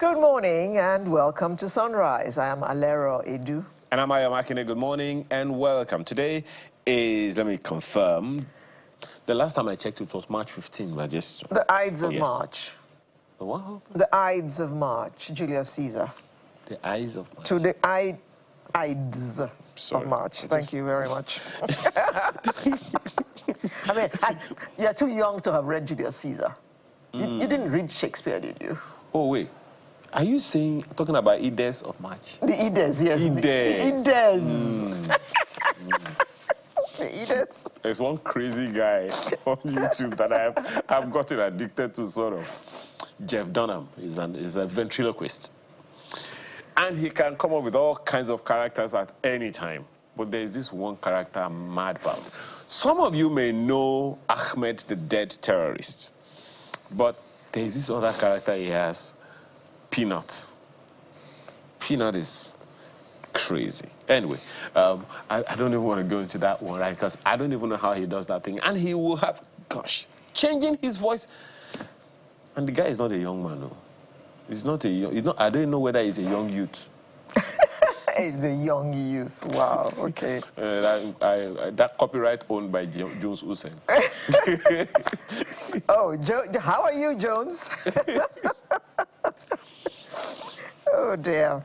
Good morning and welcome to Sunrise. I am Alero Edu. And I'm Ayomakine. Good morning and welcome. Today is, let me confirm, the last time I checked it was March 15. But just the Ides of March. The what? The Ides of March, Julius Caesar. The Ides of March. To the Ides of March. Thank you very much. I mean, you're too young to have read Julius Caesar. You didn't read Shakespeare, did you? Oh, wait. Are you talking about Ides of March? The Ides, yes. Ides. The Ides. The Ides. There's one crazy guy on YouTube that I've gotten addicted to, sort of. Jeff Dunham is a ventriloquist. And he can come up with all kinds of characters at any time. But there's this one character I'm mad about. Some of you may know Ahmed, the dead terrorist. But there's this other character he has, Peanut. Peanut is crazy. Anyway, I don't even want to go into that one, right? Because I don't even know how he does that thing. And he will have, gosh, changing his voice. And the guy is not a young man, no. He's not a young, I don't know whether he's a young youth. He's a young youth. Wow, okay. That copyright owned by Jones Hussein. Oh, how are you, Jones? Oh, dear.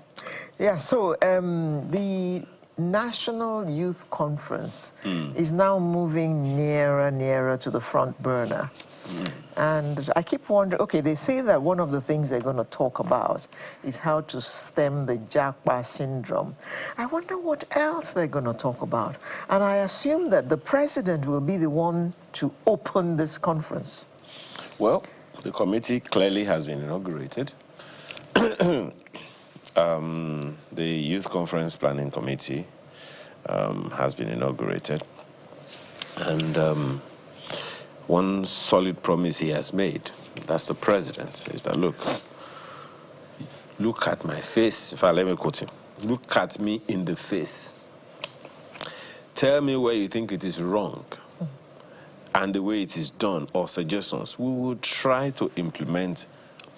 Yeah, so the National Youth Conference is now moving nearer to the front burner. And I keep wondering, okay, they say that one of the things they're going to talk about is how to stem the Japa syndrome. I wonder what else they're going to talk about. And I assume that the president will be the one to open this conference. Well, the committee clearly has been inaugurated. The Youth Conference Planning Committee has been inaugurated. And one solid promise he has made, that's the president, is that, look at my face. If I let me quote him, look at me in the face. Tell me where you think it is wrong and the way it is done, or suggestions. We will try to implement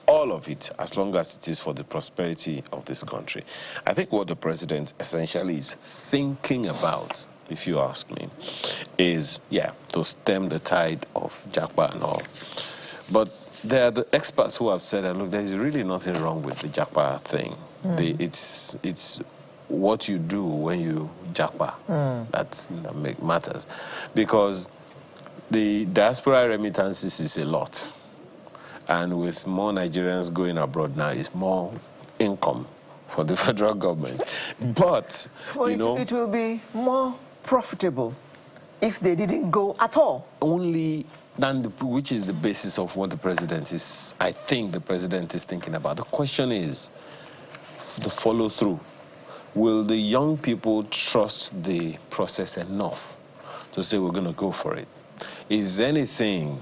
all of it as long as it is for the prosperity of this country. I think what the president essentially is thinking about, if you ask me, is, yeah, to stem the tide of Japa and all. But there are the experts who have said that, look, there's really nothing wrong with the Japa thing. It's what you do when you Japa that matters. Because the diaspora remittances is a lot. And with more Nigerians going abroad now, it's more income for the federal government. But, well, you know, it will be more profitable if they didn't go at all. Only than which is the basis of what the president is, I think the president is thinking about. The question is the follow through. Will the young people trust the process enough to say we're going to go for it? Is anything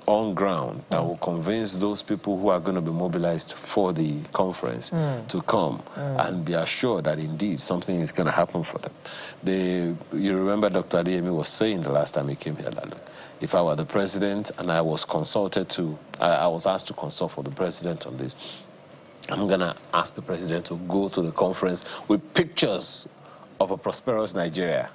on ground that will convince those people who are going to be mobilized for the conference to come and be assured that indeed something is going to happen for them? You remember Dr. Adeyemi was saying the last time he came here that, look, if I were the president and I was I was asked to consult for the president on this, I'm going to ask the president to go to the conference with pictures of a prosperous Nigeria.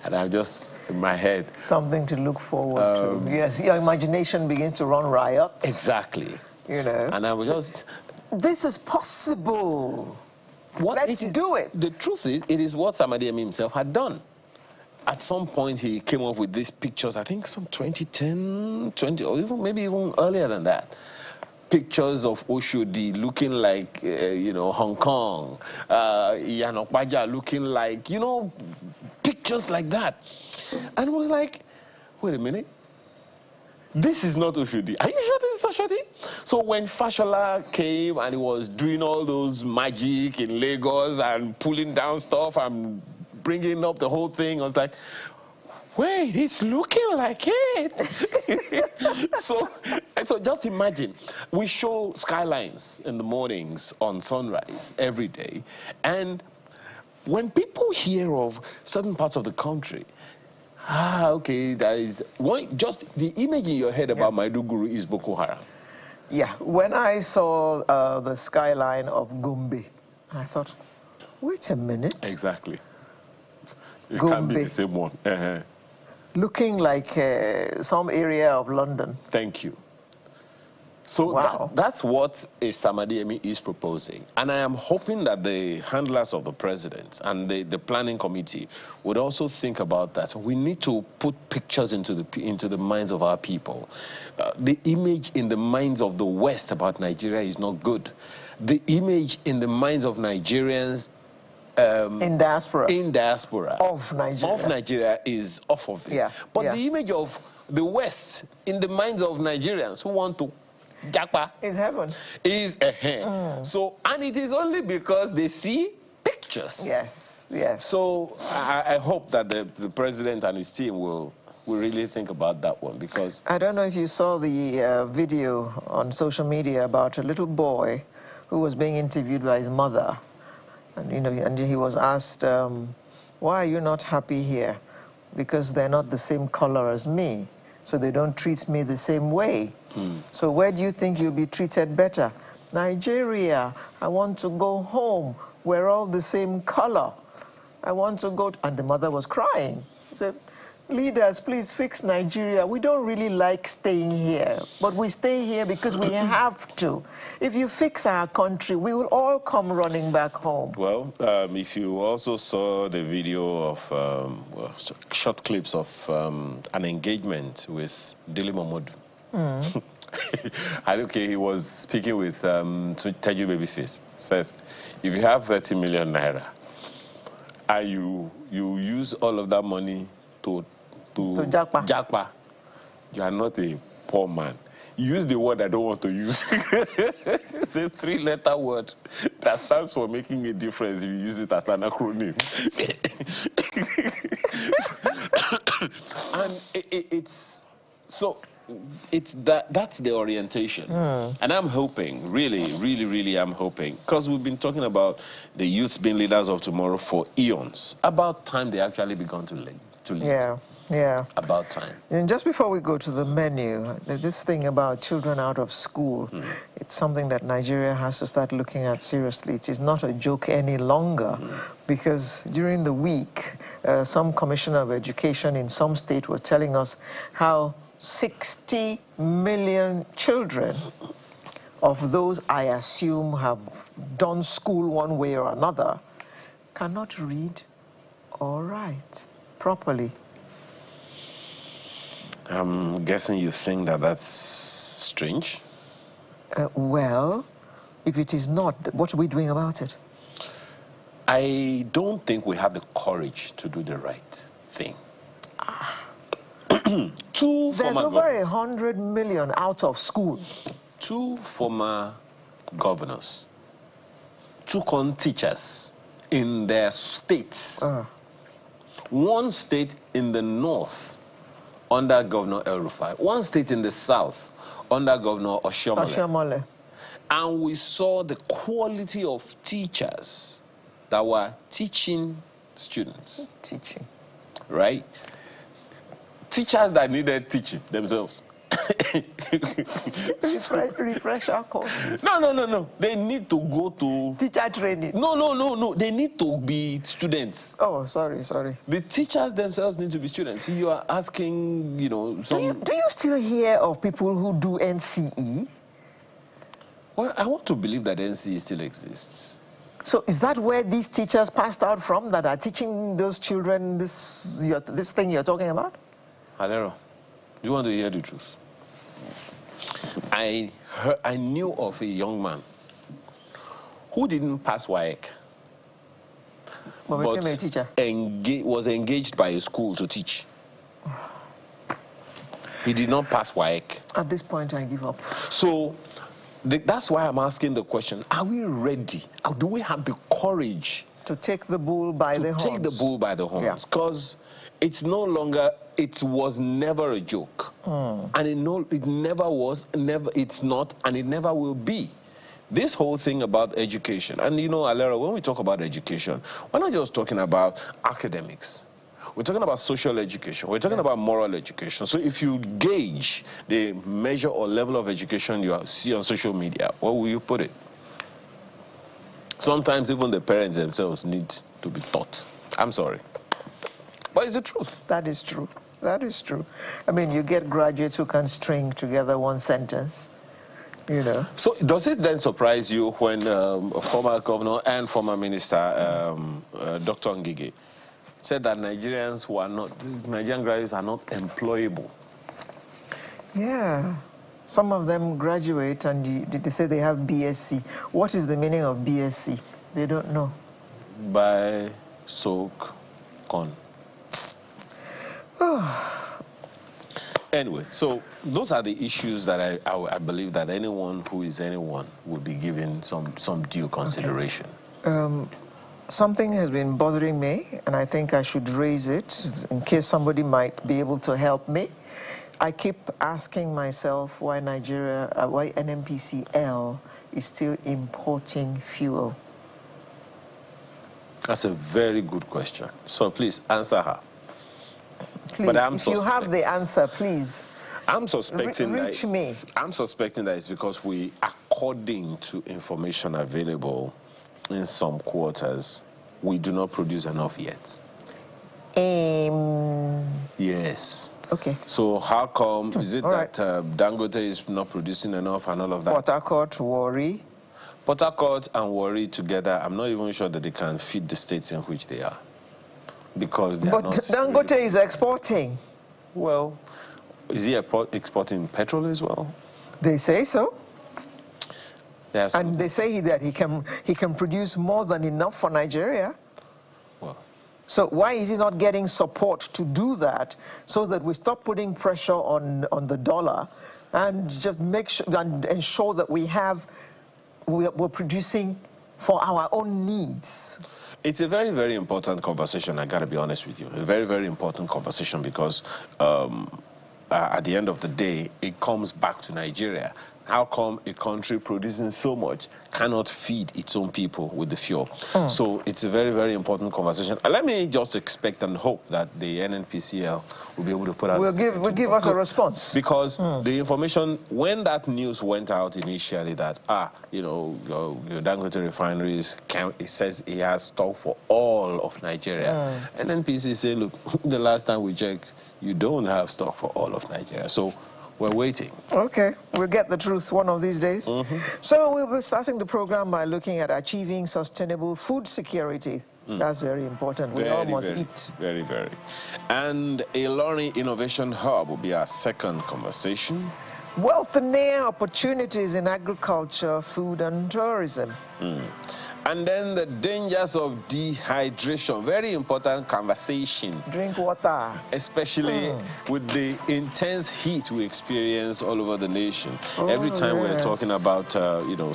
And I'm just, in my head, something to look forward to. Yes, your imagination begins to run riot. Exactly. You know. And I was just... This is possible. Let's do it. The truth is, it is what Adeyemi himself had done. At some point, he came up with these pictures, I think some 2010, or maybe even earlier than that. Pictures of Oshodi looking like, Hong Kong. Yanokbaja looking like, pictures like that. And I was like, wait a minute. This is not Oshodi. Are you sure this is Oshodi? So when Fashola came and he was doing all those magic in Lagos and pulling down stuff and bringing up the whole thing, I was like, wait, it's looking like it. So just imagine, we show skylines in the mornings on Sunrise every day, and when people hear of certain parts of the country, okay, there is one, just the image in your head about Maiduguri is Boko Haram. Yeah, when I saw the skyline of Gombe, I thought, wait a minute. Exactly. It Gombe. can't be the same one. Looking like some area of London. Thank you. So wow. that's what Samadiemi is proposing. And I am hoping that the handlers of the president and the planning committee would also think about that. We need to put pictures into the minds of our people. The image in the minds of the West about Nigeria is not good. The image in the minds of Nigerians in diaspora of Nigeria is off of it. Yeah. But the image of the West in the minds of Nigerians who want to Japa is heaven. Is a hand. So, and it is only because they see pictures. Yes, yes. So I hope that the president and his team will really think about that one, because I don't know if you saw the video on social media about a little boy who was being interviewed by his mother, and and he was asked, "Why are you not happy here?" Because they're not the same color as me, so they don't treat me the same way. So where do you think you'll be treated better? Nigeria. I want to go home. We're all the same color. I want to go. And the mother was crying. She said, leaders, please fix Nigeria. We don't really like staying here, but we stay here because we have to. If you fix our country, we will all come running back home. Well, if you also saw the video of short clips of an engagement with Dele Momodu. Okay, he was speaking with Teju Babyface. Says, if you have 30 million naira, and you use all of that money to Japa, you are not a poor man. You use the word I don't want to use. It's a 3-letter word that stands for making a difference if you use it as an acronym. And it's so that's the orientation. And I'm hoping, really I'm hoping, because we've been talking about the youths being leaders of tomorrow for eons. About time they actually begun to lead. Yeah. About time. And just before we go to the menu, this thing about children out of school, it's something that Nigeria has to start looking at seriously. It is not a joke any longer, because during the week, some commissioner of education in some state was telling us how 60 million children of those I assume have done school one way or another cannot read or write properly. I'm guessing you think that that's strange? Well, if it is not, what are we doing about it? I don't think we have the courage to do the right thing. There's over 100 million out of school. 2 former governors, 2 teachers in their states. 1 state in the north under Governor El Rufai, 1 state in the south under Governor Oshiomhole. And we saw the quality of teachers that were teaching students. Right? Teachers that needed teaching themselves. Refresh our courses. No. They need to go to teacher training. No. They need to be students. Oh, sorry. The teachers themselves need to be students. You are asking, some... Do you still hear of people who do NCE? Well, I want to believe that NCE still exists. So is that where these teachers passed out from that are teaching those children this thing you're talking about? Alero, do you want to hear the truth? I knew of a young man who didn't pass WAEC, but became a teacher. Was engaged by a school to teach. He did not pass WAEC. At this point, I give up. So that's why I'm asking the question, are we ready? Or do we have the courage to take the bull by the horns? To take the bull by the horns. Because it's no longer, it was never a joke. And it never was, it's not, and it never will be. This whole thing about education, and Alera, when we talk about education, we're not just talking about academics. We're talking about social education. We're talking about moral education. So if you gauge the measure or level of education you see on social media, where will you put it? Sometimes even the parents themselves need to be taught. I'm sorry. But it's the truth. That is true. That is true. I mean, you get graduates who can string together one sentence, you know. So does it then surprise you when former governor and former minister, Dr. Ngige, said that Nigerian graduates are not employable? Yeah. Some of them graduate and they say they have BSc. What is the meaning of BSc? They don't know. Buy, soak, con. Anyway, so those are the issues that I believe that anyone who is anyone would be given some due consideration. Okay. Something has been bothering me, and I think I should raise it in case somebody might be able to help me. I keep asking myself why why NNPCL is still importing fuel. That's a very good question. So please answer her. Please, but if you have the answer, please. I'm suspecting reach me. I'm suspecting that it's because according to information available in some quarters, we do not produce enough yet. Yes. Okay. So how come is it that Dangote is not producing enough and all of that? Port Harcourt, Warri. Port Harcourt and Warri together, I'm not even sure that they can feed the states in which they are. Because they are not Dangote really is exporting. Well, is he exporting petrol as well? They say so. Yes. And they say that he can produce more than enough for Nigeria. Well. So why is he not getting support to do that so that we stop putting pressure on the dollar and just make sure and ensure that we're producing for our own needs? It's a very, very important conversation, I got to be honest with you. A very, very important conversation because at the end of the day, it comes back to Nigeria. How come a country producing so much cannot feed its own people with the fuel? So it's a very, very important conversation. And let me just expect and hope that the NNPCL will be able to put out... Will give us a response. Because the information, when that news went out initially that, your Dangote refineries, it says it has stock for all of Nigeria. NNPC say, look, the last time we checked, you don't have stock for all of Nigeria. So we're waiting. Okay. We'll get the truth one of these days. So we'll be starting the program by looking at achieving sustainable food security. That's very important. We all must eat. Very, very. And Ilorin Innovation Hub will be our second conversation. Wealthinaire opportunities in agriculture, food, and tourism. And then the dangers of dehydration. Very important conversation. Drink water. Especially with the intense heat we experience all over the nation. Every time we're talking about,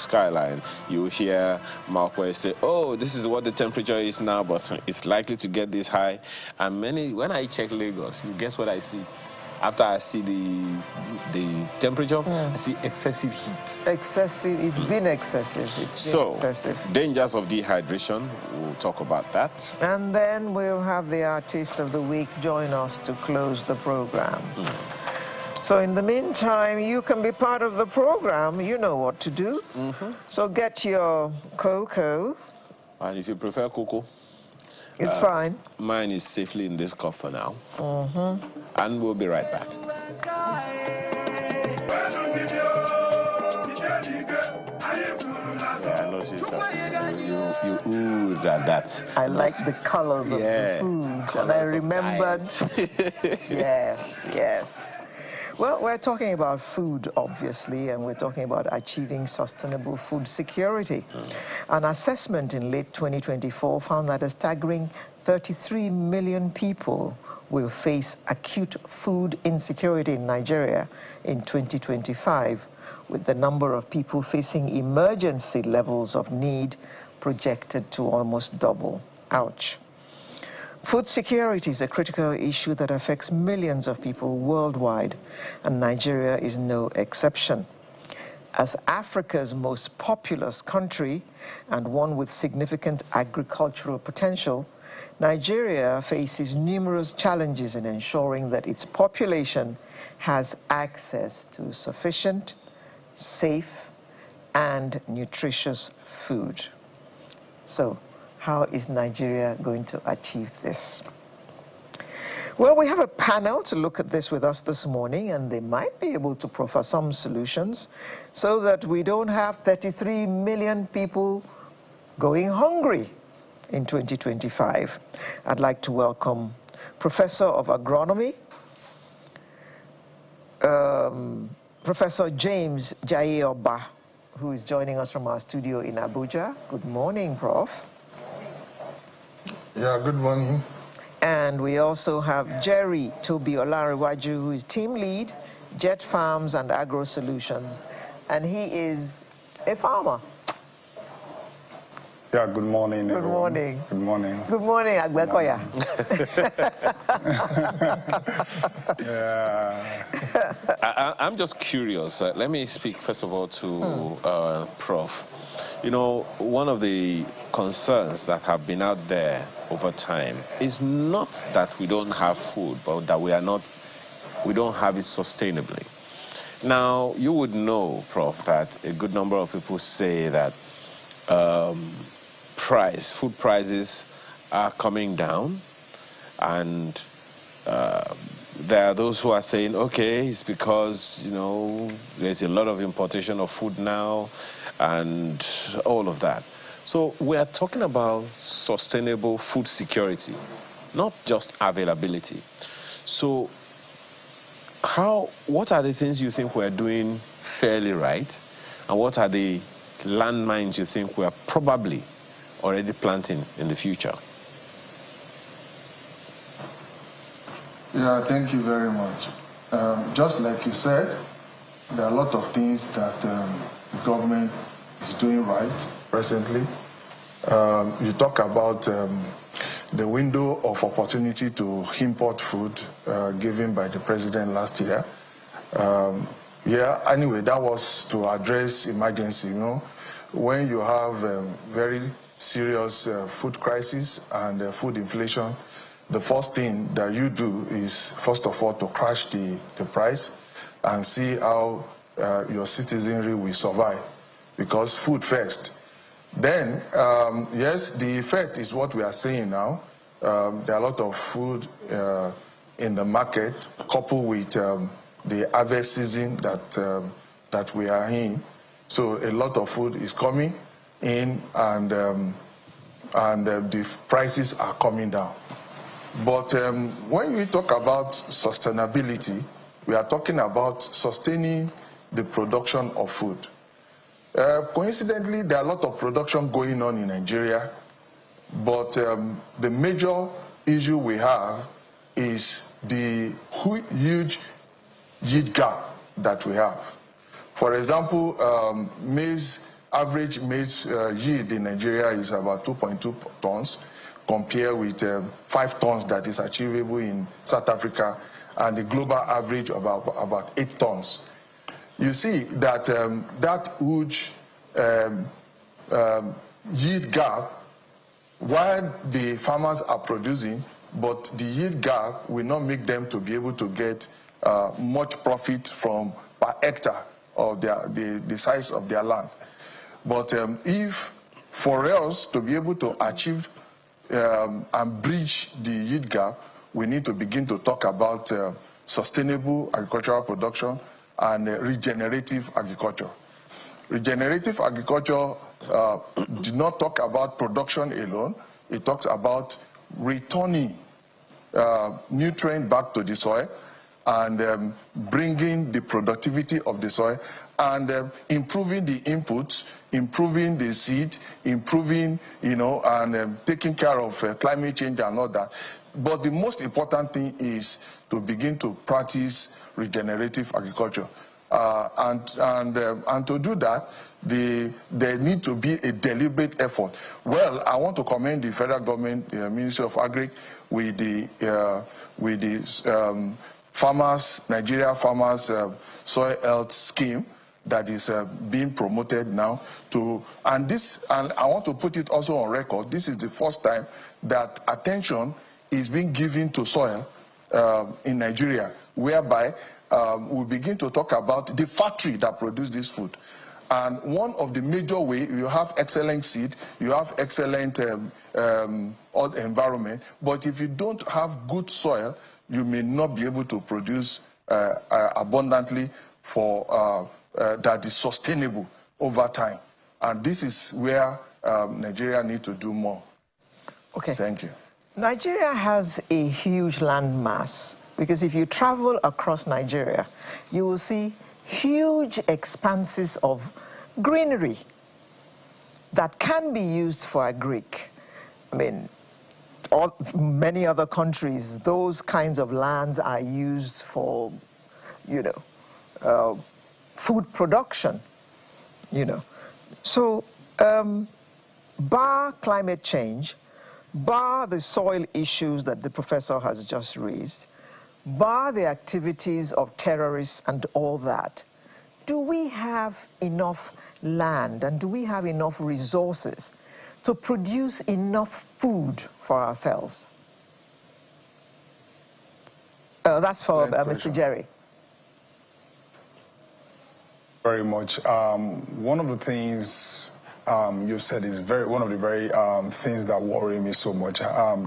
Skyline, you hear Markway say, oh, this is what the temperature is now, but it's likely to get this high. And when I check Lagos, guess what I see? After I see the temperature, I see excessive heat. Excessive. It's been excessive. It's been excessive. Dangers of dehydration. We'll talk about that. And then we'll have the artist of the week join us to close the program. So in the meantime, you can be part of the program. You know what to do. So get your cocoa. And if you prefer cocoa, it's fine. Mine is safely in this cup for now. And we'll be right back. Yeah, I noticed that. You oohed at that. I like the colors of the food. And I remembered. Yes. Well, we're talking about food, obviously, and we're talking about achieving sustainable food security. An assessment in late 2024 found that a staggering 33 million people will face acute food insecurity in Nigeria in 2025, with the number of people facing emergency levels of need projected to almost double. Ouch. Food security is a critical issue that affects millions of people worldwide, and Nigeria is no exception. As Africa's most populous country and one with significant agricultural potential, Nigeria faces numerous challenges in ensuring that its population has access to sufficient, safe, and nutritious food. So, how is Nigeria going to achieve this? Well, we have a panel to look at this with us this morning, and they might be able to proffer some solutions so that we don't have 33 million people going hungry in 2025. I'd like to welcome Professor of Agronomy, Professor James Jayeoba, who is joining us from our studio in Abuja. Good morning, Prof. Yeah, good morning. And we also have Jerry Tobi Olariwaju, who is team lead, Jet Farms and Agro Solutions, and he is a farmer. Yeah, good morning, Good everyone. morning. Good morning. Good morning, Agbekoya. Yeah. I'm just curious. Let me speak first of all to Prof. You know, one of the concerns that have been out there over time is not that we don't have food, but that we don't have it sustainably. Now, you would know, Prof, that a good number of people say that food prices are coming down, and there are those who are saying, okay, it's because, you know, there's a lot of importation of food now and all of that. So we are talking about sustainable food security, not just availability. So what are the things you think we're doing fairly right, and what are the landmines you think we're probably already planting in the future? Yeah, thank you very much. Just like you said, there are a lot of things that the government is doing right presently. You talk about the window of opportunity to import food given by the president last year. Yeah, anyway, that was to address emergency, you know. When you have very serious food crisis and food inflation, the first thing that you do is, first of all, to crash the price and see how your citizenry will survive, because food first. Then, yes, the effect is what we are seeing now. There are a lot of food in the market, coupled with the harvest season that we are in. So a lot of food is coming in, and the prices are coming down. But when we talk about sustainability, we are talking about sustaining the production of food. Coincidentally, there are a lot of production going on in Nigeria, but the major issue we have is the huge yield gap that we have. For example, average maize yield in Nigeria is about 2.2 tons, compared with 5 tons that is achievable in South Africa, and the global average of about 8 tons. You see that that huge yield gap, while the farmers are producing, but the yield gap will not make them to be able to get much profit from per hectare of the size of their land. But if for us to be able to achieve and bridge the yield gap, we need to begin to talk about sustainable agricultural production and regenerative agriculture. Regenerative agriculture do not talk about production alone. It talks about returning nutrient back to the soil and bringing the productivity of the soil and improving the inputs, improving the seed, improving, and taking care of climate change and all that. But the most important thing is to begin to practice regenerative agriculture. And to do that, there need to be a deliberate effort. Well, I want to commend the federal government, the Ministry of Agri, with the Nigeria Farmers Soil Health Scheme that is being promoted now and I want to put it also on record, this is the first time that attention is being given to soil in Nigeria, whereby we begin to talk about the factory that produced this food. And one of the major ways, you have excellent seed, you have excellent environment, but if you don't have good soil, you may not be able to produce abundantly for that is sustainable over time. And this is where Nigeria needs to do more. Okay. Thank you. Nigeria has a huge land mass, because if you travel across Nigeria, you will see huge expanses of greenery that can be used for agric. I mean, many other countries, those kinds of lands are used for, you know, food production, you know. So, bar climate change, bar the soil issues that the professor has just raised, bar the activities of terrorists and all that, do we have enough land and do we have enough resources to produce enough food for ourselves? That's for Mr. Jerry. Very much. One of the things you said is one of the very things that worry me so much.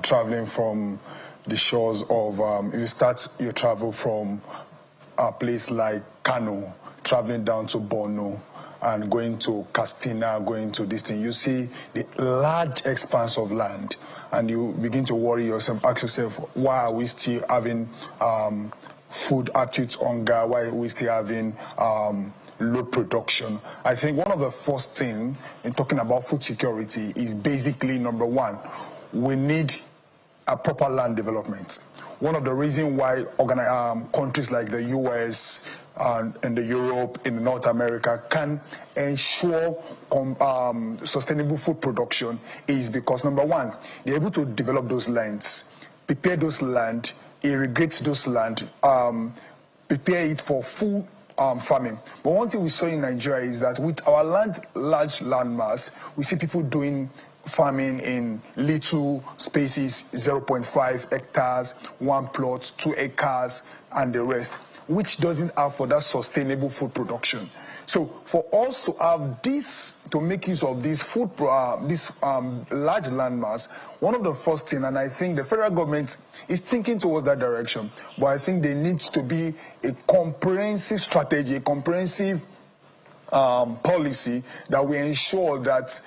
Traveling from the shores of, you start your travel from a place like Kano, traveling down to Borno, and going to Castina, going to this thing, you see the large expanse of land, and you begin to worry yourself, ask yourself, why are we still having food acute hunger? Why are we still having low production? I think one of the first things in talking about food security is basically, number one, we need a proper land development. One of the reasons why countries like the US and the Europe, in North America can ensure sustainable food production is because, number one, they're able to develop those lands, prepare those land, irrigate those land, prepare it for full farming. But one thing we saw in Nigeria is that with our large land mass, we see people doing farming in little spaces, 0.5 hectares, 1 plot, 2 acres, and the rest, which doesn't have for that sustainable food production. So for us to have this, to make use of this food, large land mass, one of the first things, and I think the federal government is thinking towards that direction, but I think there needs to be a comprehensive strategy, a comprehensive policy that we ensure that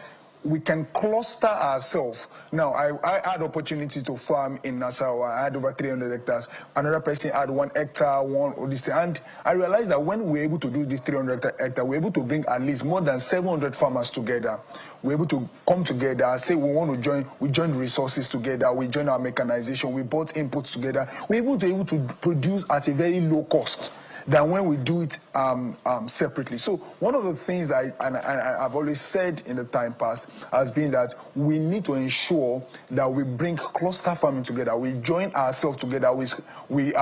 we can cluster ourselves. Now, I had opportunity to farm in Nassau. I had over 300 hectares. Another person had 1 hectare, and I realized that when we're able to do this 300 hectares, we're able to bring at least more than 700 farmers together. We're able to come together, say we want to join, we join resources together, we join our mechanization, we bought inputs together. We're able to produce at a very low cost than when we do it separately. So one of the things I've always said in the time past has been that we need to ensure that we bring cluster farming together. We join ourselves together. We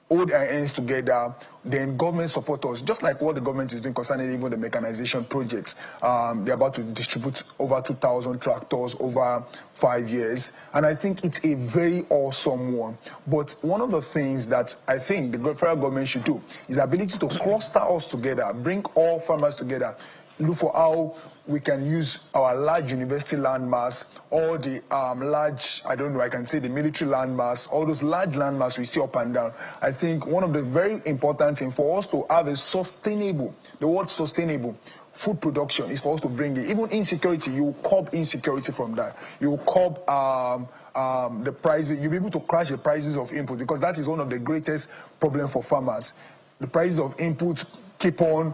hold our hands together. Then government support us, just like what the government is doing concerning even the mechanization projects. They're about to distribute over 2,000 tractors over 5 years. And I think it's a very awesome one. But one of the things that I think the federal government should do is the ability to cluster us together, bring all farmers together, look for how we can use our large university land mass, all the large, I don't know, I can say the military land mass, all those large land mass we see up and down. I think one of the very important things for us to have a sustainable, the word sustainable, food production is for us to bring it. Even insecurity, you curb insecurity from that. You curb the prices, you'll be able to crash the prices of input, because that is one of the greatest problems for farmers. The prices of input keep on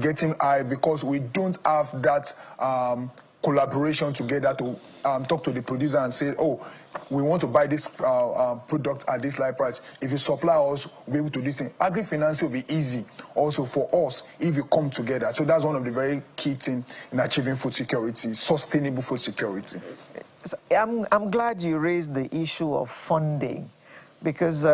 getting high because we don't have that collaboration together to talk to the producer and say, oh, we want to buy this product at this low price. If you supply us, we'll be able to do this thing. Agri-finance will be easy also for us if you come together. So that's one of the very key things in achieving food security, sustainable food security. I'm glad you raised the issue of funding, because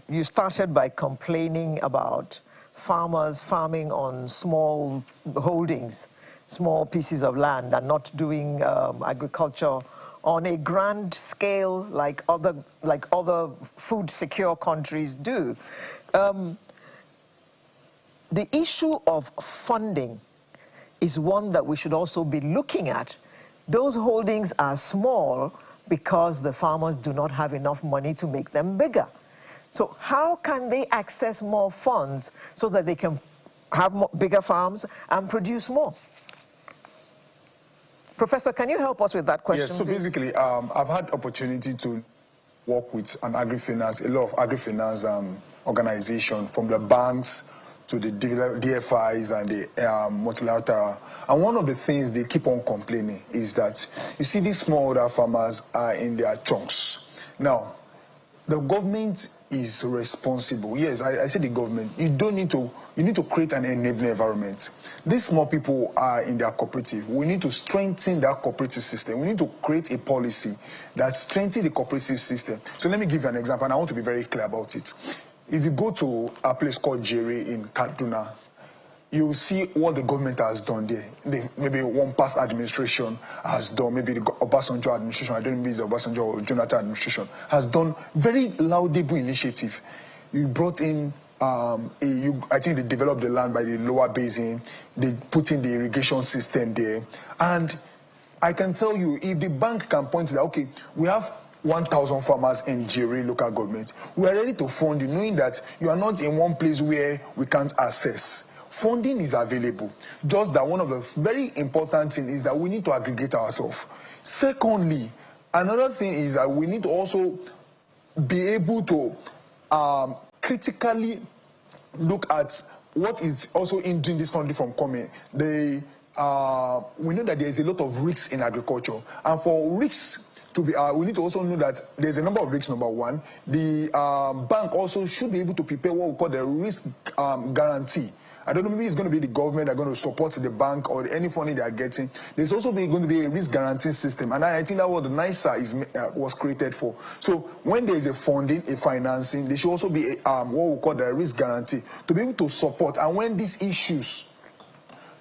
you started by complaining about farmers farming on small holdings, small pieces of land, and not doing agriculture on a grand scale like other food secure countries do. The issue of funding is one that we should also be looking at. Those holdings are small because the farmers do not have enough money to make them bigger. So how can they access more funds so that they can have bigger farms and produce more? Professor, can you help us with that question? Yes, so please? basically, I've had opportunity to work with a lot of agri-finance organizations, from the banks to the DFIs and the multilateral. And one of the things they keep on complaining is that, you see, these smallholder farmers are in their chunks. Now, the government is responsible. Yes, I say the government. You need to create an enabling environment. These small people are in their cooperative. We need to strengthen that cooperative system. We need to create a policy that strengthens the cooperative system. So let me give you an example, and I want to be very clear about it. If you go to a place called Jere in Kaduna, you will see what the government has done there. Maybe one past administration has done, maybe the Obasanjo administration, I don't know if it's the Obasanjo or Jonathan administration, has done very laudable initiative. You brought in, I think they developed the land by the lower basin, they put in the irrigation system there. And I can tell you, if the bank can point to that, okay, we have 1,000 farmers in Jere local government, we are ready to fund you, knowing that you are not in one place where we can't access. Funding is available. Just that one of the very important things is that we need to aggregate ourselves. Secondly, another thing is that we need to also be able to critically look at what is also hindering this country from coming. We know that there is a lot of risks in agriculture, and for risks to be, we need to also know that there's a number of risks. Number one, the bank also should be able to prepare what we call the risk guarantee. I don't know, maybe it's going to be the government that are going to support the bank or any funding they are getting. There's also going to be a risk guarantee system, and I think that what the NISA was created for. So when there is a funding, a financing, there should also be what we call the risk guarantee to be able to support. And when these issues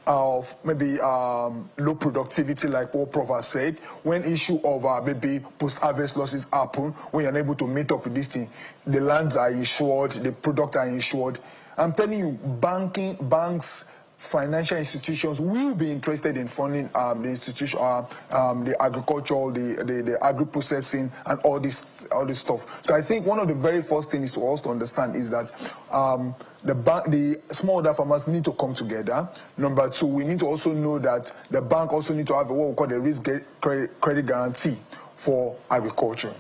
of maybe low productivity, like what Prof has said, when issue of maybe post-harvest losses happen, when you're unable to meet up with this thing, the lands are insured, the products are insured. I'm telling you, banks, financial institutions will be interested in funding the institution, the agricultural, the agri-processing, and all this stuff. So I think one of the very first things to also understand is that the smallholder farmers need to come together. Number two, we need to also know that the bank also need to have what we call the risk credit guarantee for agriculture.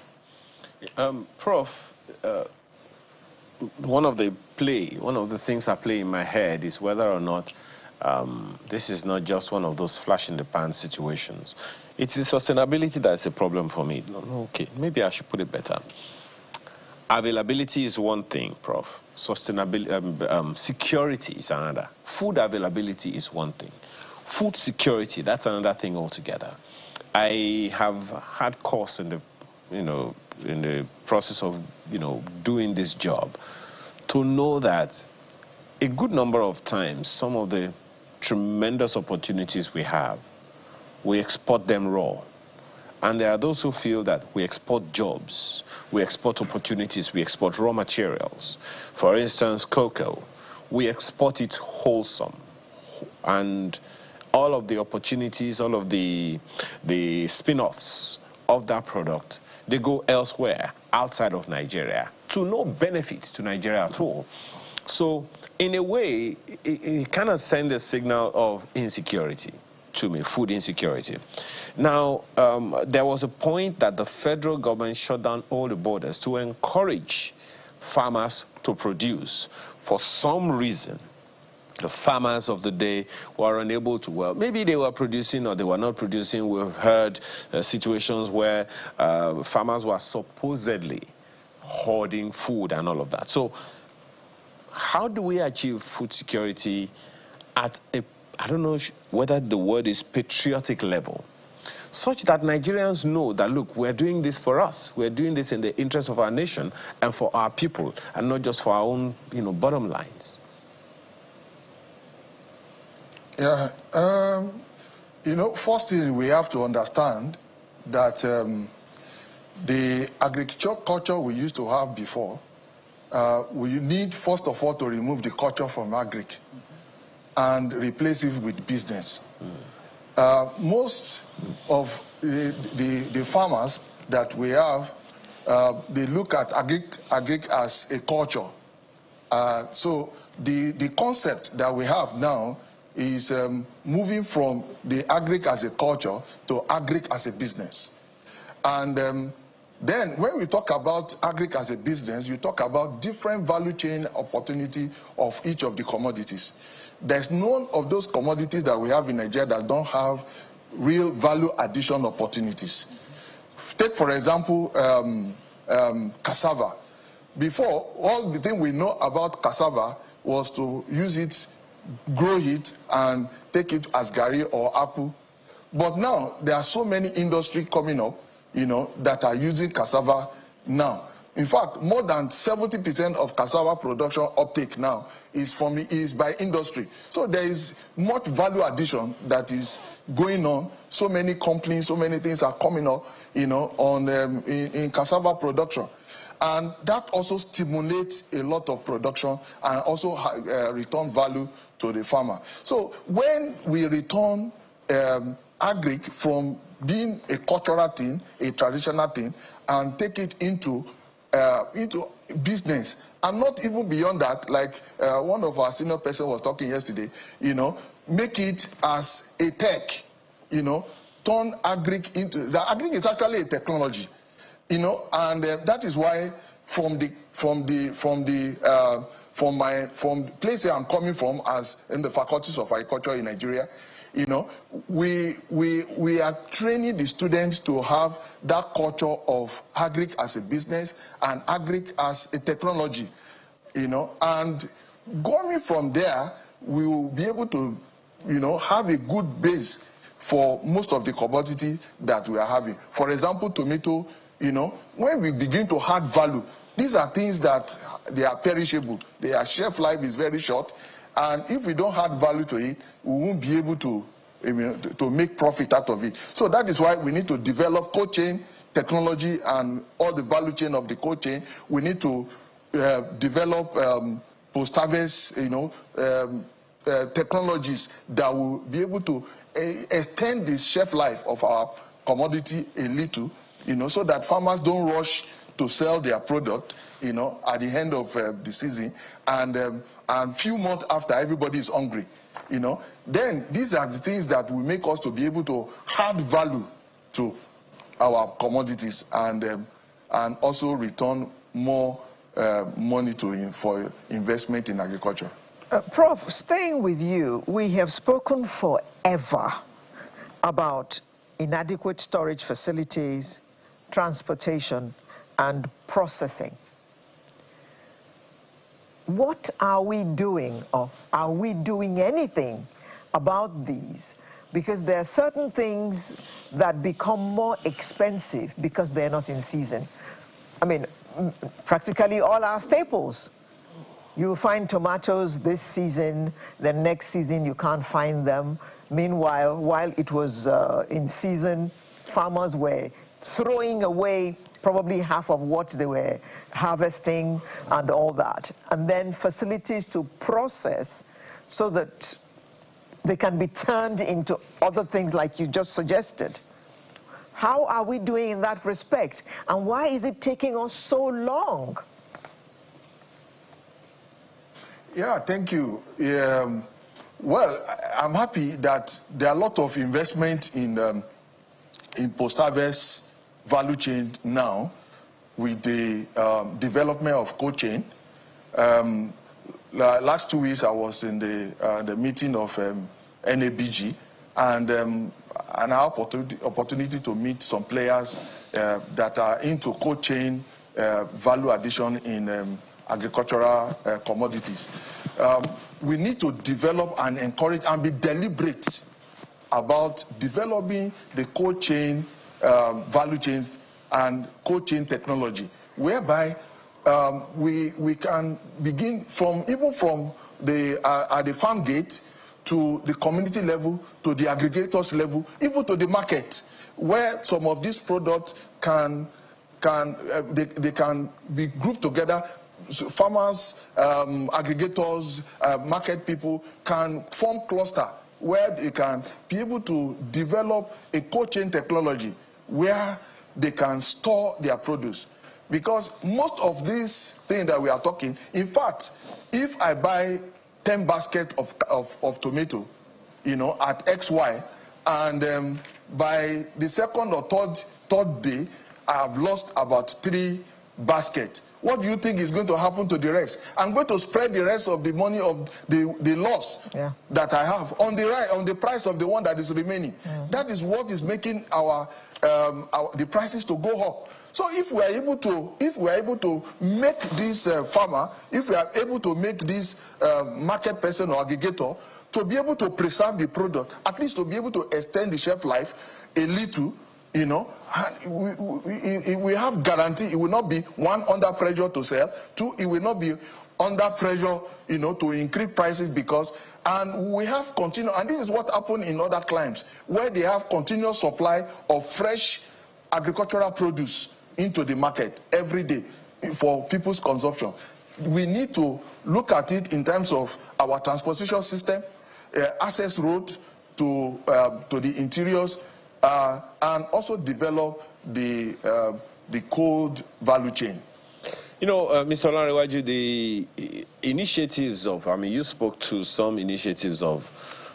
Prof, one of the things I play in my head is whether or not this is not just one of those flash in the pan situations. It's the sustainability that's a problem for me. Okay, maybe I should put it better. Availability is one thing, Prof. Sustainability, security is another. Food availability is one thing. Food security, that's another thing altogether. I have had course in the process of doing this job to know that a good number of times some of the tremendous opportunities we have, we export them raw. And there are those who feel that we export jobs, we export opportunities, we export raw materials. For instance, cocoa, we export it wholesome. And all of the opportunities, all of the spin-offs of that product, they go elsewhere outside of Nigeria to no benefit to Nigeria at all. So in a way, it kind of sends a signal of insecurity to me, food insecurity. Now, there was a point that the federal government shut down all the borders to encourage farmers to produce. For some reason, the farmers of the day were unable to, well, maybe they were producing or they were not producing. We've heard situations where farmers were supposedly hoarding food and all of that. So how do we achieve food security at a, I don't know whether the word is patriotic level, such that Nigerians know that, look, we're doing this for us. We're doing this in the interest of our nation and for our people, and not just for our own, bottom lines. Yeah, you know, first thing we have to understand that the agriculture we used to have before, we need first of all to remove the culture from agric and replace it with business. Most of the farmers that we have, they look at agric as a culture. So the concept that we have now is moving from the agric as a culture to agric as a business. And then when we talk about agric as a business, you talk about different value chain opportunity of each of the commodities. There's none of those commodities that we have in Nigeria that don't have real value addition opportunities. Take, for example, cassava. Before, all the thing we know about cassava was to use it, grow it, and take it as gari or apple. But now, there are so many industries coming up, you know, that are using cassava now. In fact, more than 70% of cassava production uptake now is by industry. So there is much value addition that is going on. So many companies, so many things are coming up, you know, on in cassava production. And that also stimulates a lot of production and also return value to the farmer. So when we return agric from being a cultural thing, a traditional thing, and take it into business, and not even beyond that, like one of our senior person was talking yesterday, you know, make it as a tech, you know, turn agric into, the agric is actually a technology, you know, and that is why from the place I'm coming from, as in the faculties of agriculture in Nigeria, you know, we are training the students to have that culture of agric as a business and agric as a technology, you know, and going from there, we will be able to, you know, have a good base for most of the commodity that we are having. For example, tomato, you know, when we begin to add value, these are things that they are perishable. Their shelf life is very short. And if we don't add value to it, we won't be able to make profit out of it. So that is why we need to develop cold chain technology and all the value chain of the cold chain. We need to develop post-harvest, you know, technologies that will be able to extend the shelf life of our commodity a little, you know, so that farmers don't rush to sell their product, you know, at the end of the season, and few months after everybody is hungry, you know. Then these are the things that will make us to be able to add value to our commodities and also return more money for investment in agriculture. Prof, staying with you, we have spoken forever about inadequate storage facilities, transportation, and processing. What are we doing, or are we doing anything about these? Because there are certain things that become more expensive because they're not in season. I mean, practically all our staples. You find tomatoes this season, the next season you can't find them. Meanwhile, while it was in season, farmers were throwing away probably half of what they were harvesting and all that. And then facilities to process so that they can be turned into other things like you just suggested. How are we doing in that respect? And why is it taking us so long? Yeah, thank you. Well, I'm happy that there are a lot of investment in post-harvest value chain now with the development of cold chain. Last 2 weeks I was in the meeting of NABG, and an opportunity to meet some players that are into cold chain value addition in agricultural commodities. We need to develop and encourage and be deliberate about developing the cold chain value chains and cold chain technology, whereby we can begin from even from at the farm gate to the community level, to the aggregators level, even to the market, where some of these products can be grouped together. So farmers, aggregators, market people can form cluster where they can be able to develop a cold chain technology where they can store their produce. Because most of these things that we are talking, in fact, if I buy 10 baskets of tomato, you know, at XY, and by the second or third day, I have lost about 3 baskets. What do you think is going to happen to the rest? I'm going to spread the rest of the money of the loss that I have on the price of the one that is remaining. That is what is making the prices to go up. So if we are able to make this farmer, if we are able to make this market person or aggregator to be able to preserve the product, at least to be able to extend the shelf life a little, you know, we have guarantee it will not be, 1, under pressure to sell, 2, it will not be under pressure, you know, to increase prices, because, and we have continuous, and this is what happened in other climes, where they have continuous supply of fresh agricultural produce into the market every day for people's consumption. We need to look at it in terms of our transportation system, access road to the interiors, and also develop the cold value chain. You know, Mr. Olanrewaju, the initiatives of, I mean, you spoke to some initiatives of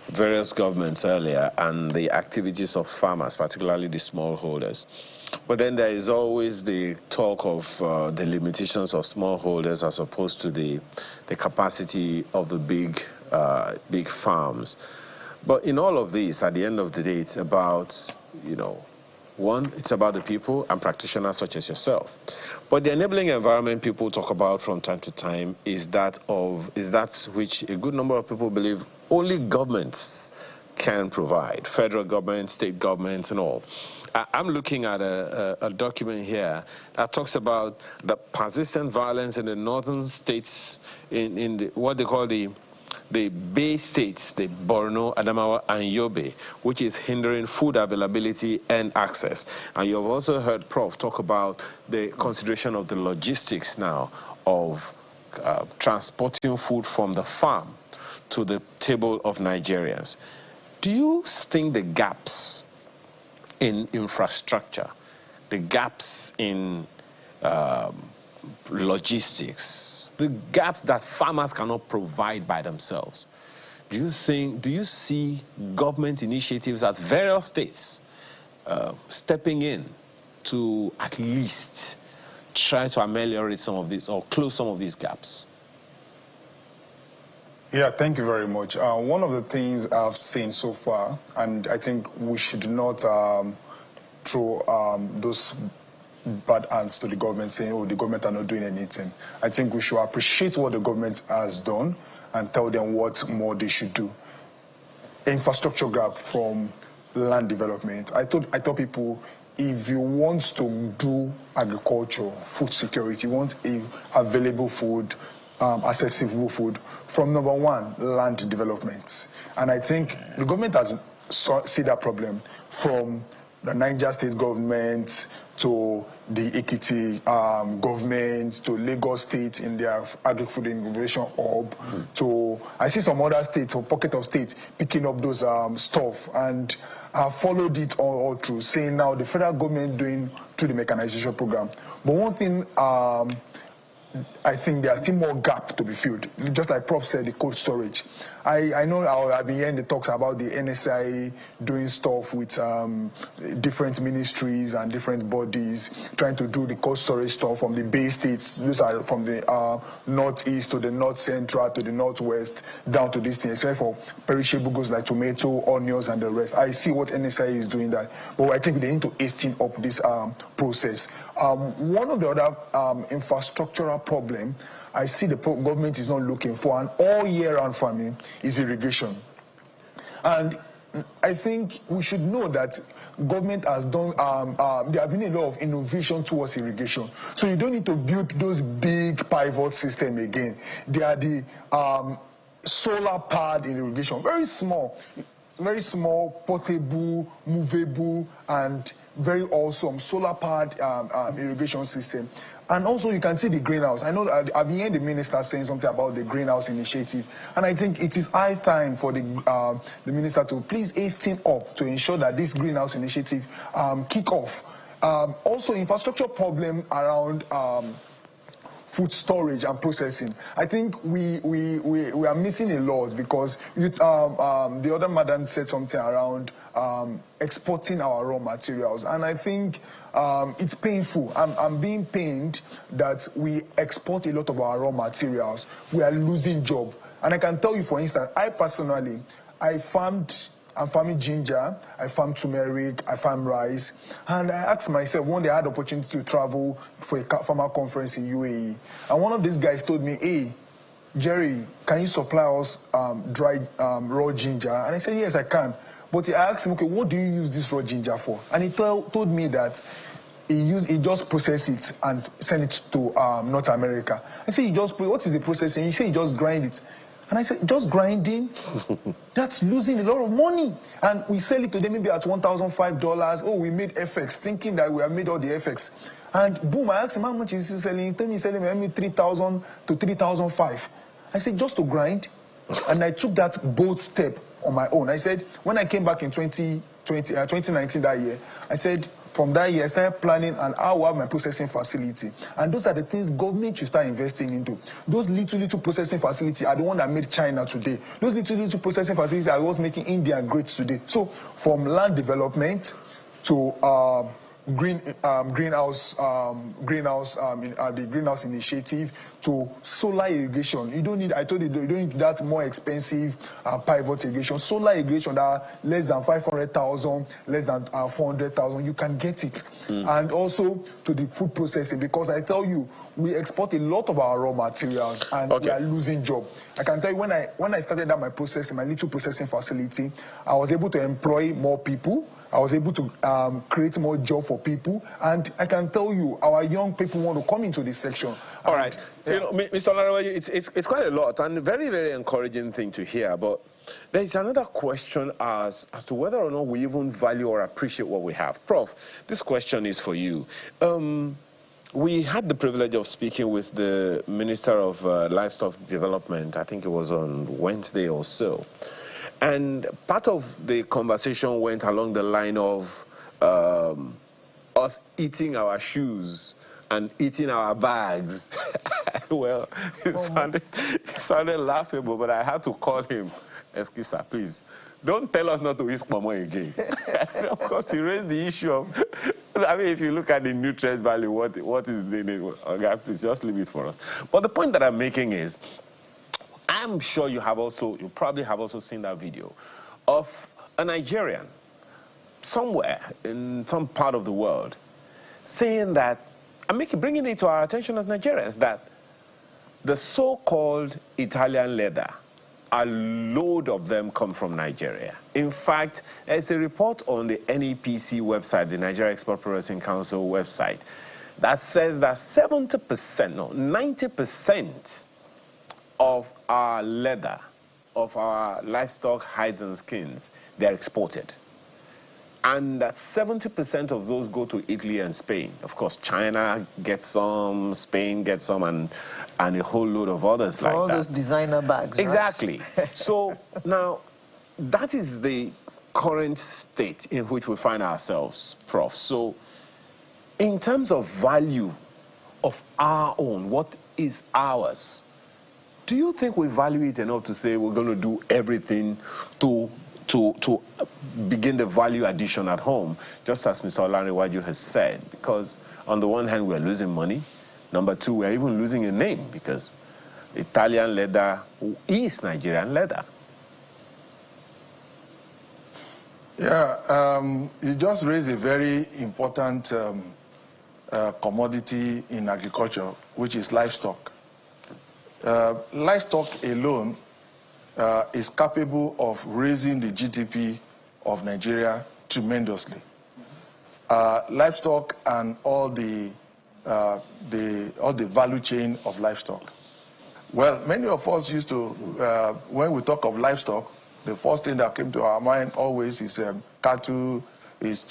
various governments earlier and the activities of farmers, particularly the smallholders. But then there is always the talk of the limitations of smallholders as opposed to the capacity of the big farms. But in all of this, at the end of the day, it's about, you know, one, it's about the people and practitioners such as yourself. But the enabling environment people talk about from time to time is that which a good number of people believe only governments can provide, federal government, state governments, and all. I'm looking at a document here that talks about the persistent violence in the northern states, in what they call the Bay states, the Borno, Adamawa, and Yobe, which is hindering food availability and access. And you've also heard Prof talk about the consideration of the logistics now of transporting food from the farm to the table of Nigerians. Do you think the gaps in infrastructure, the gaps in logistics, the gaps that farmers cannot provide by themselves, do you see government initiatives at various states stepping in to at least try to ameliorate some of these or close some of these gaps? Yeah, thank you very much. One of the things I've seen so far, and I think we should not throw those bad hands to the government saying, oh, the government are not doing anything. I think we should appreciate what the government has done and tell them what more they should do. Infrastructure gap from land development. I told people, if you want to do agriculture, food security, you want available food, accessible food, from number 1, land development. And I think the government has seen that problem, from the Niger state government to the Ekiti government to Lagos state in their agri-food innovation hub to, I see some other states or pocket of states picking up those stuff, and I followed it all through, saying now the federal government doing through the mechanization program. But one thing, I think there's still more gap to be filled. Just like Prof said, the cold storage. I know I've been hearing the talks about the NSI doing stuff with different ministries and different bodies, trying to do the cold storage stuff from the Bay states. These are from the northeast to the north central to the northwest, down to this thing, especially for perishable goods like tomato, onions, and the rest. I see what NSI is doing that, but I think they need to hasten up this process. One of the other infrastructural problem I see the government is not looking for, and all year-round farming, is irrigation. And I think we should know that government has done, there have been a lot of innovation towards irrigation. So you don't need to build those big pivot system again. They are the solar powered irrigation, very small, portable, movable, and very awesome solar powered irrigation system. And also you can see the greenhouse. I know I've been hearing the minister saying something about the greenhouse initiative, and I think it is high time for the minister to please hasten up to ensure that this greenhouse initiative kick off. Also, infrastructure problem around food storage and processing. I think we are missing a lot, because the other madam said something around exporting our raw materials, and I think it's painful. I'm being pained that we export a lot of our raw materials. We are losing job, and I can tell you, for instance, I personally, I'm farming ginger, I farm turmeric, I farm rice, and I asked myself, one day I had the opportunity to travel for a farmer conference in UAE, and one of these guys told me, hey, Jerry, can you supply us dried raw ginger? And I said, yes, I can. But I asked him, okay, what do you use this raw ginger for? And he told me that he just process it and send it to North America. I said, what is the processing? He said, he just grind it. And I said, just grinding? That's losing a lot of money. And we sell it to them maybe at $1,005. Oh, we made FX, thinking that we have made all the FX. And boom, I asked him, how much is he selling? He told me he's selling maybe $3,000 to $3,500. I said, just to grind? And I took that bold step on my own. I said, when I came back in 2019 that year, I said, from that year, I started planning and I will have my processing facility. And those are the things government should start investing into. Those little processing facilities are the one that made China today. Those little processing facilities are what's making India great today. So from land development to the greenhouse initiative to solar irrigation. You don't need, I told you, you don't need that more expensive pivot irrigation. Solar irrigation that are less than 500,000, less than 400,000, you can get it. And also to the food processing, because I tell you, we export a lot of our raw materials and we are losing job. I can tell you, when I started out my processing, my little processing facility, I was able to employ more people. I was able to create more job for people, and I can tell you, our young people want to come into this section. All right, you know, Mr. Olarewa, it's quite a lot, and a very, very encouraging thing to hear. But there is another question as to whether or not we even value or appreciate what we have. Prof, this question is for you. We had the privilege of speaking with the Minister of Livestock Development. I think it was on Wednesday or so. And part of the conversation went along the line of us eating our shoes and eating our bags. Well, it sounded laughable, but I had to call him, excuse me, please, don't tell us not to eat pomo again. Of course, he raised the issue of, I mean, if you look at the nutrient value, what is the, okay, please just leave it for us. But the point that I'm making is, I'm sure you probably have also seen that video of a Nigerian somewhere in some part of the world saying that, and bringing it to our attention as Nigerians, that the so-called Italian leather, a load of them come from Nigeria. In fact, there's a report on the NEPC website, the Nigeria Export Processing Council website, that says that 90% of our leather, of our livestock hides and skins, they're exported. And that 70% of those go to Italy and Spain. Of course, China gets some, Spain gets some, and a whole load of others like that. All those designer bags, exactly. Right? So now, that is the current state in which we find ourselves, Prof. So in terms of value of our own, what is ours, do you think we value it enough to say we're going to do everything to begin the value addition at home, just as Mr. Olarewa has said? Because on the one hand, we're losing money. Number two, we're even losing a name, because Italian leather is Nigerian leather. Yeah, you just raised a very important commodity in agriculture, which is livestock. Livestock alone is capable of raising the GDP of Nigeria tremendously. Livestock and all the value chain of livestock. Well, many of us used to, when we talk of livestock, the first thing that came to our mind always is cattle, is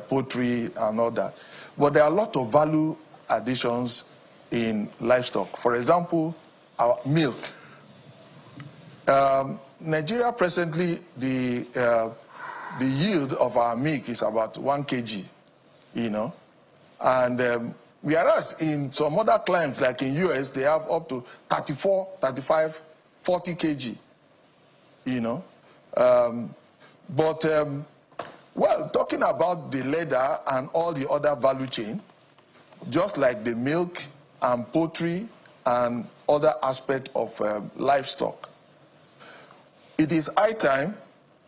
poultry, and all that. But there are a lot of value additions in livestock. For example, our milk. Nigeria presently, the yield of our milk is about 1 kg, you know, and whereas in some other climes, like in US, they have up to 34, 35, 40 kg, you know. Well, talking about the leather and all the other value chain, just like the milk and poultry and other aspects of livestock, it is high time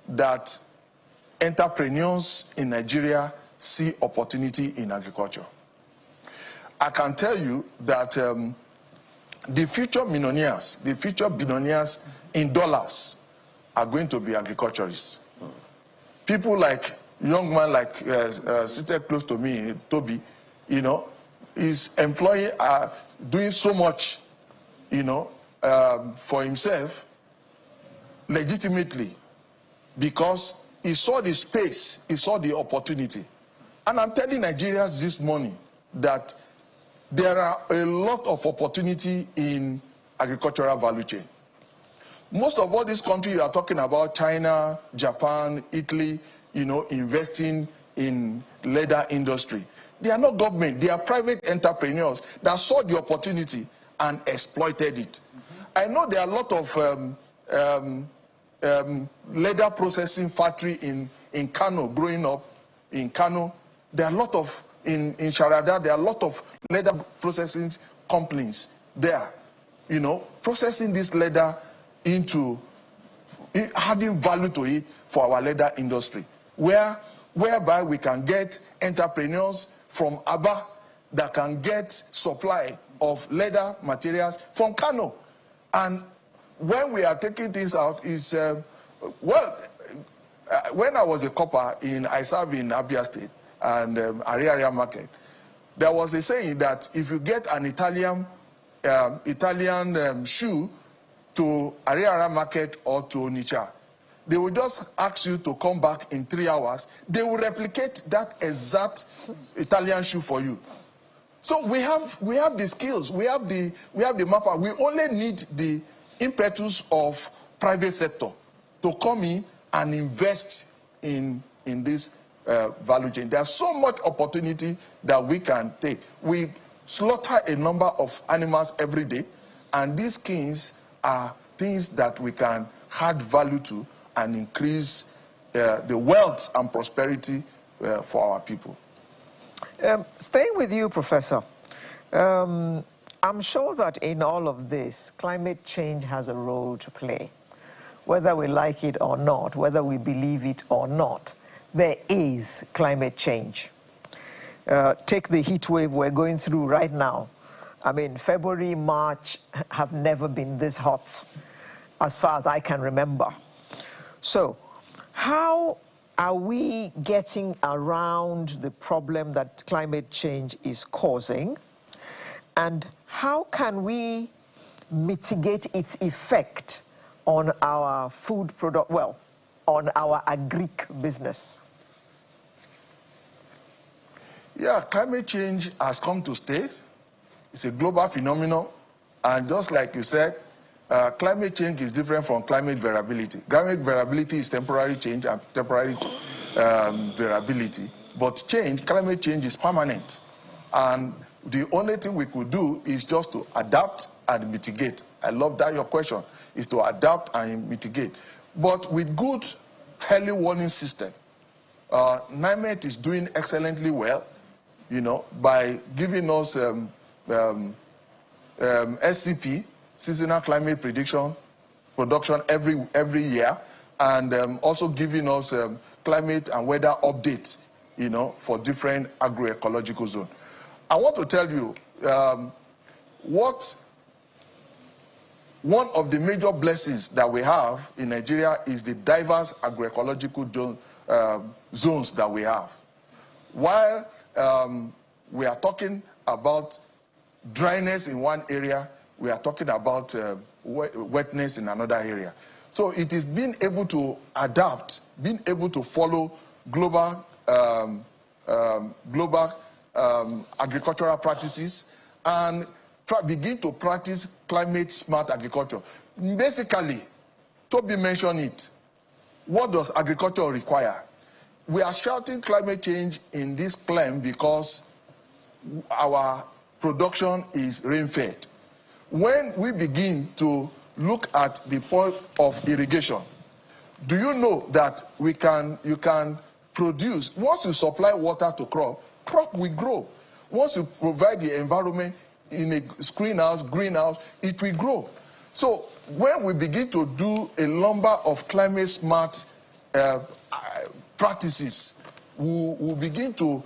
that entrepreneurs in Nigeria see opportunity in agriculture. I can tell you that the future millionaires, the future billionaires in dollars are going to be agriculturists. People like, young man like seated close to me, Toby, you know, is employing, doing so much, you know, for himself legitimately because he saw the space, he saw the opportunity. And I'm telling Nigerians this morning that there are a lot of opportunity in agricultural value chain. Most of all these countries you are talking about, China, Japan, Italy, you know, investing in leather industry. They are not government, they are private entrepreneurs that saw the opportunity and exploited it. I know there are a lot of leather processing factory in Kano, growing up in Kano. There are a lot of, in Sharada, there are a lot of leather processing companies there, you know, processing this leather into adding value to it for our leather industry, whereby we can get entrepreneurs from Aba that can get supply of leather materials from Kano. And when we are taking things out is, when I was a copper I served in Abia State and Ariaria Market, there was a saying that if you get an Italian shoe to Ariara Market or to Onitsha, they will just ask you to come back in 3 hours. They will replicate that exact Italian shoe for you. So we have the skills, we have the mapper. We only need the impetus of private sector to come in and invest in this value chain. There's so much opportunity that we can take. We slaughter a number of animals every day, and these skins are things that we can add value to and increase the wealth and prosperity for our people. Staying with you, Professor, I'm sure that in all of this, climate change has a role to play. Whether we like it or not, whether we believe it or not, there is climate change. Take the heat wave we're going through right now. I mean, February, March have never been this hot, as far as I can remember. So, how are we getting around the problem that climate change is causing? And how can we mitigate its effect on our food product, well, on our agric business? Yeah, climate change has come to stay. It's a global phenomenon. And just like you said, climate change is different from climate variability. Climate variability is temporary change and temporary variability. But climate change is permanent. And the only thing we could do is just to adapt and mitigate. I love that your question is to adapt and mitigate. But with good early warning system, NIMET is doing excellently well, you know, by giving us SCP, seasonal climate production every year, and also giving us climate and weather updates, you know, for different agroecological zones. I want to tell you one of the major blessings that we have in Nigeria is the diverse agroecological zones that we have. While we are talking about dryness in one area, we are talking about wetness in another area. So it is being able to adapt, being able to follow global agricultural practices and begin to practice climate smart agriculture. Basically, Toby mentioned it. What does agriculture require? We are shouting climate change in this claim because our production is rain-fed. When we begin to look at the point of irrigation, do you know that you can produce, once you supply water to crop will grow. Once you provide the environment in a greenhouse, it will grow. So when we begin to do a number of climate smart practices, we'll begin to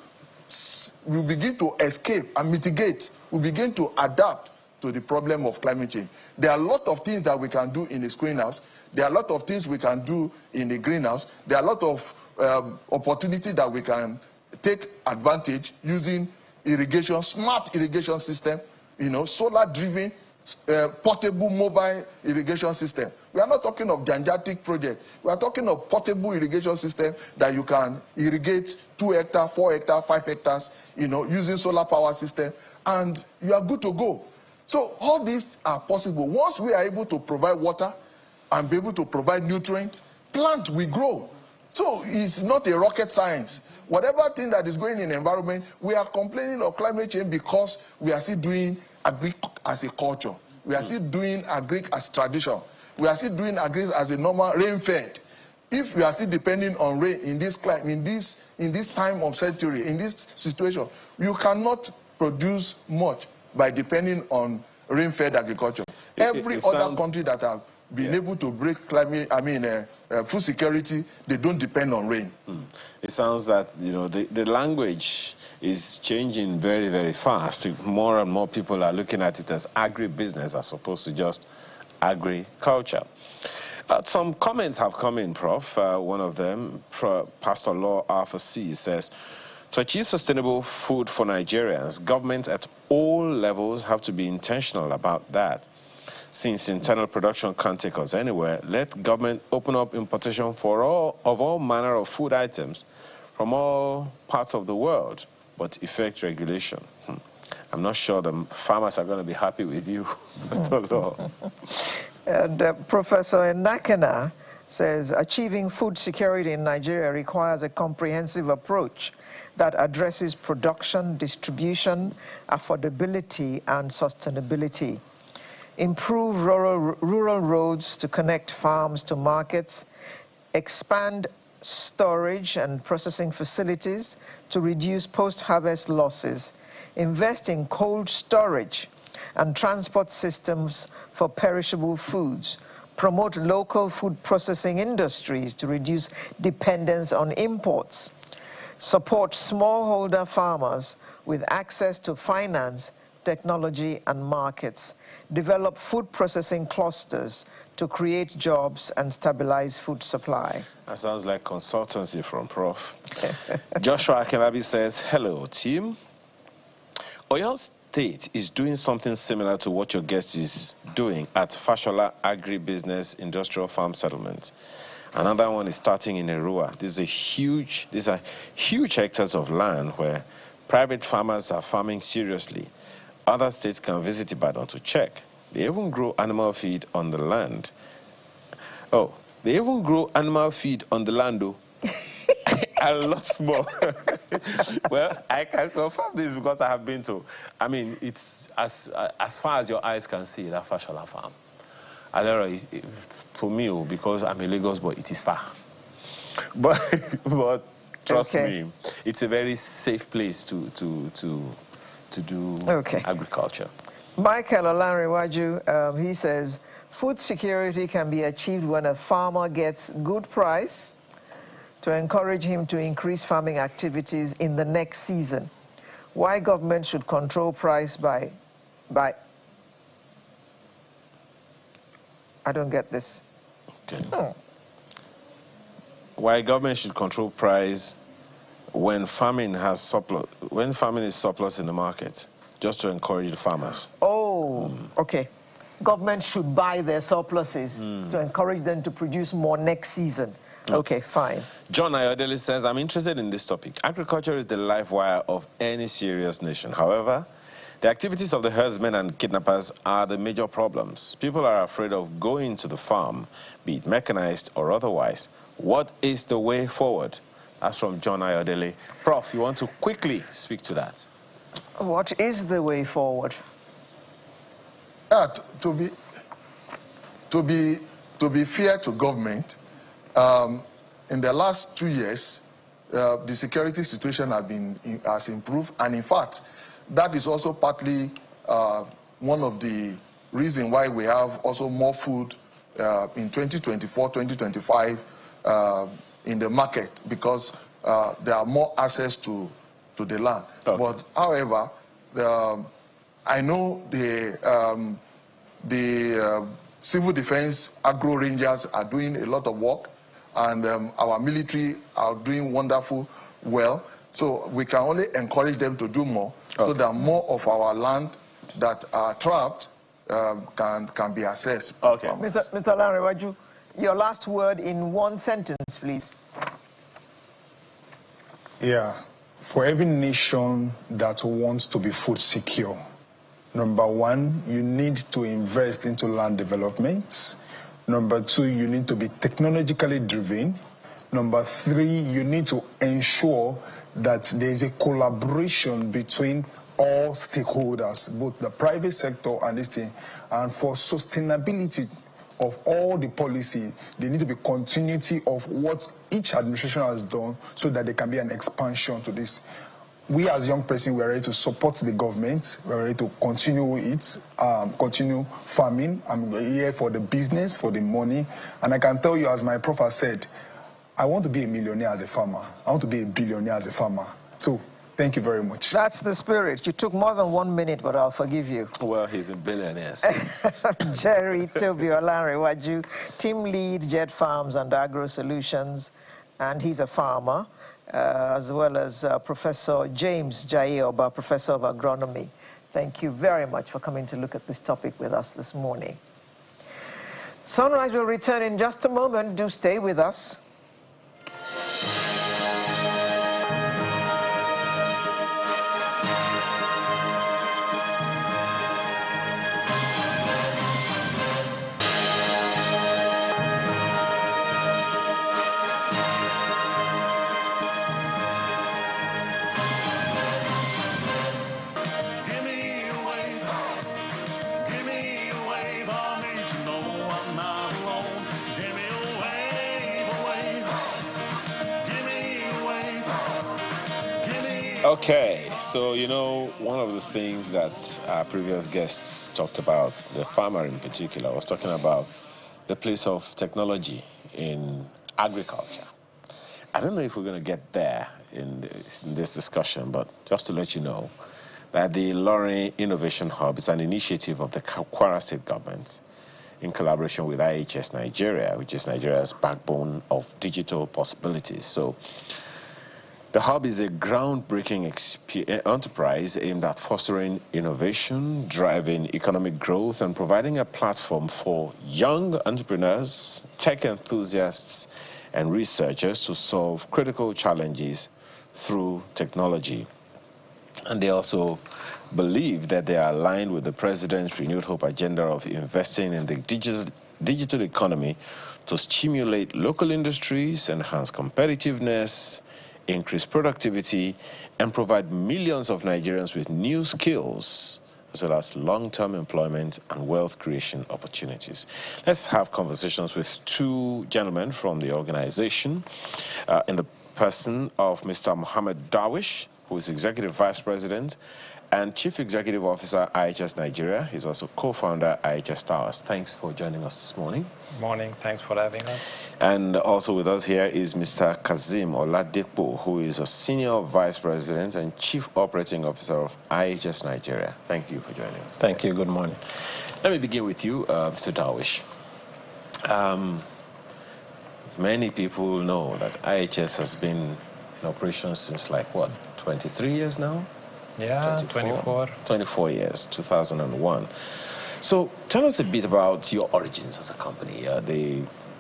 escape and mitigate. We'll begin to adapt to the problem of climate change. There are a lot of things that we can do in the greenhouse. There are a lot of things we can do in the greenhouse. There are a lot of opportunities that we can take advantage using irrigation, smart irrigation system, solar-driven, portable mobile irrigation system. We are not talking of gigantic project. We are talking of portable irrigation system that you can irrigate 2 hectares, 4 hectares, 5 hectares, using solar power system, and you are good to go. So all these are possible. Once we are able to provide water and be able to provide nutrients, plant will grow. So it's not a rocket science. Whatever thing that is going in the environment, we are complaining of climate change because we are still doing agri as a culture. We are still doing agri as tradition. We are still doing agri as a normal rain-fed. If we are still depending on rain in this climate, in this time of century, in this situation, you cannot produce much by depending on rain-fed agriculture. Every other country that have been able to break climate, food security, they don't depend on rain. It sounds that the language is changing very, very fast. More and more people are looking at it as agribusiness as opposed to just agriculture. Some comments have come in, Prof. One of them, Pastor Law Alpha C, says, to achieve sustainable food for Nigerians, governments at all levels have to be intentional about that. Since internal production can't take us anywhere, let government open up importation for all manner of food items from all parts of the world, but effect regulation. I'm not sure the farmers are going to be happy with you, Pastor Law. And Professor Nakana says, achieving food security in Nigeria requires a comprehensive approach that addresses production, distribution, affordability, and sustainability. Improve rural roads to connect farms to markets, expand storage and processing facilities to reduce post-harvest losses, invest in cold storage and transport systems for perishable foods, promote local food processing industries to reduce dependence on imports, support smallholder farmers with access to finance, technology, and markets, develop food processing clusters to create jobs and stabilize food supply. That sounds like consultancy from Prof. Joshua Akenabi says, hello, team. Oyo State is doing something similar to what your guest is doing at Fashola Agribusiness Industrial Farm Settlement. Another one is starting in Erua. These are huge hectares of land where private farmers are farming seriously. Other states can visit Ibadan to check. They even grow animal feed on the land. Oh, they even grow animal feed on the land, though. A lot more. Well, I can confirm this because I have been to. I mean, it's as far as your eyes can see, that Fashola farm. Alera, for me, because I'm a Lagos boy, it is far. But trust me, it's a very safe place to do agriculture. Michael Olanrewaju, he says, food security can be achieved when a farmer gets good price to encourage him to increase farming activities in the next season. Why government should control price by I don't get this. Okay. Why government should control price when farming is surplus in the market, just to encourage the farmers. Oh, okay. government should buy their surpluses to encourage them to produce more next season. Okay, fine. John Ayodele says, I'm interested in this topic. Agriculture is the life wire of any serious nation. However, the activities of the herdsmen and kidnappers are the major problems. People are afraid of going to the farm, be it mechanized or otherwise. What is the way forward? That's from John Ayodele. Prof, you want to quickly speak to that? What is the way forward? To be fair to government, in the last 2 years, the security situation has improved, and in fact, that is also partly one of the reasons why we have also more food in 2024, 2025 in the market, because there are more access to the land. Okay. But however, I know the civil defense agro rangers are doing a lot of work, and our military are doing wonderful well. So we can only encourage them to do more, okay, so that more of our land that are trapped can be accessed. Okay. Mr. Lanrewaju, your last word in one sentence, please. Yeah. For every nation that wants to be food secure, number one, you need to invest into land development. Number two, you need to be technologically driven. Number three, you need to ensure that there is a collaboration between all stakeholders, both the private sector and this thing. And for sustainability of all the policy, there need to be continuity of what each administration has done so that there can be an expansion to this. We as young person, we are ready to support the government. We are ready to continue it, continue farming. I'm here for the business, for the money. And I can tell you, as my prof has said, I want to be a millionaire as a farmer. I want to be a billionaire as a farmer. So, thank you very much. That's the spirit. You took more than 1 minute, but I'll forgive you. Well, he's a billionaire. So. Jerry Toby Olanrewaju, team lead, Jet Farms and Agro Solutions, and he's a farmer, as well as Professor James Jayoba, Professor of Agronomy. Thank you very much for coming to look at this topic with us this morning. Sunrise will return in just a moment. Do stay with us. Okay, so you know, one of the things that our previous guests talked about, the farmer in particular, was talking about the place of technology in agriculture. I don't know if we're going to get there in this discussion, but just to let you know that the Ilorin Innovation Hub is an initiative of the Kwara State government in collaboration with IHS Nigeria, which is Nigeria's backbone of digital possibilities. So the hub is a groundbreaking enterprise aimed at fostering innovation, driving economic growth, and providing a platform for young entrepreneurs, tech enthusiasts, and researchers to solve critical challenges through technology. And they also believe that they are aligned with the President's renewed hope agenda of investing in the digital economy to stimulate local industries, enhance competitiveness, increase productivity, and provide millions of Nigerians with new skills, as well as long-term employment and wealth creation opportunities. Let's have conversations with two gentlemen from the organization, in the person of Mr. Mohammed Darwish, who is Executive Vice President and Chief Executive Officer, IHS Nigeria. He's also co-founder, IHS Towers. Thanks for joining us this morning. Morning. Thanks for having us. And also with us here is Mr. Kazim Oladipo, who is a Senior Vice President and Chief Operating Officer of IHS Nigeria. Thank you for joining us. Thank you. Good morning. Let me begin with you, Mr. Darwish. Many people know that IHS has been in operation since, like, what, 23 years now? Yeah, 24. 24 years, 2001. So tell us a bit about your origins as a company.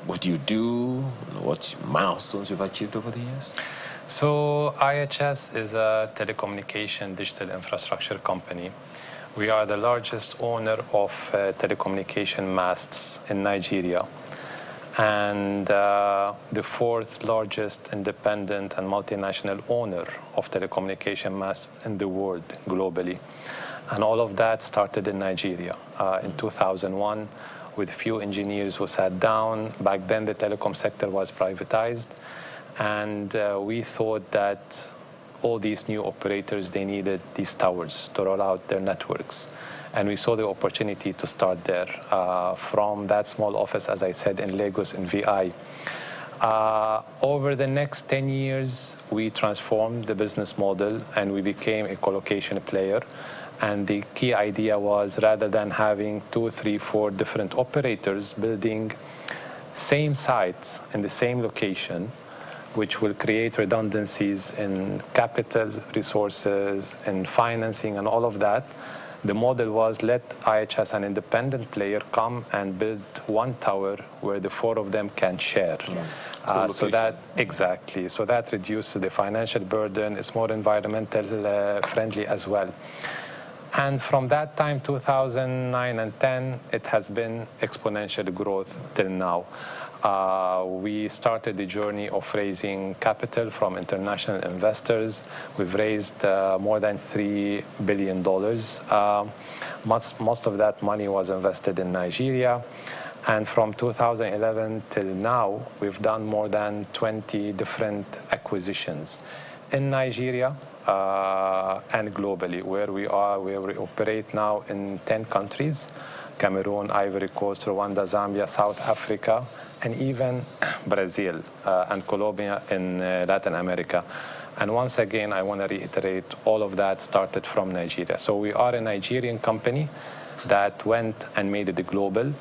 What do you do? What milestones you've achieved over the years? So IHS is a telecommunication digital infrastructure company. We are the largest owner of telecommunication masts in Nigeria, and the fourth largest independent and multinational owner of telecommunication masts in the world globally. And all of that started in Nigeria in 2001 with a few engineers who sat down. Back then, the telecom sector was privatized, and we thought that all these new operators, they needed these towers to roll out their networks. And we saw the opportunity to start there from that small office, as I said, in Lagos, in VI. Over the next 10 years, we transformed the business model and we became a colocation player. And the key idea was, rather than having 2, 3, 4 different operators building same sites in the same location, which will create redundancies in capital resources and financing and all of that, the model was let IHS, an independent player, come and build one tower where the 4 of them can share. So that, exactly. So that reduces the financial burden. It's more environmental friendly as well. And from that time, 2009 and 10, it has been exponential growth till now. We started the journey of raising capital from international investors. We've raised more than $3 billion. Most of that money was invested in Nigeria. And from 2011 till now, we've done more than 20 different acquisitions in Nigeria and globally, where we operate now in 10 countries: Cameroon, Ivory Coast, Rwanda, Zambia, South Africa, and even Brazil and Colombia in Latin America. And once again, I want to reiterate, all of that started from Nigeria. So we are a Nigerian company that went and made it global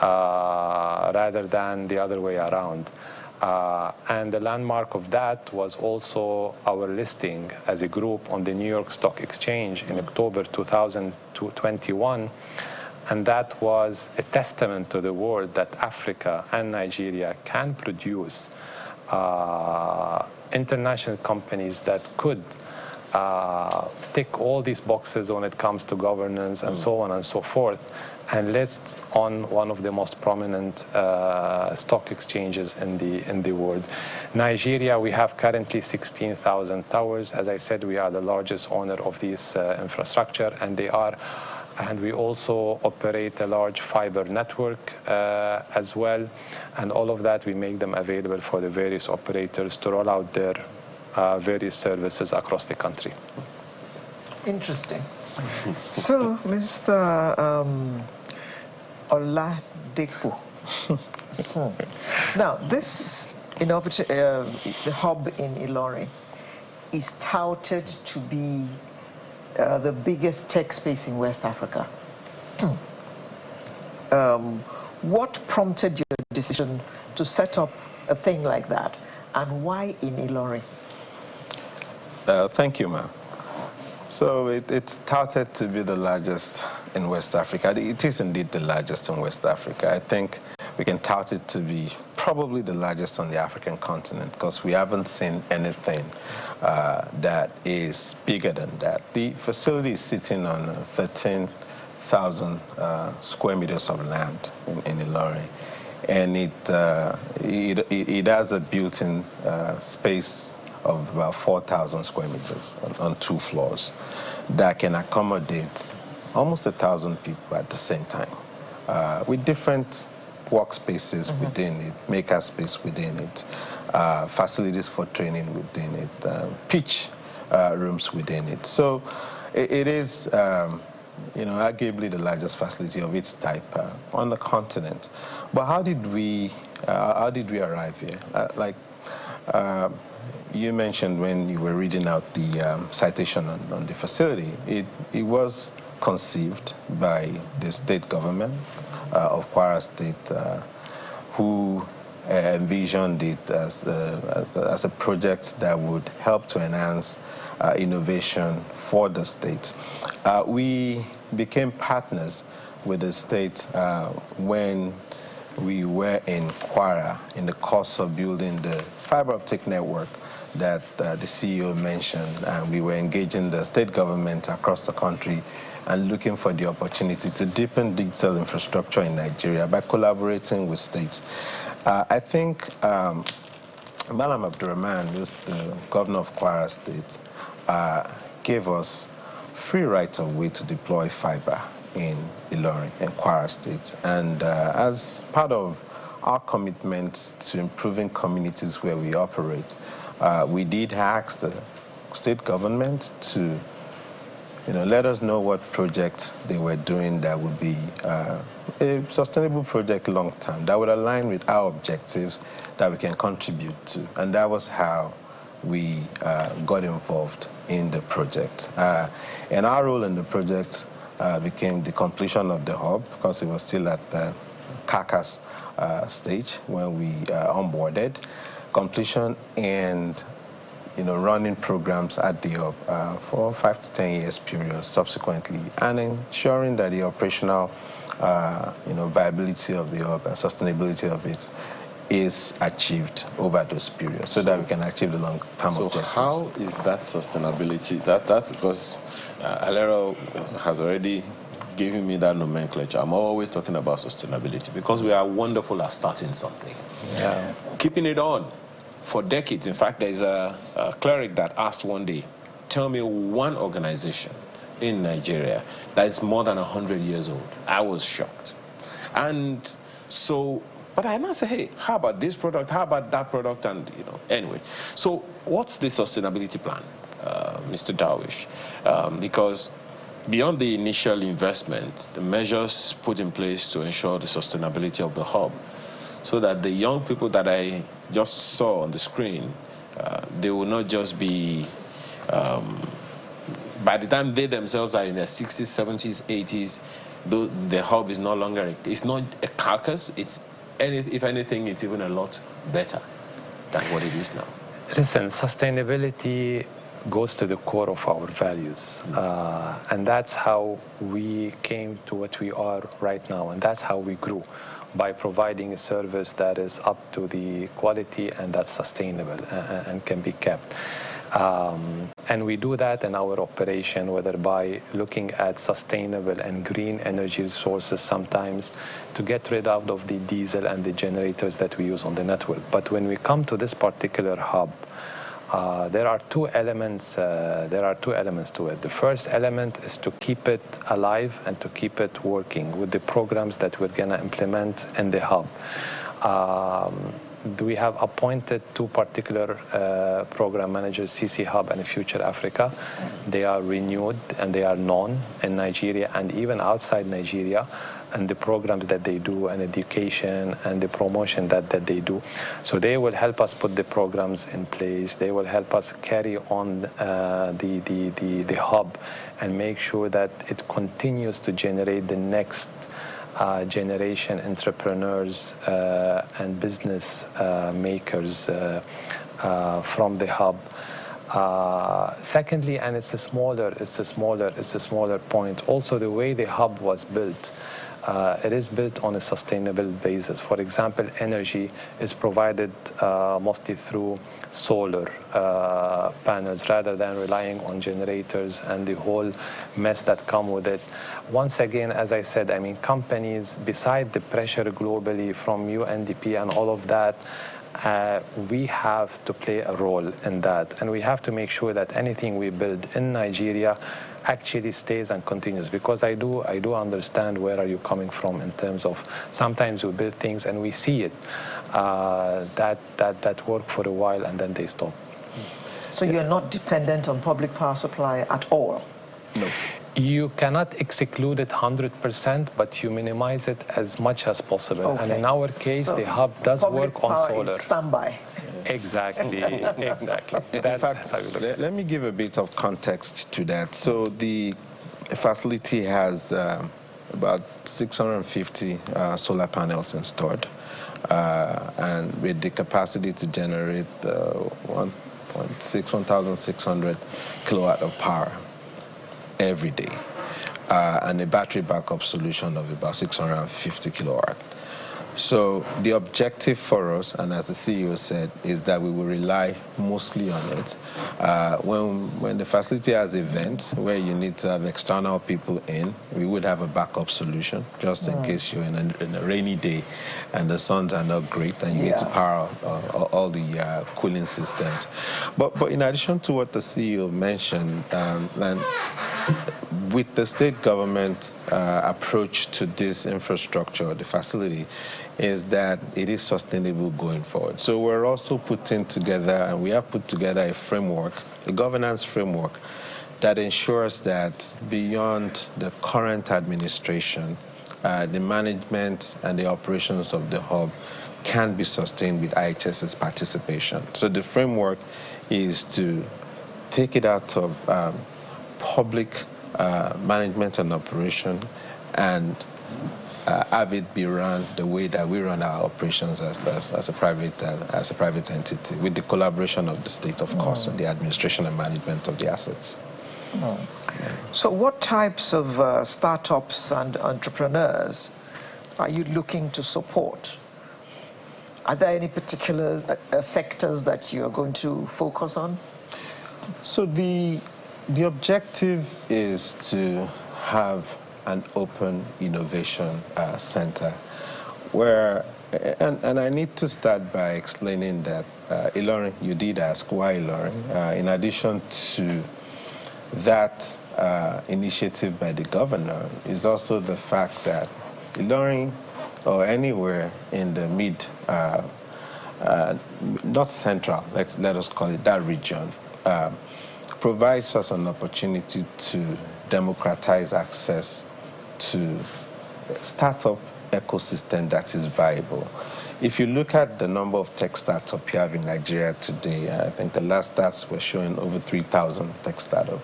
rather than the other way around. And the landmark of that was also our listing as a group on the New York Stock Exchange in October 2021. And that was a testament to the world that Africa and Nigeria can produce international companies that could tick all these boxes when it comes to governance and so on and so forth, and list on one of the most prominent stock exchanges in the world. Nigeria, we have currently 16,000 towers. As I said, we are the largest owner of this infrastructure, and we also operate a large fiber network as well. And all of that, we make them available for the various operators to roll out their various services across the country. Interesting. So, Mr. Oladipo, now this innovative the hub in Ilorin is touted to be the biggest tech space in West Africa. What prompted your decision to set up a thing like that, and why in Ilorin? Thank you, ma'am. So it's touted to be the largest in West Africa. It is indeed the largest in West Africa. I think we can tout it to be probably the largest on the African continent, because we haven't seen anything that is bigger than that. The facility is sitting on 13,000 square meters of land in Ilorin, and it has a built-in space of about 4,000 square meters on 2 floors that can accommodate almost 1,000 people at the same time, with different workspaces within it, maker space within it, facilities for training within it, pitch rooms within it. So it is, arguably the largest facility of its type on the continent. But how did we arrive here? You mentioned when you were reading out the citation on the facility, it was conceived by the state government of Kwara State, who envisioned it as a project that would help to enhance innovation for the state. We became partners with the state when we were in Kwara in the course of building the fiber optic network that the CEO mentioned. We were engaging the state government across the country and looking for the opportunity to deepen digital infrastructure in Nigeria by collaborating with states. I think Malam Abdurrahman, who's the governor of Kwara State, gave us free rights of way to deploy fiber in Ilorin and Kwara State. And as part of our commitment to improving communities where we operate, we did ask the state government to let us know what project they were doing that would be a sustainable project long term, that would align with our objectives that we can contribute to. And that was how we got involved in the project. And our role in the project became the completion of the hub, because it was still at the carcass stage when we onboarded. Completion and running programs at the hub for 5 to 10 years period subsequently, and ensuring that the operational viability of the hub and sustainability of it is achieved over those periods, so that we can achieve the long-term objectives. So how is that sustainability? That's because Alero has already given me that nomenclature. I'm always talking about sustainability because we are wonderful at starting something. Yeah. Keeping it on for decades. In fact, there's a cleric that asked one day, tell me one organization in Nigeria that is more than 100 years old. I was shocked. And so, but I now say, hey, how about this product? How about that product? And, anyway. So what's the sustainability plan, Mr. Darwish? Because beyond the initial investment, the measures put in place to ensure the sustainability of the hub, so that the young people that I just saw on the screen, they will not just be, by the time they themselves are in their 60s, 70s, 80s, the hub is no longer, it's not a carcass, if anything, it's even a lot better than what it is now. Listen, sustainability goes to the core of our values. And that's how we came to what we are right now. And that's how we grew, by providing a service that is up to the quality and that's sustainable and can be kept. And we do that in our operation, whether by looking at sustainable and green energy sources sometimes to get rid of the diesel and the generators that we use on the network. But when we come to this particular hub, there are two elements to it. The first element is to keep it alive and to keep it working with the programs that we're going to implement in the hub. We have appointed two particular program managers, CC Hub and Future Africa. They are renewed and they are known in Nigeria and even outside Nigeria, and the programs that they do and education and the promotion that they do. So they will help us put the programs in place. They will help us carry on the hub and make sure that it continues to generate the next generation entrepreneurs and business makers from the hub. Secondly, and it's a smaller point, also the way the hub was built, it is built on a sustainable basis. For example, energy is provided mostly through solar panels rather than relying on generators and the whole mess that come with it. Once again, as I said, I mean, companies, beside the pressure globally from UNDP and all of that, we have to play a role in that, and we have to make sure that anything we build in Nigeria actually stays and continues, because I do understand where are you coming from in terms of sometimes we build things and we see it that work for a while and then they stop. So you're not dependent on public power supply at all? No. You cannot exclude it 100%, but you minimize it as much as possible. Okay. And in our case, so the hub does work on solar. Is standby. Exactly, exactly. In fact, let me give a bit of context to that. So the facility has about 650 solar panels installed, and with the capacity to generate 1,600 kilowatt of power every day. and a battery backup solution of about 650 kilowatt. So the objective for us, and as the CEO said, is that we will rely mostly on it. When the facility has events where you need to have external people in, we would have a backup solution just in case you're in a rainy day and the suns are not great and you need to power all the cooling systems. But in addition to what the CEO mentioned, and with the state government approach to this infrastructure, the facility, is that it is sustainable going forward. So we're also putting together, and we have put together a framework, a governance framework, that ensures that beyond the current administration, the management and the operations of the hub can be sustained with IHS's participation. So the framework is to take it out of public management and operation and have it be run the way that we run our operations as a private entity, with the collaboration of the state, of course, and the administration and management of the assets. So what types of startups and entrepreneurs are you looking to support? Are there any particular sectors that you're going to focus on? So the objective is to have an open innovation center where, and I need to start by explaining that Ilorin, you did ask why Ilorin. In addition to that initiative by the governor, is also the fact that Ilorin, or anywhere in the not central, let us call it that region, provides us an opportunity to democratize access to startup ecosystem that is viable. If you look at the number of tech startups you have in Nigeria today, I think the last stats were showing over 3,000 tech startups.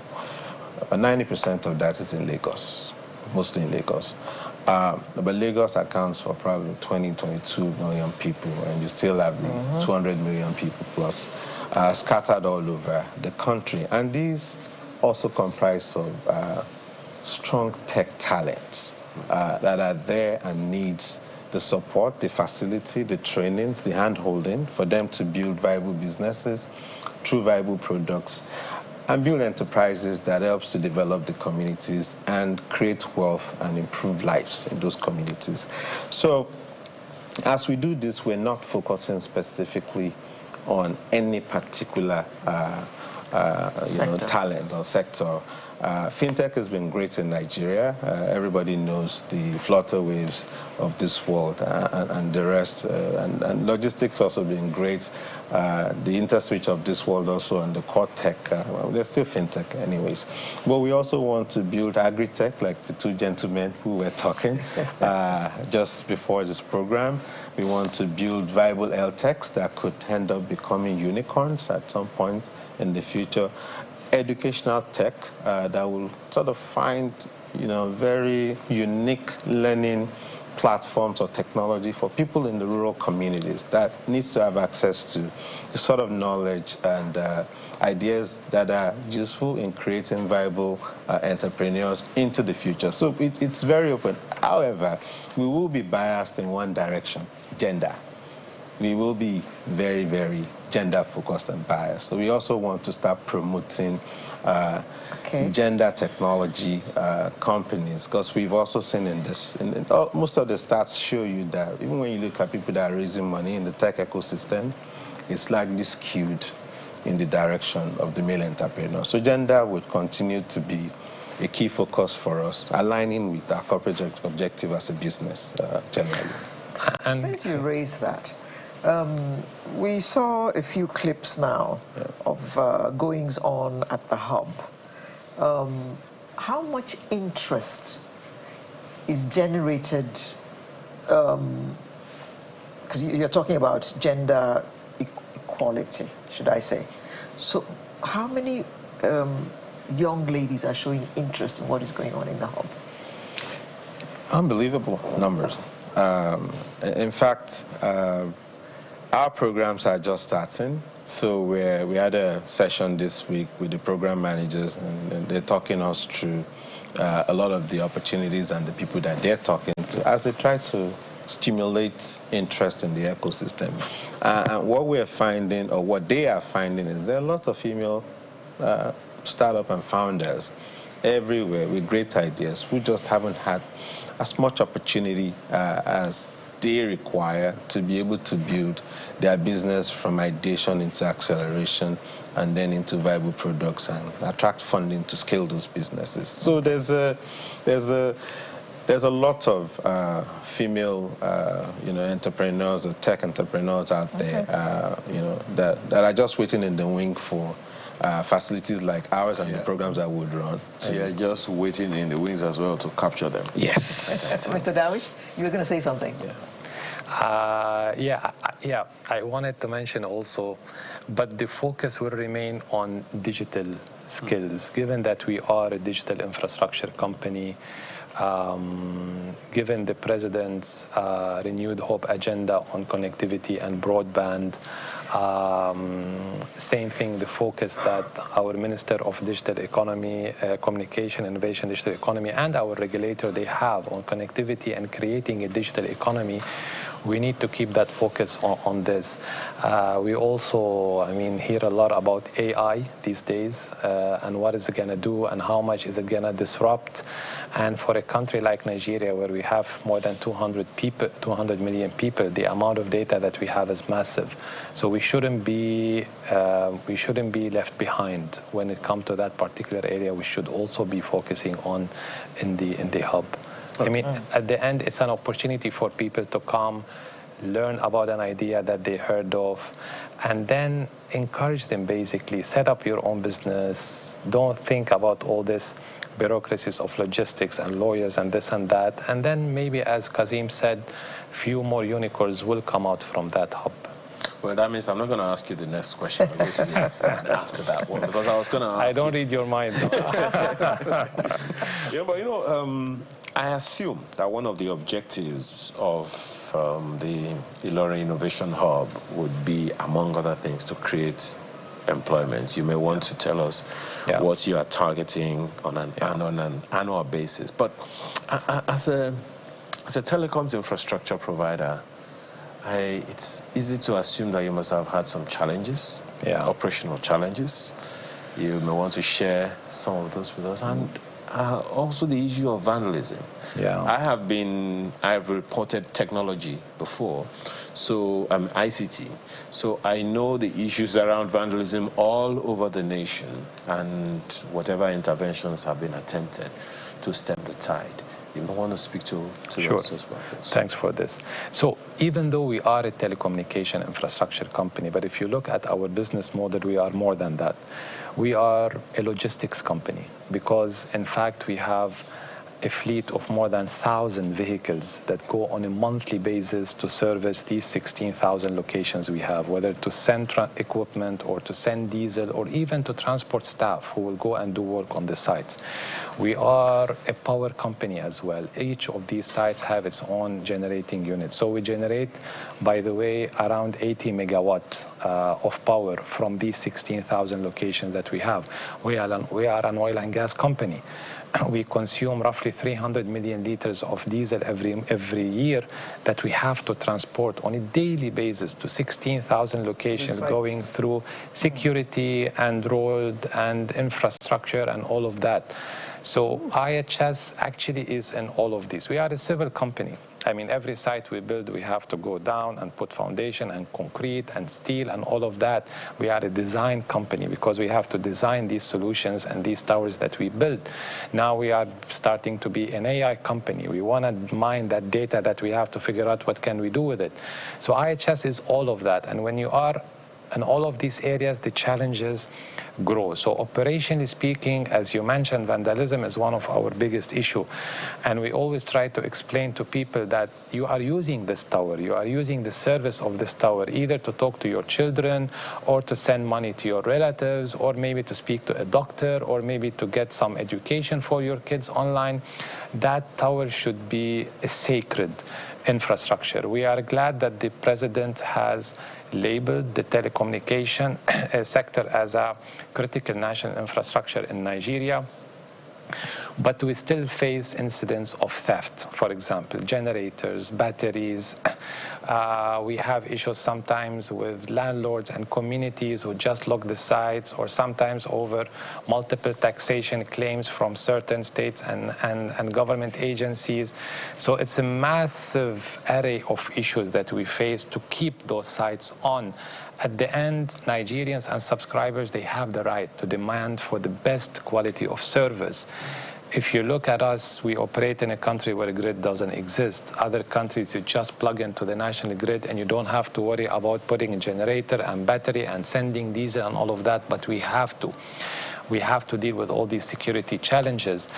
90% of that is in Lagos, mostly in Lagos. But Lagos accounts for probably 22 million people, and you still have the 200 million people plus scattered all over the country. And these also comprise of strong tech talents that are there and needs the support, the facility, the trainings, the hand-holding for them to build viable businesses, true viable products, and build enterprises that helps to develop the communities and create wealth and improve lives in those communities. So as we do this, we're not focusing specifically on any particular talent or sector. Fintech has been great in Nigeria. Everybody knows the Flutter Waves of this world and the rest. And logistics also been great. The InterSwitch of this world also, and the core tech. Well, they're still fintech anyways. But we also want to build agri-tech, like the two gentlemen who were talking just before this program. We want to build viable health techs that could end up becoming unicorns at some point in the future. Educational tech that will sort of find, very unique learning platforms or technology for people in the rural communities that needs to have access to the sort of knowledge and ideas that are useful in creating viable entrepreneurs into the future. So it's very open. However, we will be biased in one direction: gender. We will be very, very gender-focused and biased. So we also want to start promoting gender technology companies, because we've also seen most of the stats show you that even when you look at people that are raising money in the tech ecosystem, it's slightly skewed in the direction of the male entrepreneur. So gender would continue to be a key focus for us, aligning with our corporate objective as a business generally. And since you raised that, we saw a few clips now of goings on at the hub. How much interest is generated, because you're talking about gender equality, should I say. So how many young ladies are showing interest in what is going on in the hub? Unbelievable numbers. In fact, our programs are just starting. So we had a session this week with the program managers, and they're talking us through a lot of the opportunities and the people that they're talking to as they try to stimulate interest in the ecosystem. And what we're finding, or what they are finding, is there are a lot of female startup and founders everywhere with great ideas who just haven't had as much opportunity as they require to be able to build their business from ideation into acceleration and then into viable products and attract funding to scale those businesses. So there's a lot of female, entrepreneurs or tech entrepreneurs out there, that are just waiting in the wing for facilities like ours and the programs that would run. So you're just waiting in the wings as well to capture them. Yes. Mr. Darwish, you were going to say something. I wanted to mention also, but the focus will remain on digital skills, given that we are a digital infrastructure company. Given the President's renewed hope agenda on connectivity and broadband, same thing, the focus that our Minister of Digital Economy, Communication, Innovation, Digital Economy, and our regulator, they have on connectivity and creating a digital economy. We need to keep that focus on this. We also, hear a lot about AI these days and what is it going to do and how much is it going to disrupt. And for a country like Nigeria, where we have more than 200 million people, the amount of data that we have is massive. So we shouldn't be left behind when it comes to that particular area. We should also be focusing on in the hub. Okay. At the end, it's an opportunity for people to come, learn about an idea that they heard of, and then encourage them, basically. Set up your own business. Don't think about all this bureaucracies of logistics and lawyers and this and that. And then maybe, as Kazim said, few more unicorns will come out from that hub. Well, that means I'm not going to ask you the next question. I'll go to the after that one, because I was going to ask I don't read your mind. I assume that one of the objectives of the Ilorin Innovation Hub would be, among other things, to create employment. You may want to tell us what you are targeting on an annual basis. But as a telecoms infrastructure provider, it's easy to assume that you must have had some challenges, operational challenges. You may want to share some of those with us. And also the issue of vandalism. I've reported technology before, so ICT. So I know the issues around vandalism all over the nation, and whatever interventions have been attempted to stem the tide. You want to speak to those about this? Thanks for this. So even though we are a telecommunication infrastructure company, but if you look at our business model, we are more than that. We are a logistics company because, in fact, we have a fleet of more than 1,000 vehicles that go on a monthly basis to service these 16,000 locations we have, whether to send equipment or to send diesel or even to transport staff who will go and do work on the sites. We are a power company as well. Each of these sites have its own generating unit. So we generate, by the way, around 80 megawatts of power from these 16,000 locations that we have. We are an oil and gas company. We consume roughly 300 million liters of diesel every year that we have to transport on a daily basis to 16,000 locations, going through security and road and infrastructure and all of that. So IHS actually is in all of this. We are a civil company. Every site we build, we have to go down and put foundation and concrete and steel and all of that. We are a design company because we have to design these solutions and these towers that we build. Now we are starting to be an AI company. We want to mine that data that we have to figure out what can we do with it. So IHS is all of that. And when you are in all of these areas, the challenges grow. So operationally speaking, as you mentioned, vandalism is one of our biggest issue. And we always try to explain to people that you are using this tower, you are using the service of this tower, either to talk to your children or to send money to your relatives, or maybe to speak to a doctor, or maybe to get some education for your kids online. That tower should be a sacred infrastructure. We are glad that the President has labeled the telecommunication sector as a critical national infrastructure in Nigeria. But we still face incidents of theft, for example, generators, batteries. We have issues sometimes with landlords and communities who just lock the sites, or sometimes over multiple taxation claims from certain states and government agencies. So it's a massive array of issues that we face to keep those sites on. At the end, Nigerians and subscribers, they have the right to demand for the best quality of service. If you look at us, we operate in a country where a grid doesn't exist. Other countries, you just plug into the national grid and you don't have to worry about putting a generator and battery and sending diesel and all of that, but we have to. We have to deal with all these security challenges.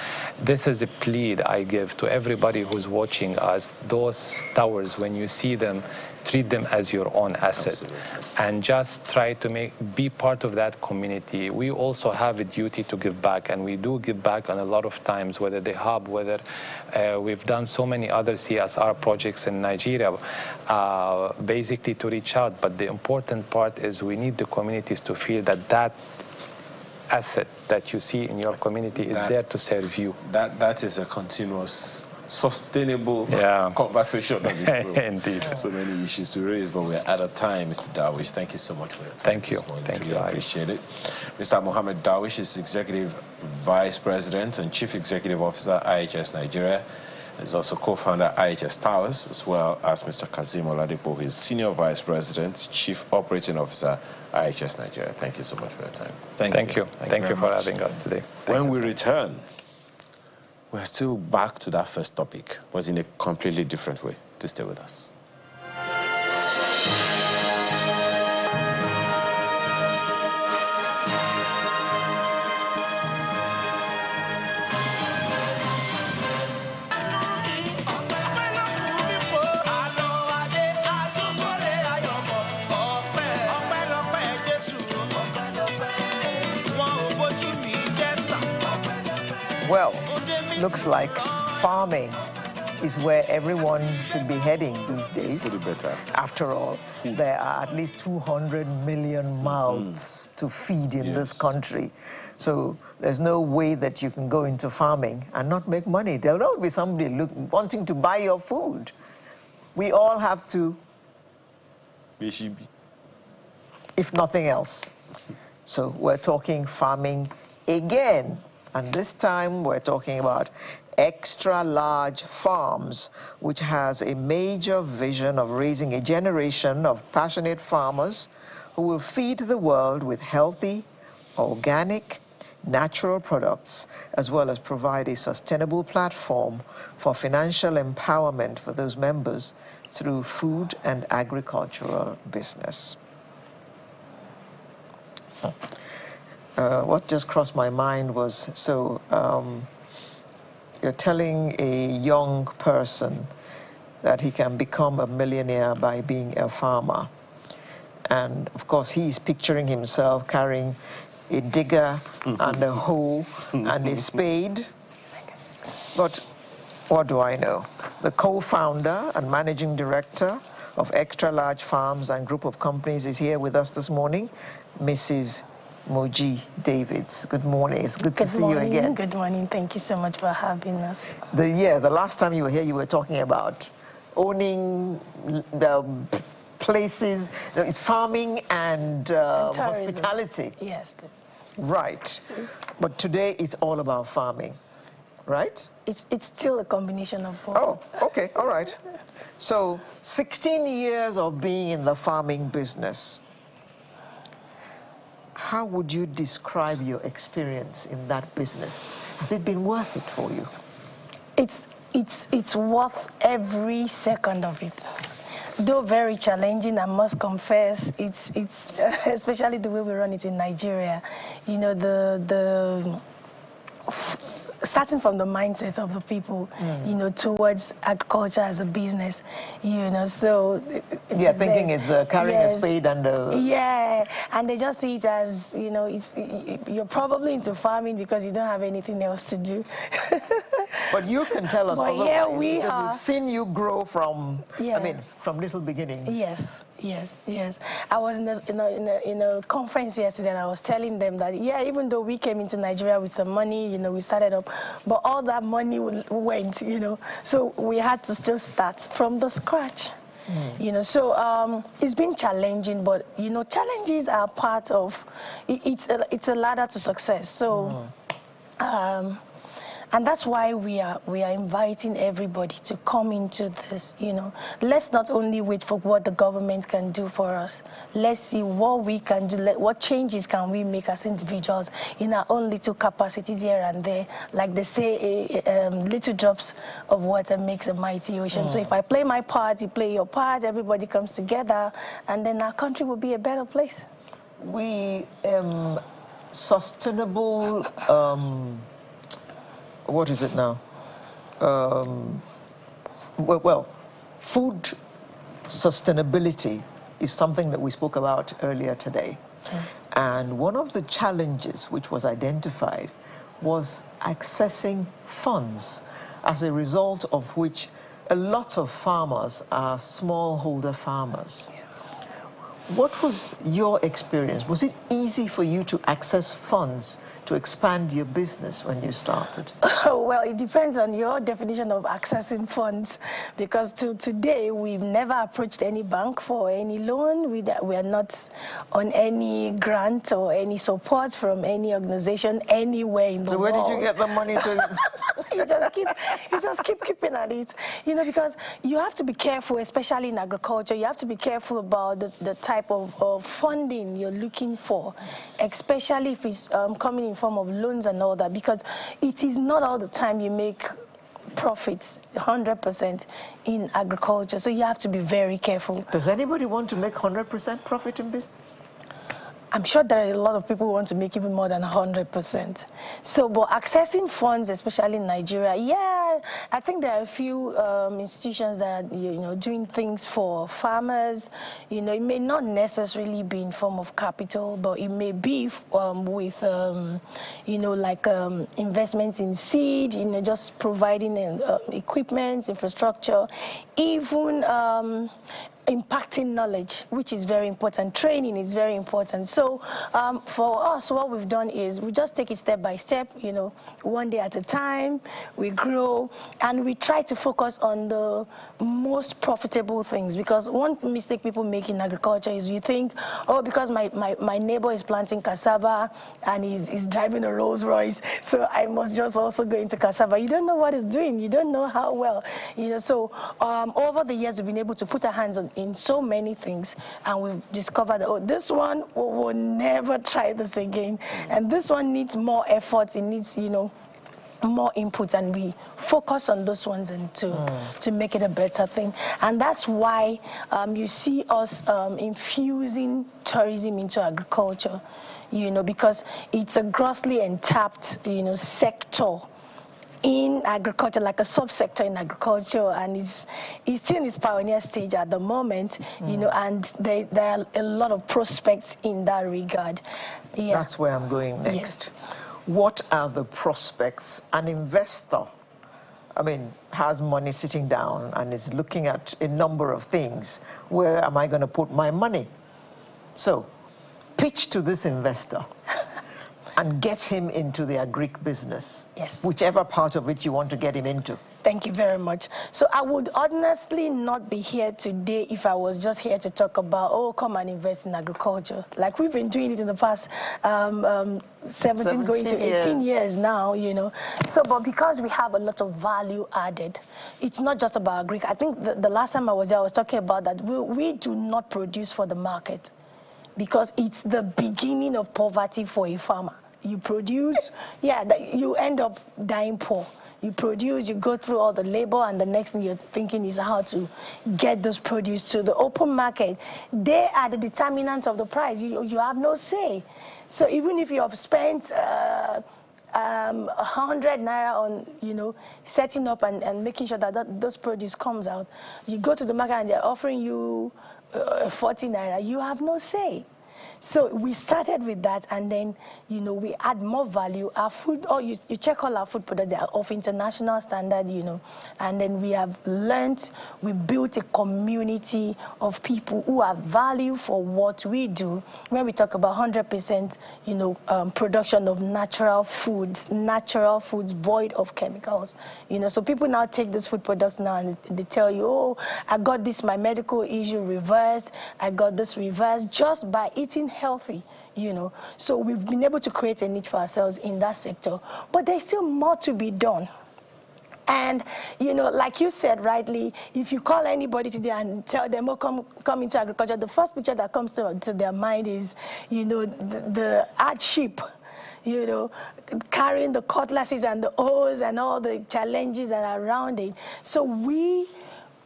This is a plea I give to everybody who's watching us. Those towers, when you see them, treat them as your own asset. Absolutely. And just try to be part of that community. We also have a duty to give back, and we do give back on a lot of times, whether the hub, whether we've done so many other CSR projects in Nigeria, basically to reach out. But the important part is we need the communities to feel that that asset that you see in your community is there to serve you. That is a continuous, sustainable conversation. Indeed. So many issues to raise, but we're out of time. Mr. Darwish, thank you so much for your time. Thank you. Thank you. I appreciate it. Mr. Mohammed Darwish is Executive Vice President and Chief Executive Officer, IHS Nigeria. He's also co-founder IHS Towers, as well as Mr. Kazim Oladipo, who is Senior Vice President, Chief Operating Officer, IHS Nigeria. Thank you so much for your time. Thank you. Thank you for having us today. When we return, we're still back to that first topic, but in a completely different way. To stay with us. Well, looks like farming is where everyone should be heading these days. Pretty better. After all, there are at least 200 million mouths to feed in this country. So there's no way that you can go into farming and not make money. There'll always be somebody wanting to buy your food. We all have to, if nothing else. So we're talking farming again. And this time we're talking about extra large farms, which has a major vision of raising a generation of passionate farmers who will feed the world with healthy, organic, natural products, as well as provide a sustainable platform for financial empowerment for those members through food and agricultural business. What just crossed my mind was, you're telling a young person that he can become a millionaire by being a farmer. And of course, he's picturing himself carrying a digger and a hoe and a spade. But what do I know? The co-founder and managing director of Extra Large Farms and Group of Companies is here with us this morning, Mrs. Moji Davids. Good morning. It's good to see you again. Good morning. Thank you so much for having us. The last time you were here, you were talking about owning the places, it's farming and hospitality. Yes. Right. But today it's all about farming, right? It's still a combination of both. Oh, okay. All right. So 16 years of being in the farming business. How would you describe your experience in that business? Has it been worth it for you? It's worth every second of it. Though very challenging, I must confess, it's especially the way we run it in Nigeria. You know, starting from the mindset of the people, you know, towards agriculture as a business, you know, so... Yeah, thinking it's carrying a spade and a... Yeah, and they just see it as, you know, you're probably into farming because you don't have anything else to do. But you can tell us But otherwise, here we because are. we've seen you grow from, Yeah. I mean, from little beginnings. Yes, yes, yes. I was in a conference yesterday, and I was telling them that, yeah, even though we came into Nigeria with some money, you know, we started up, but all that money went, you know, so we had to still start from the scratch. You know, so it's been challenging, but you know, challenges are part of it's a ladder to success. So and that's why we are inviting everybody to come into this. You know, let's not only wait for what the government can do for us. Let's see what we can do. What changes can we make as individuals in our own little capacities here and there? Like they say, little drops of water makes a mighty ocean. So if I play my part, you play your part, everybody comes together, and then our country will be a better place. We sustainable. What is it now? Well, food sustainability is something that we spoke about earlier today. And one of the challenges which was identified was accessing funds, as a result of which a lot of farmers are smallholder farmers. What was your experience? Was it easy for you to access funds to expand your business when you started? Well, it depends on your definition of accessing funds, because to today we've never approached any bank for any loan. We are not on any grant or any support from any organization anywhere in the world. So where did you get the money to? you just keep keeping at it, you know, because you have to be careful, especially in agriculture. You have to be careful about the type of funding you're looking for, especially if it's coming in form of loans and all that, because it is not all the time you make profits 100% in agriculture. So you have to be very careful. Does anybody want to make 100% profit in business? I'm sure there are a lot of people who want to make even more than 100%. So, but accessing funds, especially in Nigeria, yeah, I think there are a few institutions that are, you know, doing things for farmers. You know, it may not necessarily be in form of capital, but it may be with, you know, like investments in seed, you know, just providing equipment, infrastructure, even impacting knowledge, which is very important. Training is very important. So for us, what we've done is we just take it step by step, you know, one day at a time. We grow, and we try to focus on the most profitable things, because one mistake people make in agriculture is you think, oh, because my neighbor is planting cassava and he's driving a Rolls Royce, so I must just also go into cassava. You don't know what it's doing. You don't know how well, you know. So over the years, we've been able to put our hands on in so many things, and we've discovered that, oh, this one will never try this again, and this one needs more effort. It needs, you know, more input, and we focus on those ones and to make it a better thing. And that's why you see us infusing tourism into agriculture, you know, because it's a grossly untapped, you know, sector in agriculture, like a subsector in agriculture, and it's still in its pioneer stage at the moment, you know, and there are a lot of prospects in that regard. Yeah. That's where I'm going next. Yes. What are the prospects? An investor, I mean, has money sitting down and is looking at a number of things. Where am I going to put my money? So, pitch to this investor and get him into the agric business. Yes. Whichever part of it you want to get him into. Thank you very much. So I would honestly not be here today if I was just here to talk about, oh, come and invest in agriculture. Like we've been doing it in the past 17 going to 18 years now, you know. So, but because we have a lot of value added, it's not just about agric. I think the last time I was there, I was talking about that we do not produce for the market, because it's the beginning of poverty for a farmer. You produce, yeah, you end up dying poor. You produce, you go through all the labor, and the next thing you're thinking is how to get those produce to the open market. They are the determinants of the price. You have no say. So even if you have spent 100 naira on, you know, setting up and making sure that those produce comes out, you go to the market and they're offering you 40 naira, you have no say. So we started with that, and then, you know, we add more value. Our food, you check all our food products, they are of international standard, you know, and then we have learned, we built a community of people who have value for what we do. When we talk about 100%, you know, production of natural foods void of chemicals, you know, so people now take these food products now and they tell you, oh, I got this, my medical issue reversed, I got this reversed just by eating healthy, you know. So we've been able to create a niche for ourselves in that sector, but there's still more to be done. And, you know, like you said rightly, if you call anybody today and tell them, oh, come into agriculture, the first picture that comes to their mind is, you know, the hardship, you know, carrying the cutlasses and the hoes and all the challenges that are around it. So we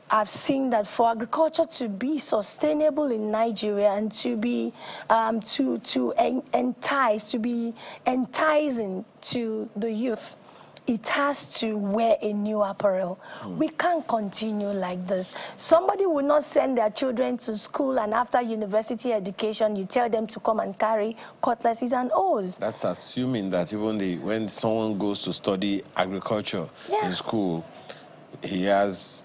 have seen that for agriculture to be sustainable in Nigeria and to be enticing to the youth, it has to wear a new apparel. We can't continue like this. Somebody will not send their children to school, and after university education, you tell them to come and carry cutlasses and hoes. That's assuming that even when someone goes to study agriculture in school, he has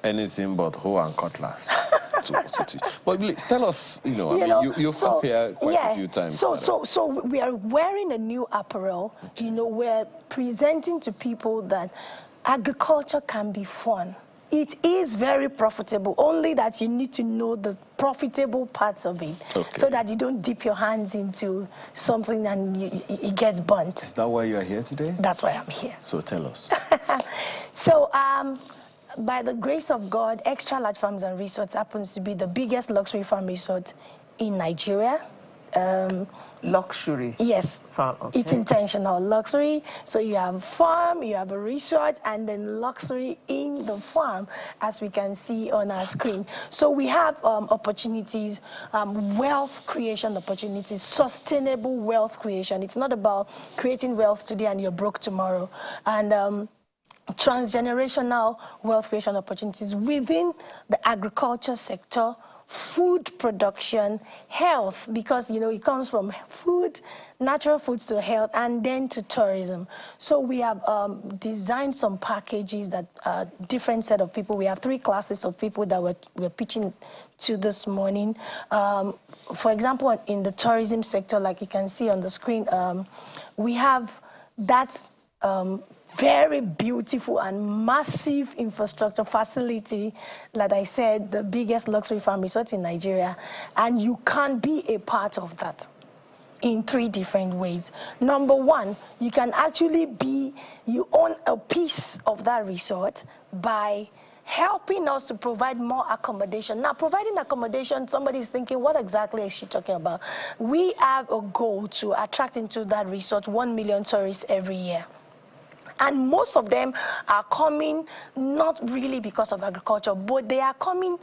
anything but hoe and cutlass. to teach. But please, tell us, you know, you've come here quite a few times. So we are wearing a new apparel. You know, we're presenting to people that agriculture can be fun. It is very profitable, only that you need to know the profitable parts of it, so that you don't dip your hands into something and it gets burnt. Is that why you are here today? That's why I'm here. So tell us. So, by the grace of God, Extra Large Farms and Resorts happens to be the biggest luxury farm resort in Nigeria. Luxury? Yes. Farm, It's intentional luxury. So you have farm, you have a resort, and then luxury in the farm, as we can see on our screen. So we have opportunities, wealth creation opportunities, sustainable wealth creation. It's not about creating wealth today and you're broke tomorrow. And transgenerational wealth creation opportunities within the agriculture sector, food production, health, because, you know, it comes from food, natural foods to health, and then to tourism. So we have designed some packages that different set of people. We have 3 classes of people that we're pitching to this morning. For example, in the tourism sector, like you can see on the screen, we have that very beautiful and massive infrastructure facility, like I said, the biggest luxury farm resort in Nigeria, and you can be a part of that in 3 different ways. Number 1, you can actually you own a piece of that resort by helping us to provide more accommodation. Now, providing accommodation, somebody is thinking, what exactly is she talking about? We have a goal to attract into that resort 1 million tourists every year. And most of them are coming not really because of agriculture, but they are coming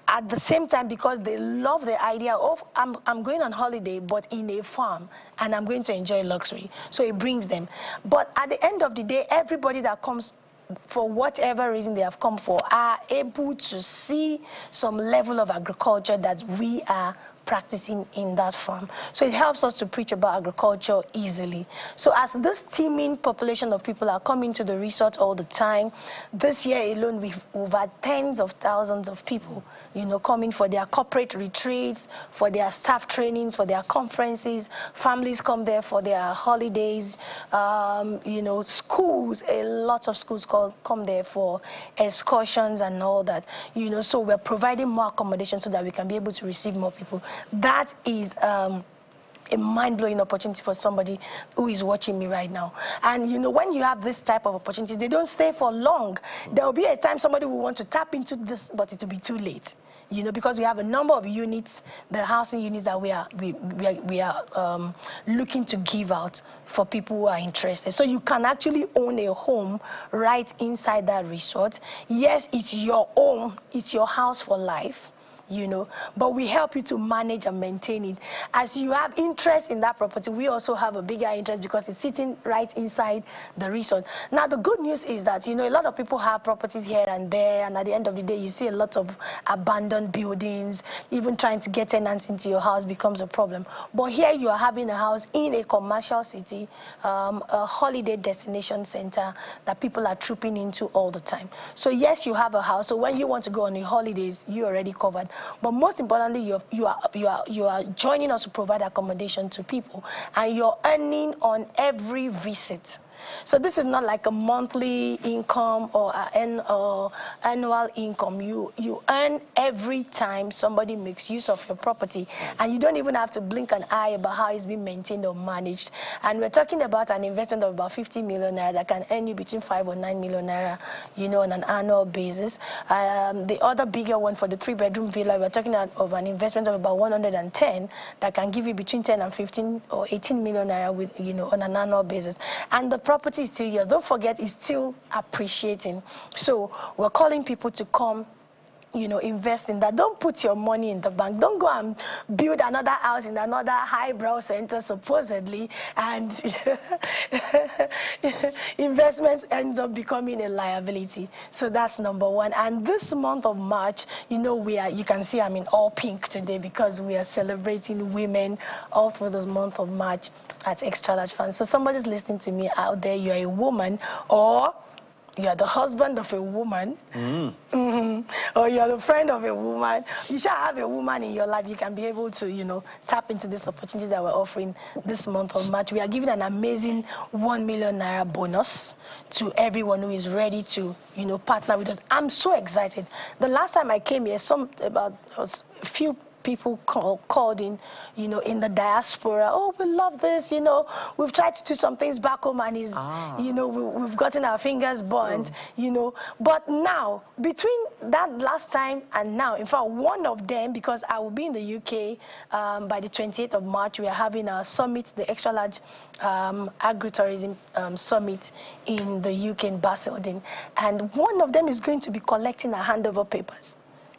at the same time because they love the idea of, I'm going on holiday, but in a farm, and I'm going to enjoy luxury. So it brings them. But at the end of the day, everybody that comes, for whatever reason they have come for, are able to see some level of agriculture that we are practicing in that farm. So it helps us to preach about agriculture easily. So as this teeming population of people are coming to the resort all the time, this year alone we've over tens of thousands of people, you know, coming for their corporate retreats, for their staff trainings, for their conferences. Families come there for their holidays. You know, schools, a lot of schools come there for excursions and all that. You know, so we're providing more accommodation so that we can be able to receive more people. That is a mind-blowing opportunity for somebody who is watching me right now. And you know, when you have this type of opportunity, they don't stay for long. There will be a time somebody will want to tap into this, but it will be too late. You know, because we have a number of units, the housing units that we are looking to give out for people who are interested. So you can actually own a home right inside that resort. Yes, it's your home, it's your house for life. you know, but we help you to manage and maintain it. As you have interest in that property, we also have a bigger interest because it's sitting right inside the resort. Now, the good news is that, you know, a lot of people have properties here and there, and at the end of the day, you see a lot of abandoned buildings. Even trying to get tenants into your house becomes a problem. But here you are having a house in a commercial city, a holiday destination center that people are trooping into all the time. So yes, you have a house. So when you want to go on your holidays, you're already covered. But most importantly, you are joining us to provide accommodation to people, and you're earning on every visit. So this is not like a monthly income or annual income. You earn every time somebody makes use of your property, and you don't even have to blink an eye about how it's being maintained or managed. And we're talking about an investment of about 50 million naira that can earn you between 5 or 9 million naira, you know, on an annual basis. The other bigger one for the 3-bedroom villa, we're talking of an investment of about 110 that can give you between 10 and 15 or 18 million naira with, you know, on an annual basis. And the property is still yours. Don't forget, it's still appreciating. So we're calling people to come, you know, invest in that. Don't put your money in the bank. Don't go and build another house in another highbrow center, supposedly, and investment ends up becoming a liability. So that's number one. And this month of March, you know, you can see I'm in all pink today because we are celebrating women all through this month of March at Extra Large Fund. So somebody's listening to me out there, you're a woman, or you're the husband of a woman, or you're the friend of a woman. You shall have a woman in your life. You can be able to, you know, tap into this opportunity that we're offering this month of March. We are giving an amazing 1 million naira bonus to everyone who is ready to, you know, partner with us. I'm so excited. The last time I came here, about a few people called in, you know, in the diaspora. Oh, we love this, you know. We've tried to do some things back home, and you know, we've gotten our fingers burnt, you know. But now, between that last time and now, in fact, one of them, because I will be in the UK by the 28th of March, we are having a summit, the Extra Large Agritourism Summit in the UK in Basildon. And one of them is going to be collecting our handover papers.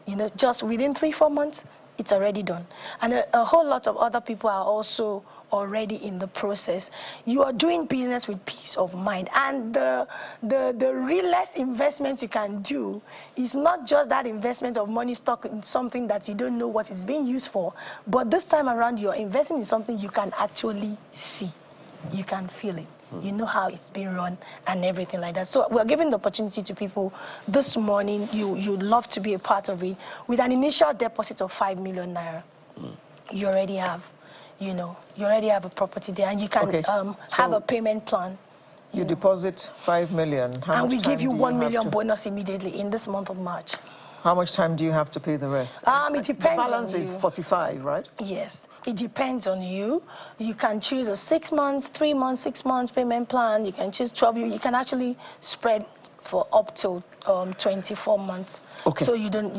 You know, just within 3-4 months, it's already done. And a whole lot of other people are also already in the process. You are doing business with peace of mind. And the realest investment you can do is not just that investment of money stuck in something that you don't know what it's being used for, but this time around you're investing in something you can actually see. You can feel it. You know how it's being run and everything like that. So we're giving the opportunity to people this morning. You'd love to be a part of it with an initial deposit of 5 million naira. You already have, you know, you already have a property there, and you can have a payment plan. You deposit 5 million. And we give you 1 million bonus immediately in this month of March. How much time do you have to pay the rest? It depends. The balance is 45, right? Yes. It depends on you. You can choose a 6 months, 3 months, 6 months payment plan. You can choose 12. You can actually spread for up to 24 months. Okay. So you don't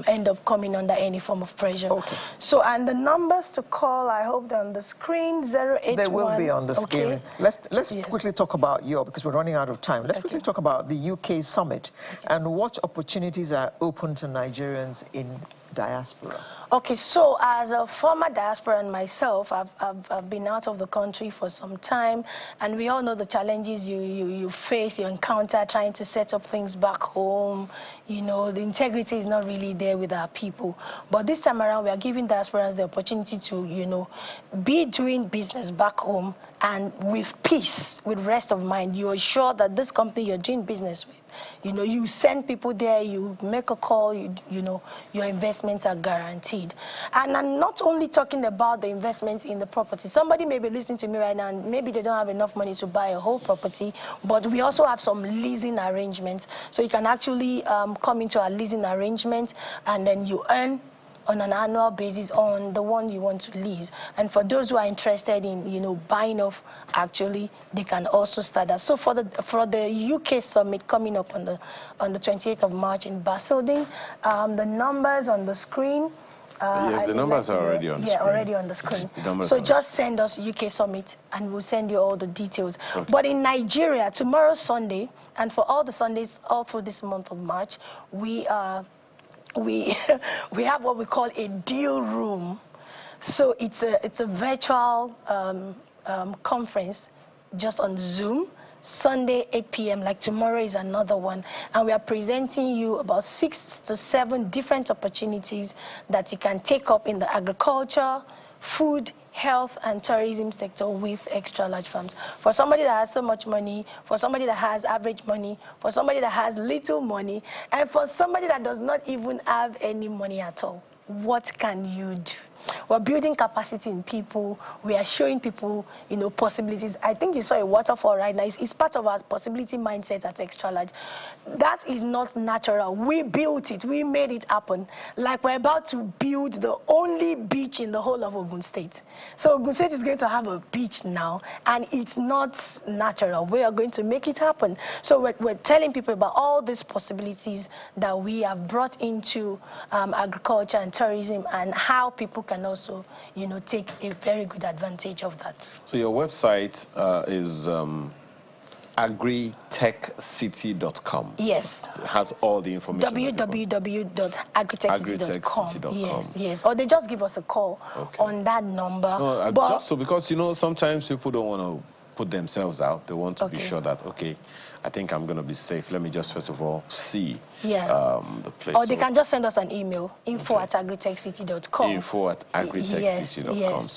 end up coming under any form of pressure. Okay. So, and the numbers to call, I hope they're on the screen. 081. They will be on the screen. Okay. Let's quickly talk about because we're running out of time. Let's quickly talk about the UK summit and what opportunities are open to Nigerians in diaspora. Okay, so as a former diaspora and myself, I've been out of the country for some time, and we all know the challenges you face, you encounter trying to set up things back home. You know, the integrity is not really there with our people. But this time around, we are giving diasporans the opportunity to, you know, be doing business back home and with peace, with rest of mind. You are sure that this company you're doing business with, you know, you send people there, you make a call, you know, your investments are guaranteed. And I'm not only talking about the investments in the property. Somebody may be listening to me right now and maybe they don't have enough money to buy a whole property, but we also have some leasing arrangements. So you can actually come into a leasing arrangement, and then you earn on an annual basis on the one you want to lease. And for those who are interested in, you know, buying off, actually, they can also start that. So for the UK summit coming up on the 28th of March in Basildon, the numbers on the screen. Yes, the numbers are already on the screen. Yeah, already on the screen. So just send us UK Summit and we'll send you all the details. Okay. But in Nigeria, tomorrow Sunday, and for all the Sundays all through this month of March, we we have what we call a deal room. So it's a virtual conference just on Zoom. Sunday, 8 p.m., like tomorrow is another one. And we are presenting you about 6 to 7 different opportunities that you can take up in the agriculture, food, health, and tourism sector with extra large farms. For somebody that has so much money, for somebody that has average money, for somebody that has little money, and for somebody that does not even have any money at all, what can you do? We're building capacity in people. We are showing people, possibilities. I think you saw a waterfall right now. It's part of our possibility mindset at Extra Large. That is not natural. We built it. We made it happen. Like we're about to build the only beach in the whole of Ogun State. So Ogun State is going to have a beach now, and it's not natural. We are going to make it happen. So we're telling people about all these possibilities that we have brought into agriculture and tourism, and how people can also, take a very good advantage of that. So your website is agritechcity.com. Yes. It has all the information. www.agritechcity.com. Yes. Or they just give us a call on that number. No, just so, because, sometimes people don't want to put themselves out. They want to be sure that, I think I'm going to be safe. Let me just, first of all, see the place. Or they can just send us an email, info@agritechcity.com. info@agritechcity.com.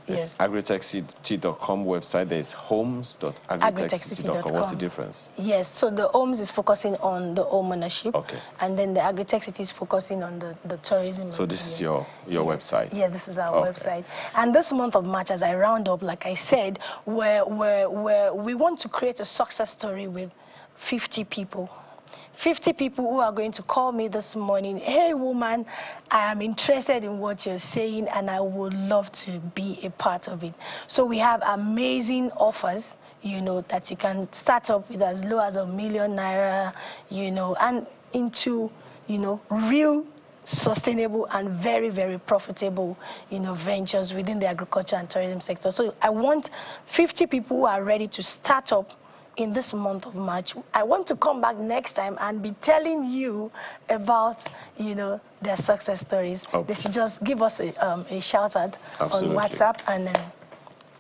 Yes. agritechcity.com website. There's homes.agritechcity.com. What's the difference? Yes, so the homes is focusing on the home ownership. And then the Agritech City is focusing on the tourism. So this is your website? Yeah, this is our website. And this month of March, as I round up, like I said, where we want to create a success story with 50 people. 50 people who are going to call me this morning. Hey, woman, I am interested in what you're saying, and I would love to be a part of it. So we have amazing offers, that you can start up with as low as ₦1 million, and into, real sustainable and very, very profitable, ventures within the agriculture and tourism sector. So I want 50 people who are ready to start up in this month of March. I want to come back next time and be telling you about, their success stories. They should just give us a shout out on WhatsApp, and then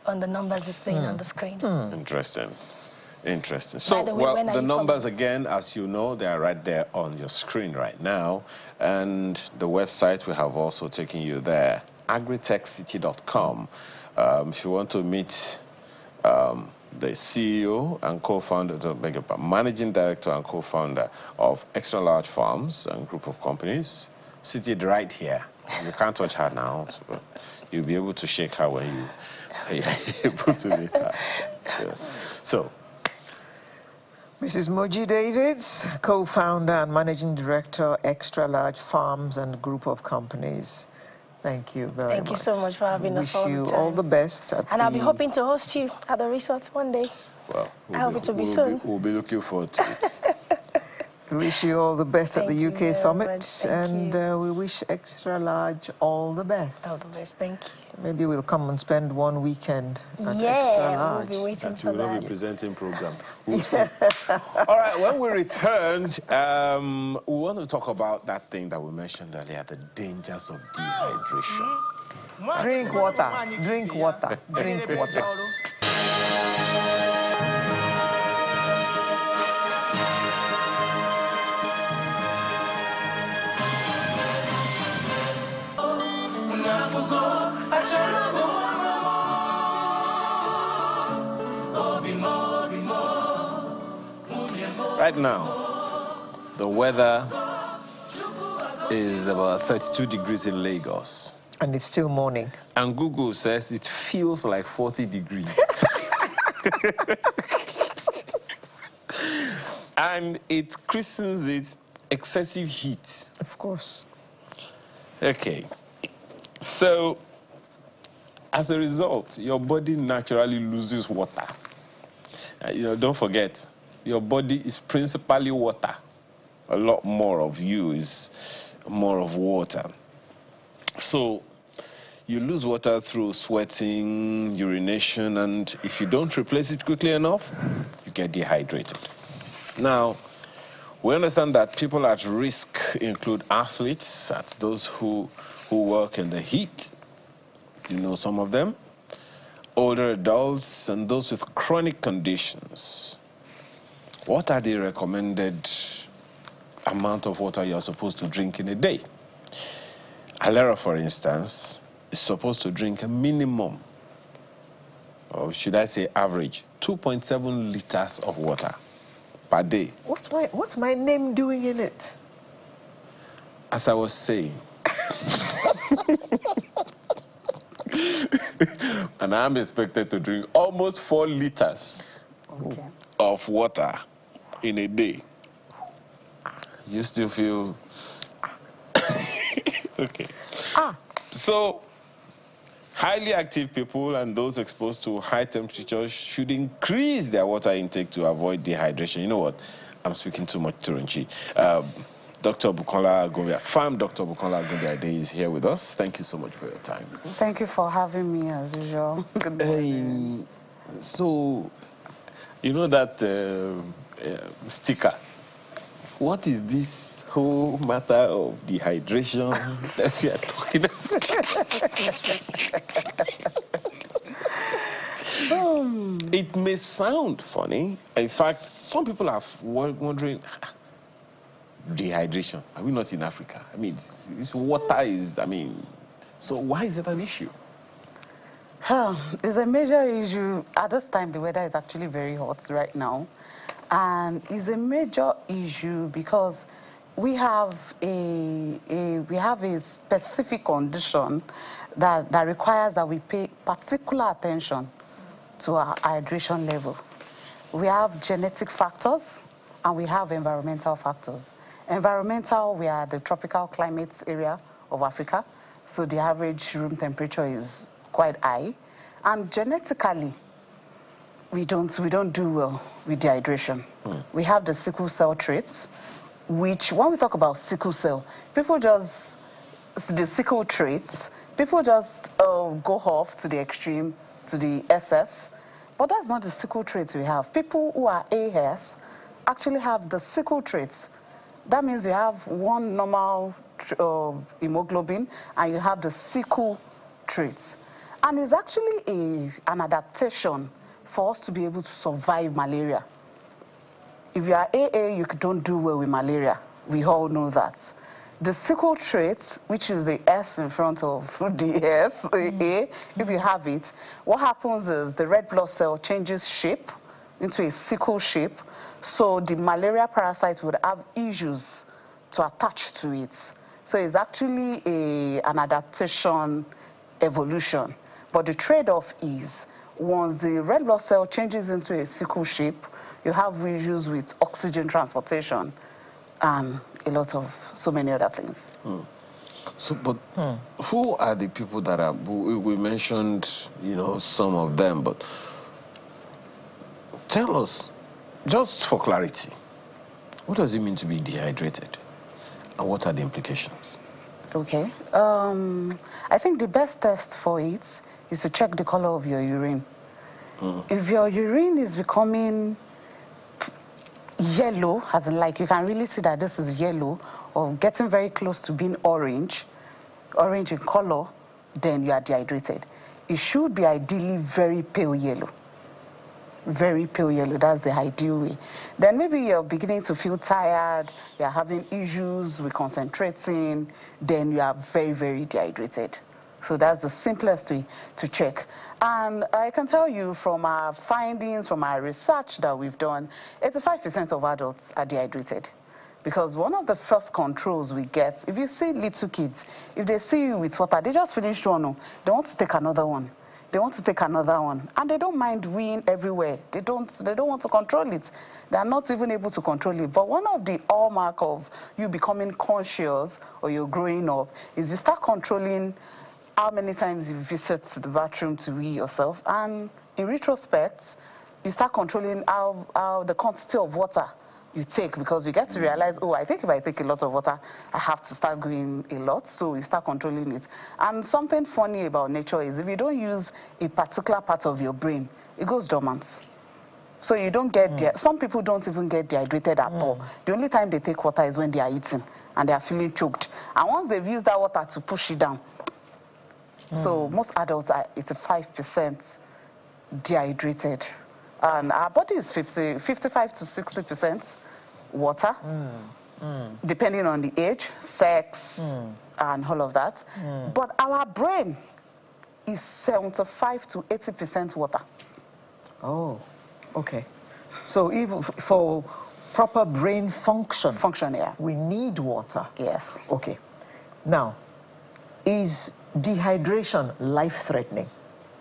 on the numbers displaying on the screen. Interesting. So, the numbers again, as you know, they are right there on your screen right now. And the website, we have also taken you there, agritechcity.com. If you want to meet the CEO and co-founder, managing director and co-founder of Extra Large Farms and group of companies, seated right here. You can't touch her now, so you'll be able to shake her when you're able to meet her. So, Mrs. Moji Davids, co-founder and managing director, Extra Large Farms and group of companies. Thank you very much. Thank you so much for having us all the time. Wish you all the best. And I'll be hoping to host you at the resort one day. Well, I hope it will be soon. We'll be looking forward to it. We wish you all the best at the UK Summit, and you. we wish Extra Large all the best. All the best, thank you. Maybe we'll come and spend one weekend at Extra Large. We'll be waiting that for you will that. not be presenting program. We'll see. All right, when we returned, we want to talk about that thing that we mentioned earlier, the dangers of dehydration. Drink water, drink water, drink water. Right now, the weather is about 32 degrees in Lagos. And it's still morning. And Google says it feels like 40 degrees. And it christens it excessive heat. Of course. Okay. So, as a result, your body naturally loses water. Don't forget, your body is principally water. A lot more of you is more of water. So you lose water through sweating, urination, and if you don't replace it quickly enough, you get dehydrated. Now, We understand that people at risk include athletes, that's those who work in the heat. You know some of them. Older adults and those with chronic conditions. What are the recommended amount of water you're supposed to drink in a day? Alera, for instance, is supposed to drink a minimum, or should I say average, 2.7 liters of water per day. What's my name doing in it? As I was saying, and I'm expected to drink almost 4 liters of water in a day. You still feel okay? So highly active people and those exposed to high temperatures should increase their water intake to avoid dehydration. You know what? I'm speaking too much, Turunchi. Dr. Bukola Agunbia, Farm Dr. Bukola Agunbia is here with us. Thank you so much for your time. Thank you for having me, as usual. Good morning. So, you know that sticker? What is this whole matter of dehydration that we are talking about? It may sound funny. In fact, some people are wondering, dehydration, are we not in Africa? I mean, this water is, so why is it an issue? It's a major issue. At this time, the weather is actually very hot right now. And it's a major issue because we have a specific condition that requires that we pay particular attention to our hydration level. We have genetic factors and we have environmental factors. Environmental, we are the tropical climate area of Africa, so the average room temperature is quite high. And genetically, we don't do well with dehydration. We have the sickle cell traits, which when we talk about sickle cell, the sickle traits, people just go off to the extreme, to the SS, but that's not the sickle traits we have. People who are AS actually have the sickle traits. That means you have one normal hemoglobin and you have the sickle traits. And it's actually an adaptation for us to be able to survive malaria. If you are AA, you don't do well with malaria. We all know that. The sickle trait, which is the S in front of the S, AA, if you have it, what happens is the red blood cell changes shape into a sickle shape, so the malaria parasites would have issues to attach to it. So it's actually an adaptation evolution. But the trade-off is, once the red blood cell changes into a sickle shape, you have issues with oxygen transportation and so many other things. So, but who are the people that are, we mentioned, some of them, but tell us, just for clarity, what does it mean to be dehydrated? And what are the implications? Okay. I think the best test for it is to check the color of your urine. If your urine is becoming yellow, as in like you can really see that this is yellow, or getting very close to being orange in color, then you are dehydrated. It should be ideally very pale yellow. Very pale yellow, that's the ideal way. Then maybe you're beginning to feel tired, you're having issues with concentrating, then you are very, very dehydrated. So that's the simplest way to check. And I can tell you from our findings, from our research that we've done, 85% of adults are dehydrated. Because one of the first controls we get, if you see little kids, if they see you with water, they just finished one, they want to take another one. They want to take another one, and they don't mind weeing everywhere. They don't want to control it. They are not even able to control it. But one of the hallmark of you becoming conscious or you're growing up is you start controlling how many times you visit the bathroom to wee yourself, and in retrospect, you start controlling how the quantity of water you take, because you get to realize, oh, I think if I take a lot of water, I have to start going a lot, so you start controlling it. And something funny about nature is if you don't use a particular part of your brain, it goes dormant. So you don't get, some people don't even get dehydrated at all. The only time they take water is when they are eating and they are feeling choked. And once they've used that water to push it down, so most adults are 85% dehydrated. And our body is 55 to 60% water, depending on the age, sex, and all of that. But our brain is 75 to 80% water. Oh, okay. So even for proper brain function, Yeah. we need water. Yes. Okay. Now, is dehydration life-threatening?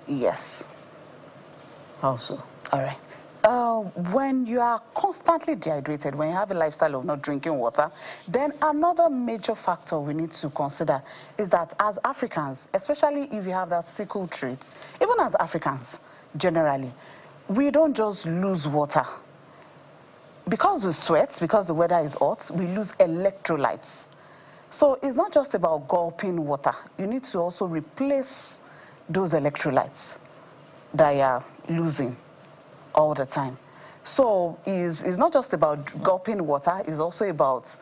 Yes. How so? All right. When you are constantly dehydrated, when you have a lifestyle of not drinking water, then another major factor we need to consider is that as Africans, especially if you have that sickle traits, even as Africans generally, we don't just lose water. Because we sweat, because the weather is hot, we lose electrolytes. So it's not just about gulping water. You need to also replace those electrolytes that you are losing all the time. So it's not just about gulping water, it's also about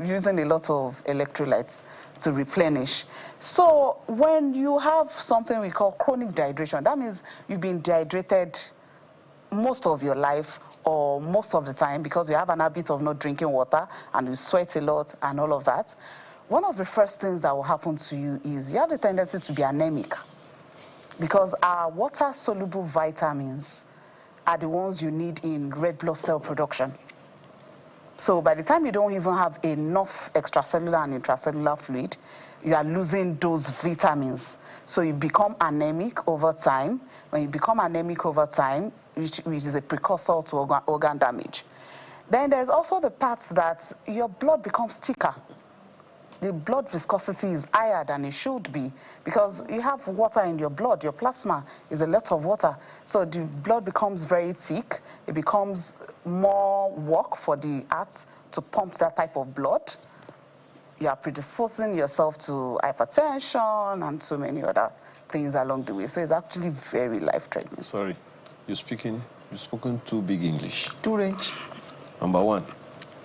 using a lot of electrolytes to replenish. So when you have something we call chronic dehydration, that means you've been dehydrated most of your life or most of the time because you have an habit of not drinking water and you sweat a lot and all of that. One of the first things that will happen to you is you have the tendency to be anemic, because our water-soluble vitamins are the ones you need in red blood cell production. So by the time you don't even have enough extracellular and intracellular fluid, you are losing those vitamins. So you become anemic over time. When you become anemic over time, which is a precursor to organ damage. Then there's also the part that your blood becomes thicker. The blood viscosity is higher than it should be because you have water in your blood. Your plasma is a lot of water. So the blood becomes very thick. It becomes more work for the heart to pump that type of blood. You are predisposing yourself to hypertension and so many other things along the way. So it's actually very life-threatening. Sorry, you've spoken too big English. Two range. Number one.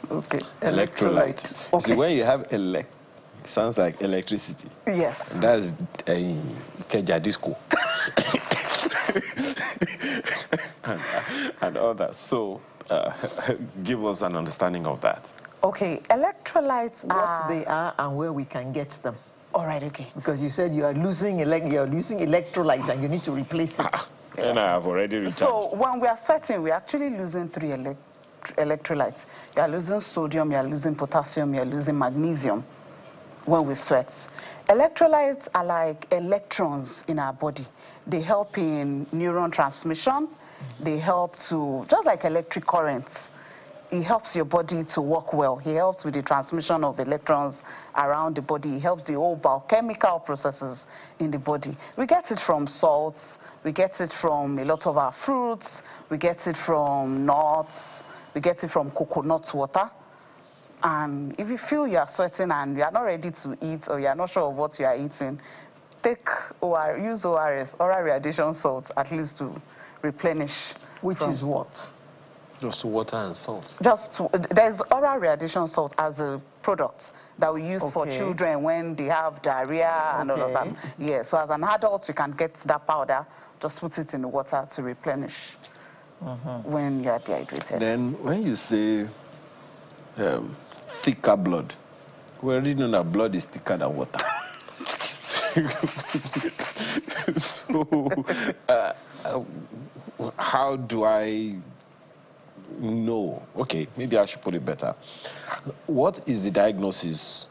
Okay. Electrolyte. Okay. See, when you have it sounds like electricity. Yes. And that's Keja disco. and all that. So give us an understanding of that. Okay, electrolytes What they are and where we can get them. All right, okay. Because you said you are losing electrolytes and you need to replace it. And I have already recharged. So when we are sweating, we're actually losing 3 electrolytes. You are losing sodium, you are losing potassium, you are losing magnesium when we sweat. Electrolytes are like electrons in our body. They help in neuron transmission. They help to, just like electric currents, it helps your body to work well. It helps with the transmission of electrons around the body. It helps the whole biochemical processes in the body. We get it from salts. We get it from a lot of our fruits. We get it from nuts. We get it from coconut water. And if you feel you are sweating and you are not ready to eat or you are not sure of what you are eating, use ORS, oral radiation salt, at least to replenish. Which is what? Just water and salt. There's oral radiation salt as a product that we use for children when they have diarrhea and all of that. Yeah, so as an adult, you can get that powder, just put it in the water to replenish when you're dehydrated. Then when you say thicker blood, we already know that blood is thicker than water. So how do I know? Okay, maybe I should put it better. What is the diagnosis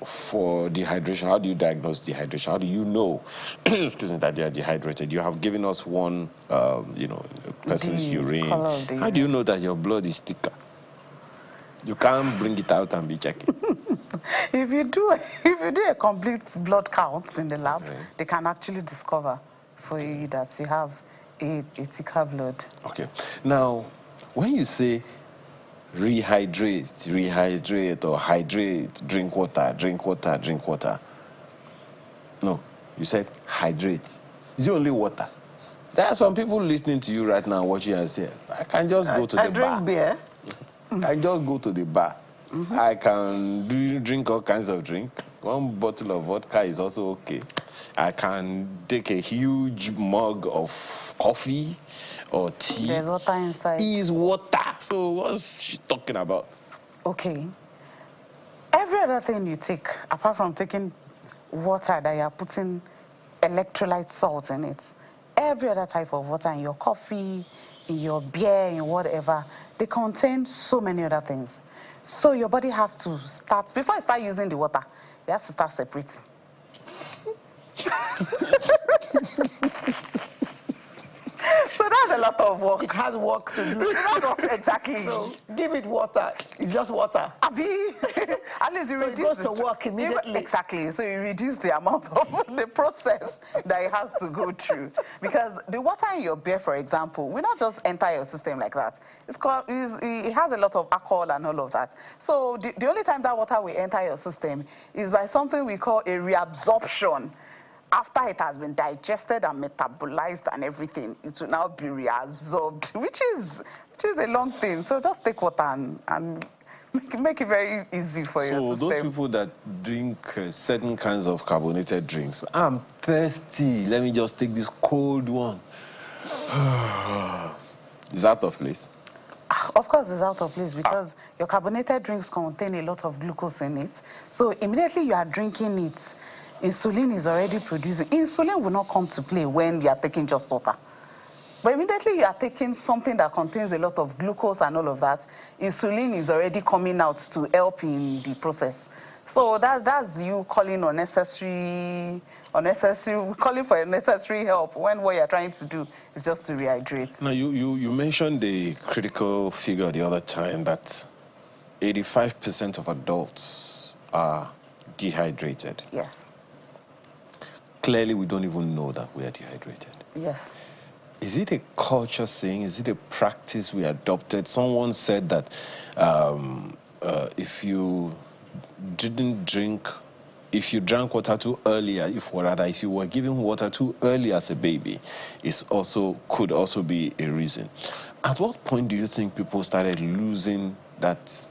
for dehydration? How do you diagnose dehydration? How do you know, excuse me, that you are dehydrated? You have given us one, person's urine. How do you know that your blood is thicker? You can't bring it out and be checking. If you do a complete blood count in the lab, they can actually discover for you that you have a thicker blood. Okay. Now, when you say rehydrate or hydrate, drink water. No, you said hydrate. Is it only water? There are some people listening to you right now, watching and say, I can just go to the bar. I drink beer. I just go to the bar. I can drink all kinds of drink. One bottle of vodka is also okay. I can take a huge mug of coffee or tea. There's water inside. Is water. So what's she talking about? Okay. Every other thing you take, apart from taking water that you're putting electrolyte salt in it, every other type of water in your coffee, in your beer, in whatever, they contain so many other things. So your body has to start, before you start using the water, it has to start separating. So that's a lot of work. It has work to do. Exactly. So give it water. It's just water. Abi, at least you So reduce it goes to work immediately. Exactly. So you reduce the amount of the process that it has to go through. Because the water in your beer, for example, will not just enter your system like that. It has a lot of alcohol and all of that. So the only time that water will enter your system is by something we call a reabsorption. After it has been digested and metabolized and everything, it will now be reabsorbed, which is a long thing. So just take water and make it very easy for your system. So those people that drink certain kinds of carbonated drinks, I'm thirsty, let me just take this cold one. It's out of place. Of course, it's out of place because your carbonated drinks contain a lot of glucose in it. So immediately you are drinking it, insulin is already producing. Insulin will not come to play when you are taking just water. But immediately you are taking something that contains a lot of glucose and all of that, insulin is already coming out to help in the process. So that's you calling calling for unnecessary help when what you're trying to do is just to rehydrate. Now, you mentioned the critical figure the other time that 85% of adults are dehydrated. Yes. Clearly, we don't even know that we are dehydrated. Yes. Is it a culture thing? Is it a practice we adopted? Someone said that if you didn't drink, if you drank water too early, if you were giving water too early as a baby, could also be a reason. At what point do you think people started losing that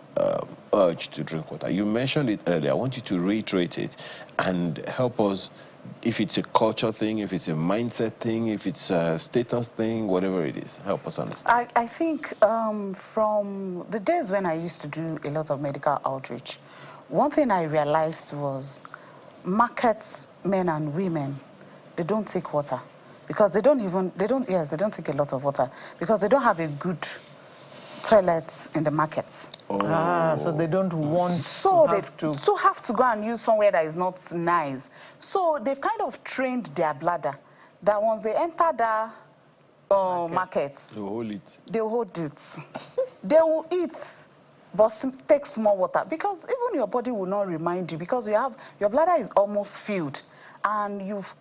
urge to drink water? You mentioned it earlier. I want you to reiterate it and help us. If it's a culture thing, if it's a mindset thing, if it's a status thing, whatever it is, help us understand. I think from the days when I used to do a lot of medical outreach, one thing I realized was market men and women, they don't take water because they don't take a lot of water because they don't have a good toilets in the markets. So they don't want to have to go and use somewhere that is not nice. So they've kind of trained their bladder that once they enter the market, they hold it. They hold it. They will eat, but take small water because even your body will not remind you because your bladder is almost filled and you've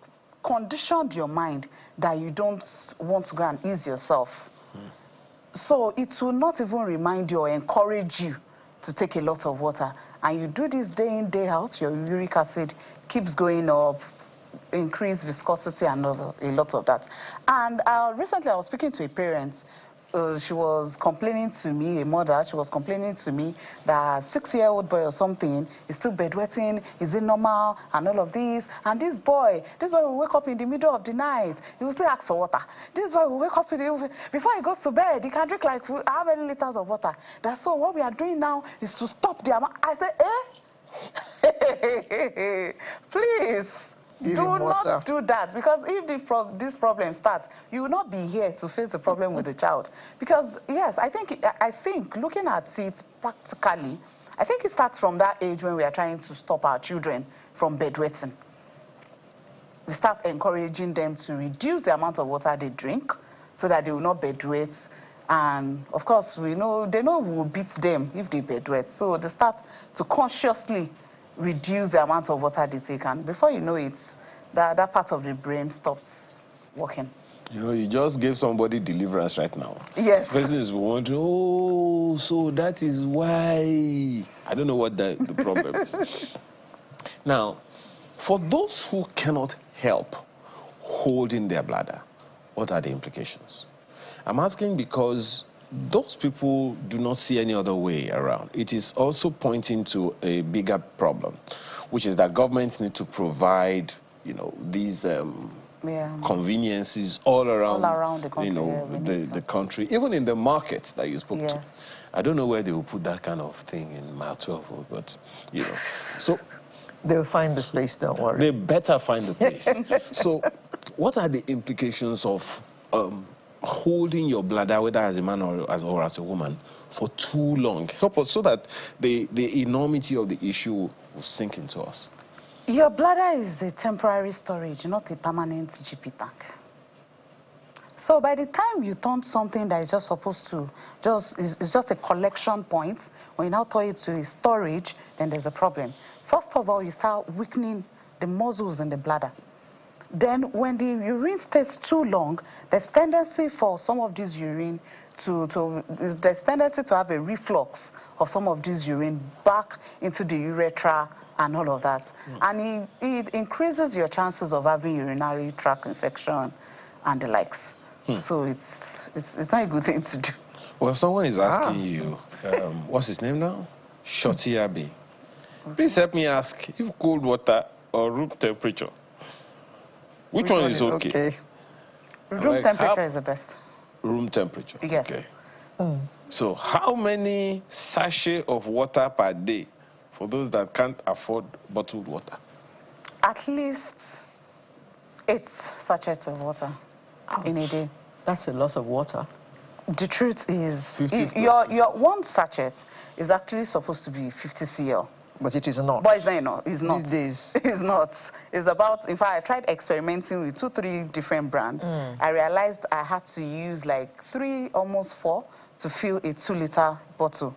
conditioned your mind that you don't want to go and ease yourself. So it will not even remind you or encourage you to take a lot of water. And you do this day in, day out, your uric acid keeps going up, increased viscosity and a lot of that. And recently I was speaking to a parent. She was complaining to me, a mother, she was complaining to me that a 6-year-old boy or something is still bedwetting, is it normal, and all of this. And this boy will wake up in the middle of the night, he will still ask for water. This boy will wake up before he goes to bed, he can drink like how many liters of water. That's so what we are doing now is to stop the amount. I said, please. Do not do that because if this problem starts, you will not be here to face the problem with the child. Because yes, I think looking at it practically, I think it starts from that age when we are trying to stop our children from bedwetting. We start encouraging them to reduce the amount of water they drink so that they will not bedwet. And of course, they know we will beat them if they bedwet. So they start to consciously reduce the amount of water they take, and before you know it, that part of the brain stops working. You just gave somebody deliverance right now. Yes. The person is wondering, so that is why. I don't know what the problem is. Now, for those who cannot help holding their bladder, what are the implications? I'm asking because those people do not see any other way around. It is also pointing to a bigger problem, which is that governments need to provide, these conveniences all around the country, the country, even in the markets that you spoke to. Yes. I don't know where they will put that kind of thing in mile 12, but so they'll find the space. Don't worry. They better find the place. So, what are the implications of holding your bladder, whether as a man or as a woman, for too long? Help us so that the enormity of the issue will sink into us. Your bladder is a temporary storage, not a permanent GP tank. So by the time you turn something that is just supposed to, it's just a collection point, when you now turn it to a storage, then there's a problem. First of all, you start weakening the muscles in the bladder. Then when the urine stays too long, there's tendency for some of this urine there's tendency to have a reflux of some of this urine back into the urethra and all of that. And it increases your chances of having urinary tract infection and the likes. So it's not a good thing to do. Well, someone is asking you, what's his name now? Shorty Abbey. Please help me ask if cold water or room temperature. Which one is okay? Room temperature is the best. Room temperature? Yes. Okay. So how many sachets of water per day for those that can't afford bottled water? At least 8 sachets of water in a day. That's a lot of water. The truth is, your 1 sachet is actually supposed to be 50 cl. But it is not. But it's not enough. It's not. These days. It's not. It's about, in fact, I tried experimenting with 2-3 different brands. I realized I had to use like 3, almost 4 to fill a 2-liter bottle.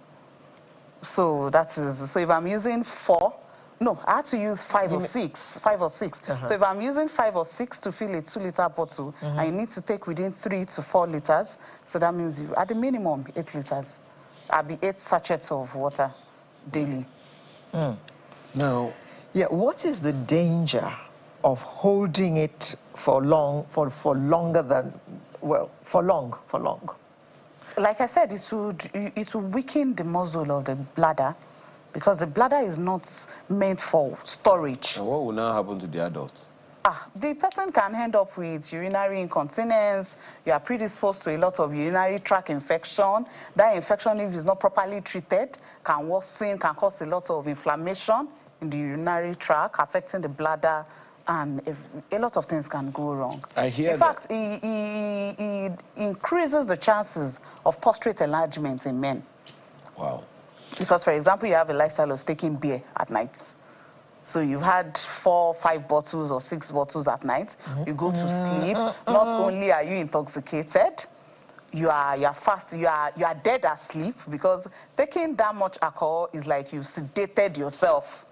So so if I'm using 4, no, I had to use 5 or 6. 5 or 6. So if I'm using 5 or 6 to fill a 2-liter bottle, I need to take within 3 to 4 liters. So that means at the minimum 8 liters. I'll be 8 sachets of water daily. Now, what is the danger of holding it for longer than, for long? Like I said, it will weaken the muscle of the bladder, because the bladder is not meant for storage. And what will now happen to the adults? The person can end up with urinary incontinence. You are predisposed to a lot of urinary tract infection. That infection, if it's not properly treated, can worsen, can cause a lot of inflammation in the urinary tract, affecting the bladder, and a lot of things can go wrong. I hear in fact, it increases the chances of prostate enlargement in men. Wow. Because, for example, you have a lifestyle of taking beer at night. So you've had 4, 5 bottles or 6 bottles at night. You go to sleep. Not only are you intoxicated, you are fast. You are dead asleep, because taking that much alcohol is like you sedated yourself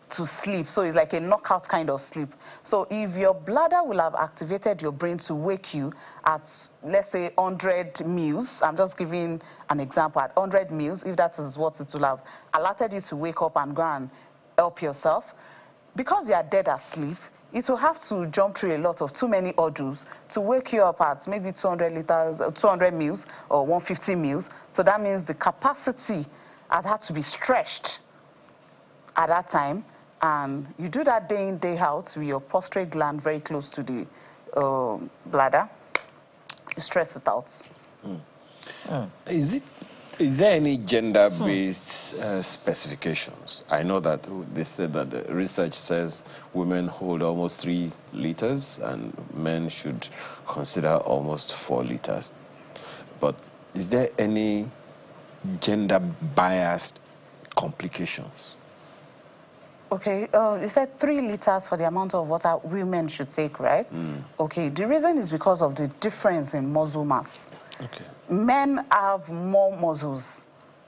to sleep. So it's like a knockout kind of sleep. So if your bladder will have activated your brain to wake you at, let's say, 100 meals, I'm just giving an example, at 100 meals, if that is what it will have alerted you to wake up and go and help yourself, because you are dead asleep, it will have to jump through a lot of too many hurdles to wake you up at maybe 200 meals or 150 meals. So that means the capacity has had to be stretched at that time. And you do that day in, day out with your prostate gland very close to the bladder. You stress it out. Is there any gender-based specifications? I know that they said that the research says women hold almost 3 liters and men should consider almost 4 liters. But is there any gender-biased complications? Okay, you said 3 liters for the amount of water women should take, right? Okay, the reason is because of the difference in muscle mass. Okay. Men have more muscles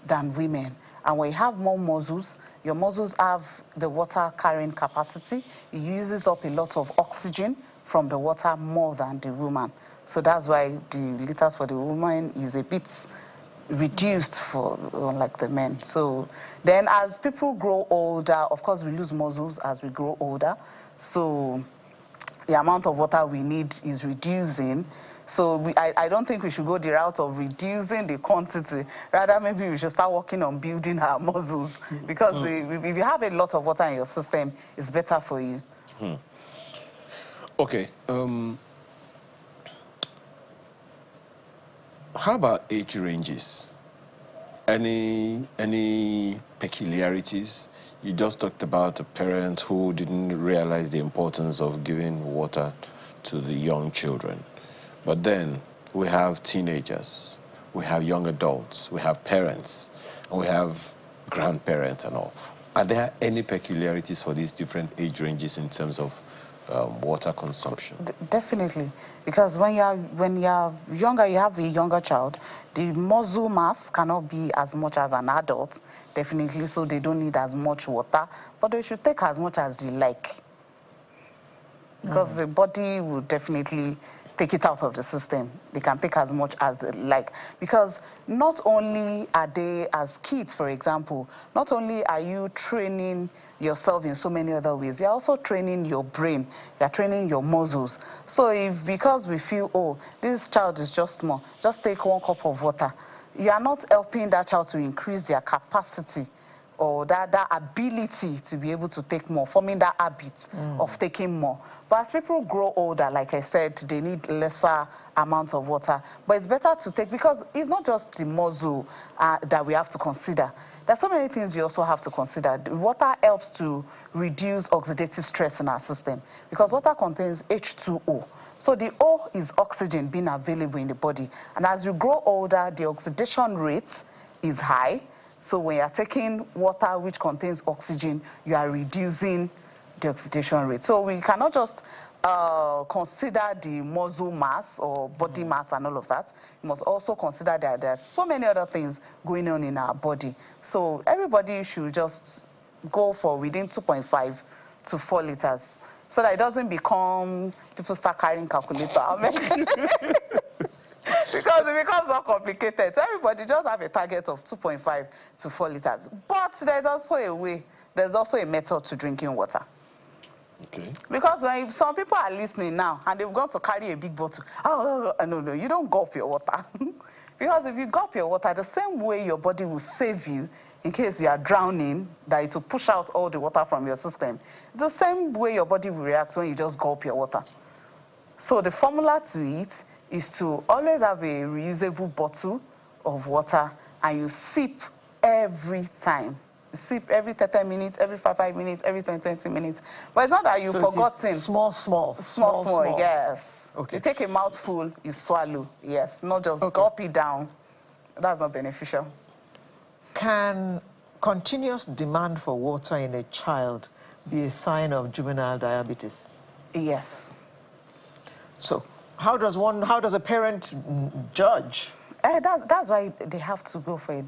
than women. And when you have more muscles, your muscles have the water carrying capacity. It uses up a lot of oxygen from the water more than the woman. So that's why the liters for the woman is a bit reduced for like the men. So then as people grow older, of course we lose muscles as we grow older. So the amount of water we need is reducing. So I don't think we should go the route of reducing the quantity. Rather, maybe we should start working on building our muscles. Because if you have a lot of water in your system, it's better for you. Okay. How about age ranges? Any peculiarities? You just talked about a parent who didn't realize the importance of giving water to the young children. But then we have teenagers, we have young adults, we have parents, and we have grandparents and all. Are there any peculiarities for these different age ranges in terms of water consumption? Definitely, because when you're younger, you have a younger child, the muscle mass cannot be as much as an adult, definitely, so they don't need as much water, but they should take as much as they like, because the body will definitely take it out of the system. They can take as much as they like, because not only are they, as kids, for example, not only are you training yourself in so many other ways, you're also training your brain, you're training your muscles. So because we feel, oh, this child is just small, just take 1 cup of water, you are not helping that child to increase their capacity or that ability to be able to take more, forming that habit of taking more. But as people grow older, like I said, they need lesser amounts of water. But it's better to take, because it's not just the muscle that we have to consider. There's so many things you also have to consider. Water helps to reduce oxidative stress in our system, because water contains H2O. So the O is oxygen being available in the body. And as you grow older, the oxidation rate is high. So when you're taking water which contains oxygen, you are reducing the oxidation rate. So we cannot just consider the muscle mass or body mass and all of that. You must also consider that there's so many other things going on in our body. So everybody should just go for within 2.5 to 4 liters, so that it doesn't become, people start carrying calculator. Because it becomes all complicated. So everybody just have a target of 2.5 to 4 liters. But there's also a way, there's also a method to drinking water. Okay. Because when some people are listening now and they've got to carry a big bottle, no, you don't gulp your water. Because if you gulp your water, the same way your body will save you in case you are drowning, that it will push out all the water from your system, the same way your body will react when you just gulp your water. So the formula to it is to always have a reusable bottle of water, and you sip every time. You sip every 30 minutes, every 5 minutes, every 20 minutes. But it's not that you've forgotten. Small, yes. Okay. You take a mouthful, you swallow. Yes, not just gulp it down. That's not beneficial. Can continuous demand for water in a child be a sign of juvenile diabetes? Yes. So how does a parent judge? That's why they have to go for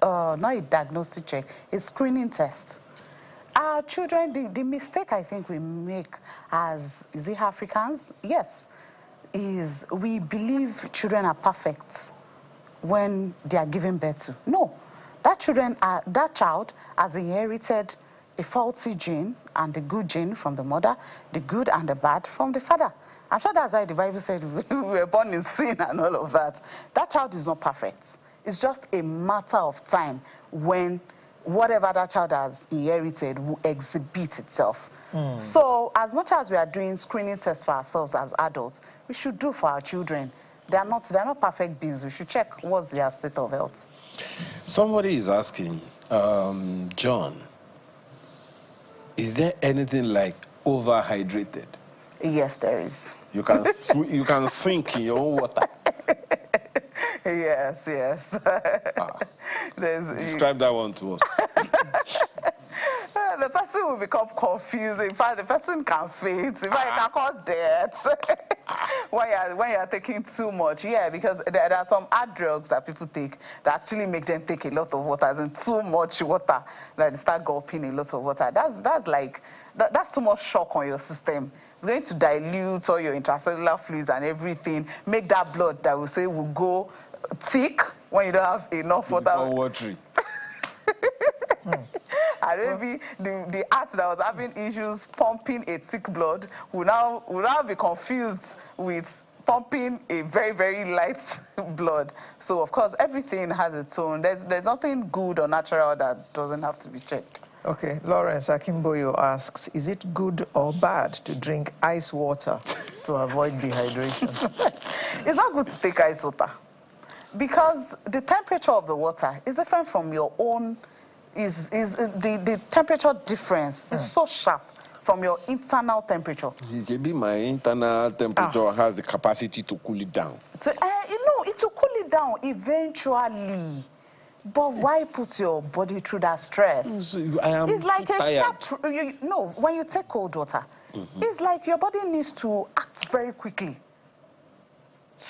not a diagnostic check, a screening test. Our children, the mistake I think we make as, is it Africans? Yes, is we believe children are perfect when they are given birth to. No, that child has inherited a faulty gene and the good gene from the mother, the good and the bad from the father. I'm sure that's why the Bible said we were born in sin and all of that. That child is not perfect. It's just a matter of time when whatever that child has inherited will exhibit itself. So as much as we are doing screening tests for ourselves as adults, we should do for our children. They're not perfect beings. We should check what's their state of health. Somebody is asking, John, is there anything like overhydrated? Yes, there is. You can sink in your own water. Yes. Describe that one to us. The person will become confused. In fact, the person can faint. In fact, it can cause death when you're taking too much. Yeah, because there are some hard drugs that people take that actually make them take a lot of water, as in too much water, that they start gulping a lot of water. That's too much shock on your system. It's going to dilute all your intracellular fluids and everything, make that blood that we say will go thick when you don't have enough water. Watery. And maybe the art that was having issues pumping a thick blood will now be confused with pumping a very, very light blood. So, of course, everything has its own. There's nothing good or natural that doesn't have to be checked. Okay, Lawrence Akimboyo asks, is it good or bad to drink ice water to avoid dehydration? It's not good to take ice water because the temperature of the water is different from your own. The temperature difference is so sharp from your internal temperature. Maybe my internal temperature has the capacity to cool it down. So, it will cool it down eventually. But why put your body through that stress? So I am it's like too tired. When you take cold water, it's like your body needs to act very quickly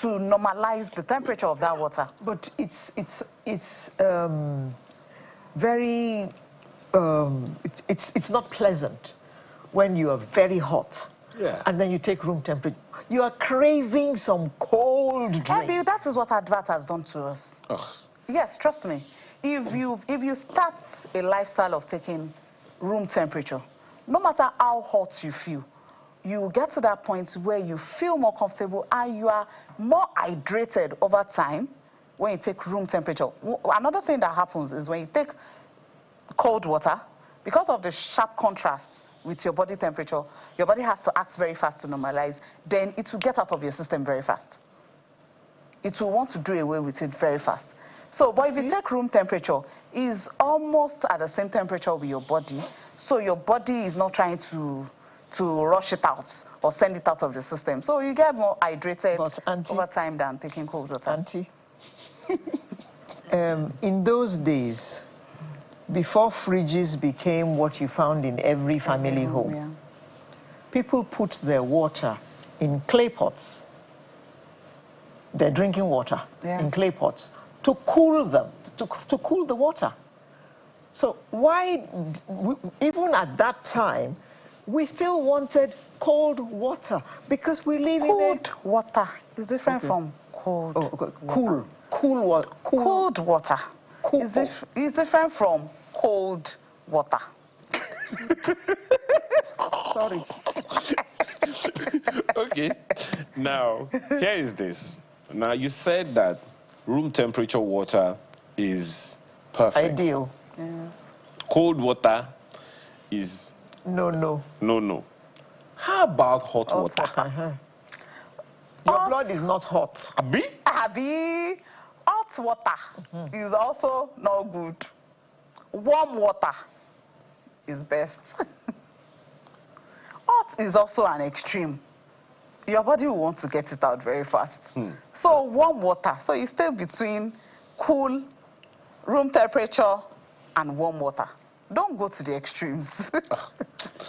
to normalize the temperature of that water. But it's very it's not pleasant when you are very hot. Yeah. And then you take room temperature. You are craving some cold drink. That is what Advert has done to us. Ugh. Yes, trust me. If you start a lifestyle of taking room temperature, no matter how hot you feel, you will get to that point where you feel more comfortable and you are more hydrated over time when you take room temperature. Another thing that happens is when you take cold water, because of the sharp contrast with your body temperature, your body has to act very fast to normalize, then it will get out of your system very fast. It will want to do away with it very fast. So, but if you take room temperature, is almost at the same temperature with your body, so your body is not trying to rush it out or send it out of the system. So you get more hydrated over time than taking cold water. Auntie, in those days, before fridges became what you found in every family home, people put their water in clay pots. Their drinking water in clay pots to cool them, to cool the water. So why, even at that time, we still wanted cold water because we live in a... Cold water is different from cold. Oh, okay. Cool water. Cold water is different from cold water. Sorry. Okay. Now, here is this. Now, you said that room temperature water is perfect. Ideal. Yes. Cold water is... No. How about hot water? Your blood is not hot. Abi? Hot water is also not good. Warm water is best. Hot is also an extreme. Your body will want to get it out very fast. So warm water. So you stay between cool, room temperature, and warm water. Don't go to the extremes.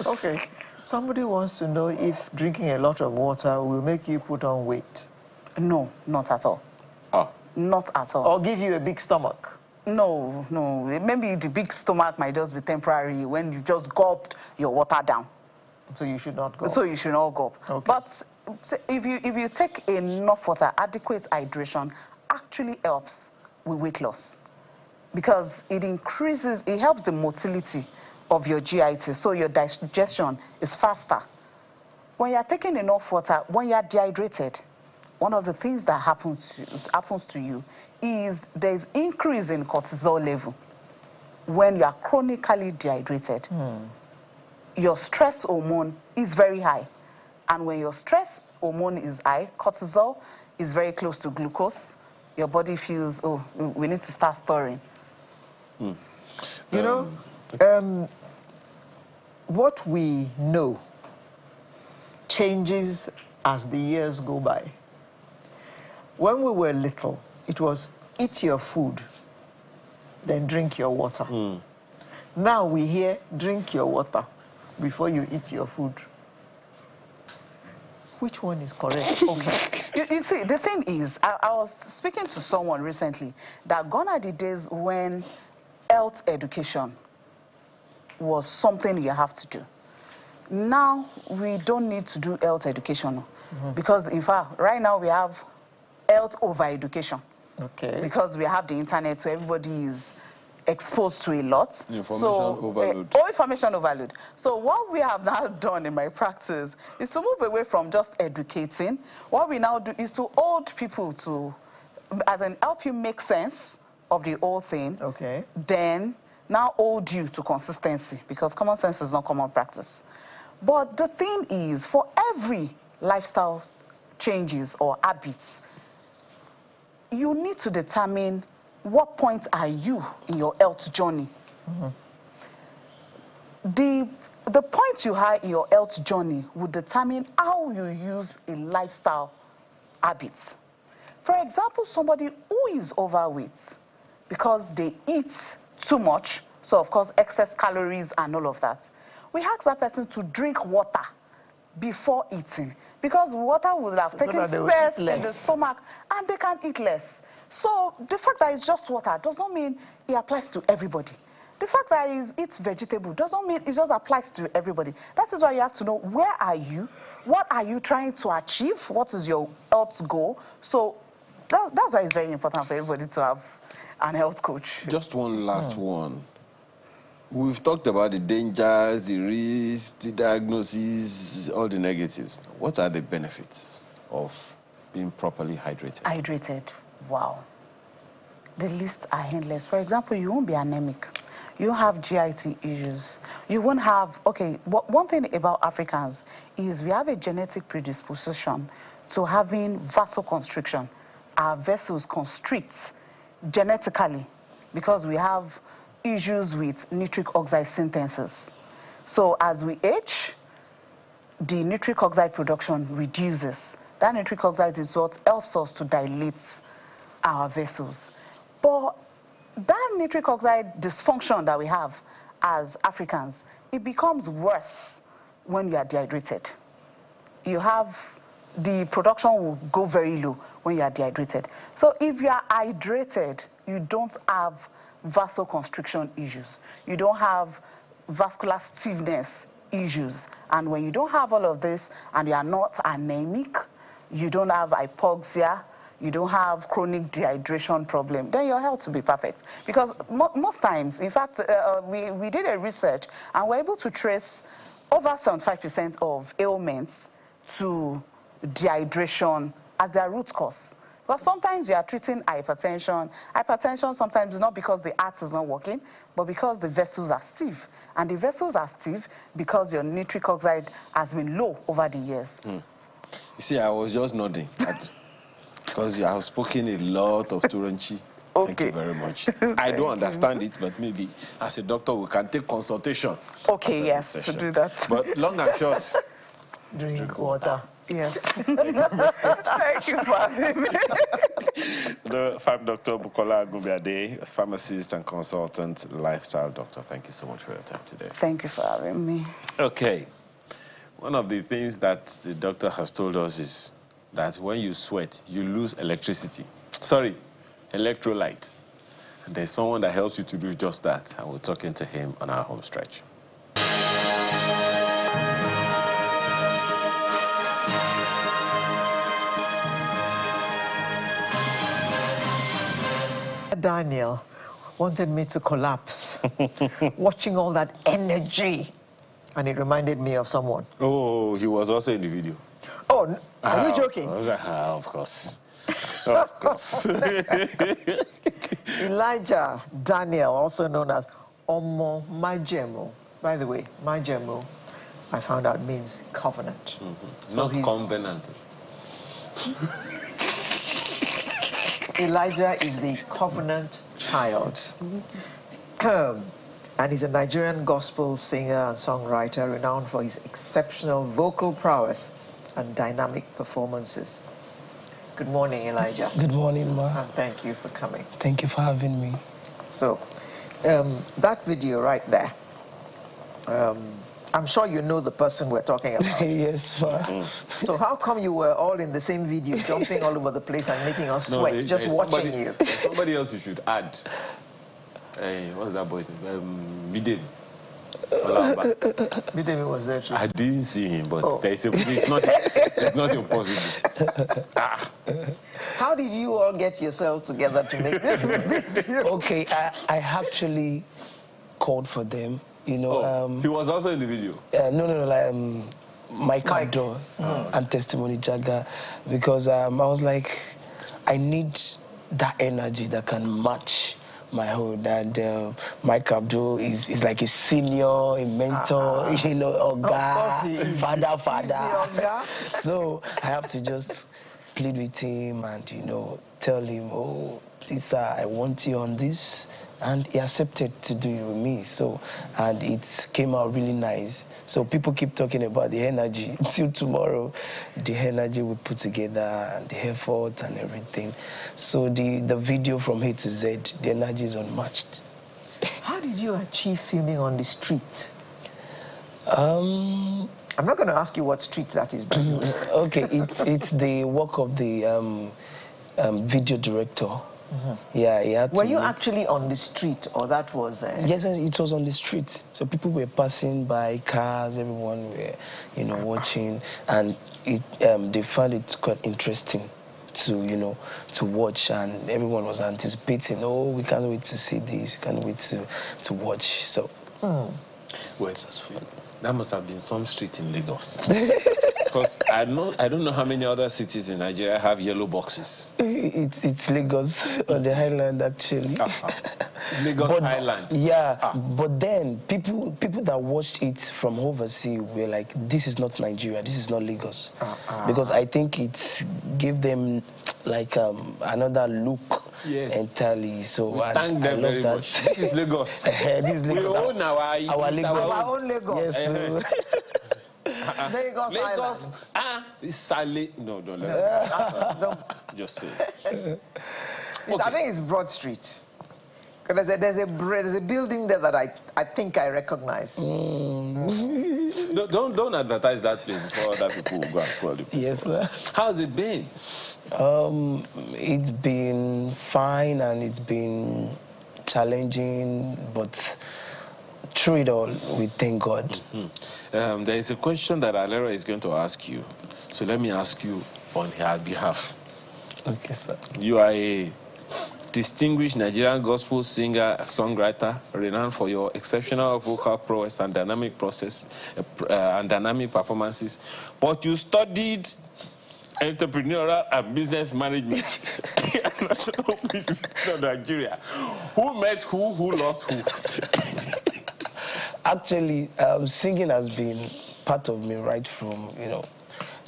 Okay. Somebody wants to know if drinking a lot of water will make you put on weight. No, not at all. Oh. Not at all. Or give you a big stomach. No. Maybe the big stomach might just be temporary when you just gulped your water down. So you should not go. So you should not gulp. Okay. But if you take enough water, adequate hydration actually helps with weight loss because it helps the motility of your GIT, so your digestion is faster. When you're taking enough water, when you're dehydrated, one of the things that happens to you is there's increase in cortisol level when you are chronically dehydrated. Your stress hormone is very high. And when your stress hormone is high, cortisol is very close to glucose. Your body feels, oh, we need to start storing. You know, what we know changes as the years go by. When we were little, it was eat your food, then drink your water. Now we hear drink your water before you eat your food. Which one is correct? Okay. You see, the thing is, I was speaking to someone recently that gone are the days when health education was something you have to do. Now, we don't need to do health education because, in fact, right now we have health over education. Okay. Because we have the internet, so everybody is exposed to a lot. Information overload. Information overload. So what we have now done in my practice is to move away from just educating. What we now do is to hold people to, as in help you make sense of the whole thing. Okay. Then now hold you to consistency, because common sense is not common practice. But the thing is, for every lifestyle changes or habits, you need to determine what point are you in your health journey. The point you are in your health journey will determine how you use a lifestyle habit. For example, somebody who is overweight because they eat too much, so of course excess calories and all of that, we ask that person to drink water before eating, because water will have taken space in the stomach and they can eat less. So the fact that it's just water does not mean it applies to everybody. The fact that it's vegetable doesn't mean it just applies to everybody. That is why you have to know, where are you? What are you trying to achieve? What is your health goal? So that's why it's very important for everybody to have an health coach. Just one last one. We've talked about the dangers, the risks, the diagnosis, all the negatives. What are the benefits of being properly hydrated? Hydrated, wow. The lists are endless. For example, you won't be anemic. You have GIT issues. You won't have, okay, one thing about Africans is we have a genetic predisposition to having vasoconstriction. Our vessels constrict genetically because we have issues with nitric oxide synthesis. So as we age, the nitric oxide production reduces. That nitric oxide is what helps us to dilate our vessels. But that nitric oxide dysfunction that we have as Africans, it becomes worse when you are dehydrated. You have, the production will go very low when you are dehydrated. So if you are hydrated, you don't have vasoconstriction issues. You don't have vascular stiffness issues. And when you don't have all of this and you are not anemic, you don't have hypoxia, you don't have chronic dehydration problem, then your health will be perfect. Because most times, in fact, we did a research and we're able to trace over 75% of ailments to dehydration as their root cause. But sometimes you are treating hypertension. Hypertension sometimes is not because the heart is not working, but because the vessels are stiff. And the vessels are stiff because your nitric oxide has been low over the years. You see, I was just nodding because you have spoken a lot of Turanchi. Okay. Thank you very much. I don't understand it, but maybe as a doctor we can take consultation. Okay, yes, to do that. But long and short, Drink water. Yes. Thank you for having me. The Farm Dr. Bukola Agubiade, pharmacist and consultant, lifestyle doctor. Thank you so much for your time today. Thank you for having me. Okay. One of the things that the doctor has told us is that when you sweat, you lose electricity. Sorry, electrolyte. And there's someone that helps you to do just that. And we're talking to him on our home stretch. Daniel wanted me to collapse, watching all that energy, and it reminded me of someone. Oh, he was also in the video. Oh, are you joking? Of course. Of course. Elijah Daniel, also known as Omo Majemo. By the way, Majemo, I found out means covenant. So not covenant. Elijah is the covenant child. And he's a Nigerian gospel singer and songwriter renowned for his exceptional vocal prowess and dynamic performances. Good morning, Elijah. Good morning, Ma. And thank you for coming. Thank you for having me. So, that video right there, I'm sure you know the person we're talking about. Yes, Ma. So how come you were all in the same video, jumping all over the place and making us sweat, just watching you? Somebody else you should add. Hey, what's that boy's name? Bidem. Bidemi was there too. I didn't see him, but Oh. it's not impossible. How did you all get yourselves together to make this video? Okay, I actually called for them. You know, he was also in the video. No, like Mike Abdo and Testimony Jagger, because I was like, I need that energy that can match my hood, and Mike Abdo is like a senior, a mentor, you know, Oga, father. So I have to just plead with him and, you know, tell him, oh, please, sir, I want you on this. And he accepted to do it with me. So, and it came out really nice. So people keep talking about the energy. Till tomorrow, the energy we put together and the effort and everything. So the video from A to Z, the energy is unmatched. How did you achieve filming on the street? I'm not going to ask you what street that is, by the way. Okay, it's the work of the video director. Yeah, he had Were you actually on the street, or that was? Yes, it was on the street. So people were passing by, cars, everyone were, you know, watching, and they found it quite interesting to, you know, to watch, and everyone was anticipating. Oh, we can't wait to see this. We can't wait to watch. So. Wait, that must have been some street in Lagos. Because I don't know how many other cities in Nigeria have yellow boxes. It's Lagos on the highland, actually. Lagos Highland. Yeah, but then people that watched it from overseas were like, this is not Nigeria, this is not Lagos. Because I think it gave them like another look entirely. So we thank them very much. This is Lagos. This is Lagos. We own our Lagos. Our own Lagos. Yes. Lagos. It's silent. No, don't let me. Just say it. I think it's Broad Street. Because there's a building there that I think I recognize. Don't advertise that place before other people will go and spoil the place. Yes, sir. How's it been? It's been fine, and it's been challenging, but through it all, we thank God. There is a question that Alera is going to ask you. So let me ask you on her behalf. Okay, sir. You are a distinguished Nigerian gospel singer, songwriter, renowned for your exceptional vocal prowess and dynamic performances. But you studied entrepreneurial and business management at National University of Nigeria. Who met who lost who? Actually, singing has been part of me right from, you know,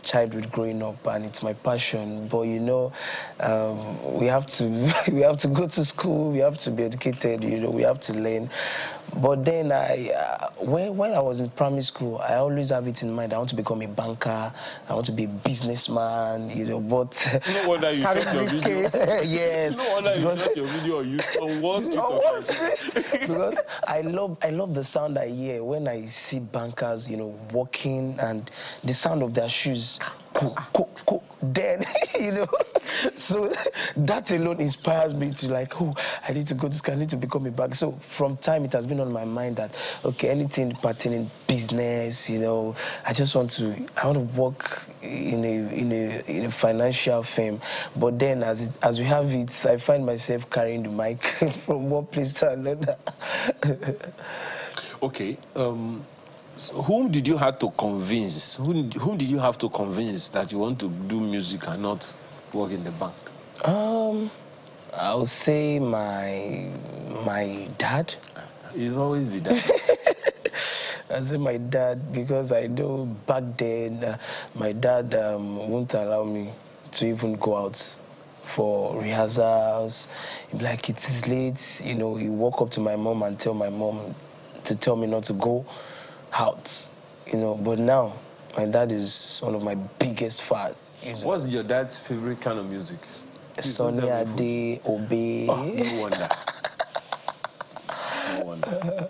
childhood growing up, and it's my passion. But you know, we have to go to school, we have to be educated, you know, we have to learn. But then when I was in primary school, I always have it in mind, I want to become a banker, I want to be a businessman, you know. But no wonder you shot your video. Yes. No wonder you shot your video on Wall Street. Because I love the sound I hear when I see bankers, you know, walking, and the sound of their shoes. Then, you know, so that alone inspires me to like, oh, I need to go to school, I need to become a banker. So from time it has been on my mind that, okay, anything pertaining business, you know, I want to work in a financial firm. But then as we have it, I find myself carrying the mic from one place to another. Okay. So whom did you have to convince? Whom did you have to convince that you want to do music and not work in the bank? I would say my dad. He's always the dad. I say my dad because I know back then my dad won't allow me to even go out for rehearsals. He'd be like, it is late. You know, he walk up to my mom and tell my mom to tell me not to go out, you know. But now my dad is one of my biggest fans. What's your dad's favorite kind of music? Sonny Ade, Obey. Oh, no wonder. No wonder.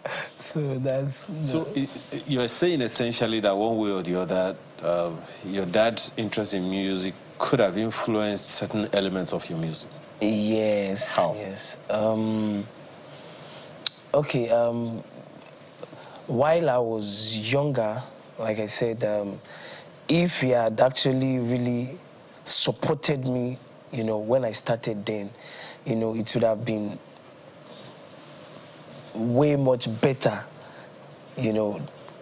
So that's. So you're saying essentially that one way or the other, your dad's interest in music could have influenced certain elements of your music. Yes. How? Yes. Okay. while I was younger, like I said, if he had actually really supported me, when I started then, it would have been way much better,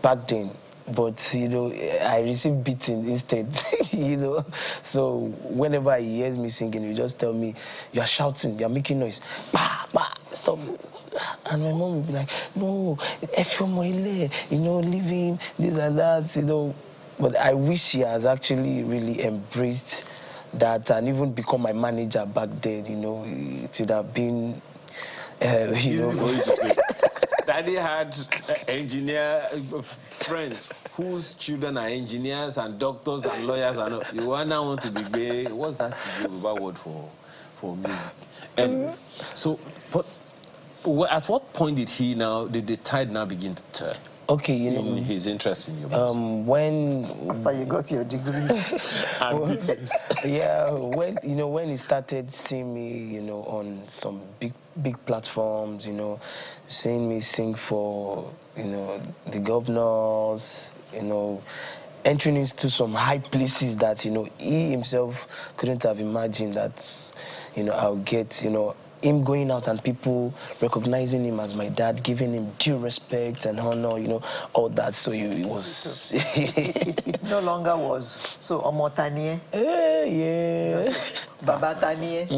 back then. But, I received beating instead, So whenever he hears me singing, he just tell me, you're shouting, you're making noise. Bah, bah, stop. And my mom would be like, no, F your moile, leave him, this and that, But I wish he has actually really embraced that and even become my manager back then, it would have been, Easy for you to say. Daddy had engineer friends whose children are engineers and doctors and lawyers, and you now want to be gay. What's that Yoruba word for music? So, but at what point did the tide now begin to turn? Okay, in his interest in your music? When after you got your degree, yeah, when he started seeing me, on some big platforms, seeing me sing for, the governors, entering into some high places that, he himself couldn't have imagined that, I'll get, him going out and people recognizing him as my dad, giving him due respect and honor, all that. So it was... it no longer was. So, Omotanie. Yeah. Babatanie.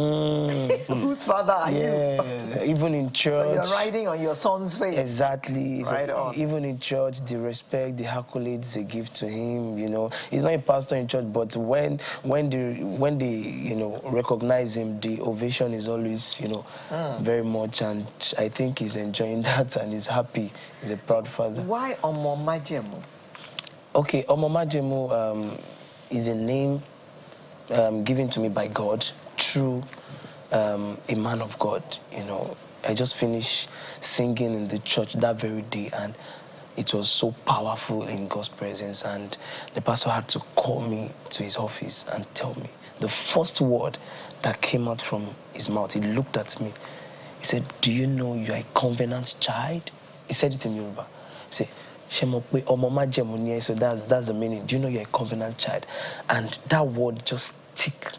Whose father are you? Even in church. So you're riding on your son's face. Exactly. Right so on. Even in church, the respect, the accolades they give to him, He's not a pastor in church, but when they recognize him, the ovation is always, very much, and I think he's enjoying that and he's happy. He's a proud father. Why Omomajemu? Okay, Omomajemu is a name given to me by God through a man of God. I just finished singing in the church that very day, and it was so powerful in God's presence, and the pastor had to call me to his office and tell me the first word that came out from his mouth. He looked at me. He said, do you know you are a covenant child? He said it in Yoruba. He said, so that's the meaning. Do you know you're a covenant child? And that word just stick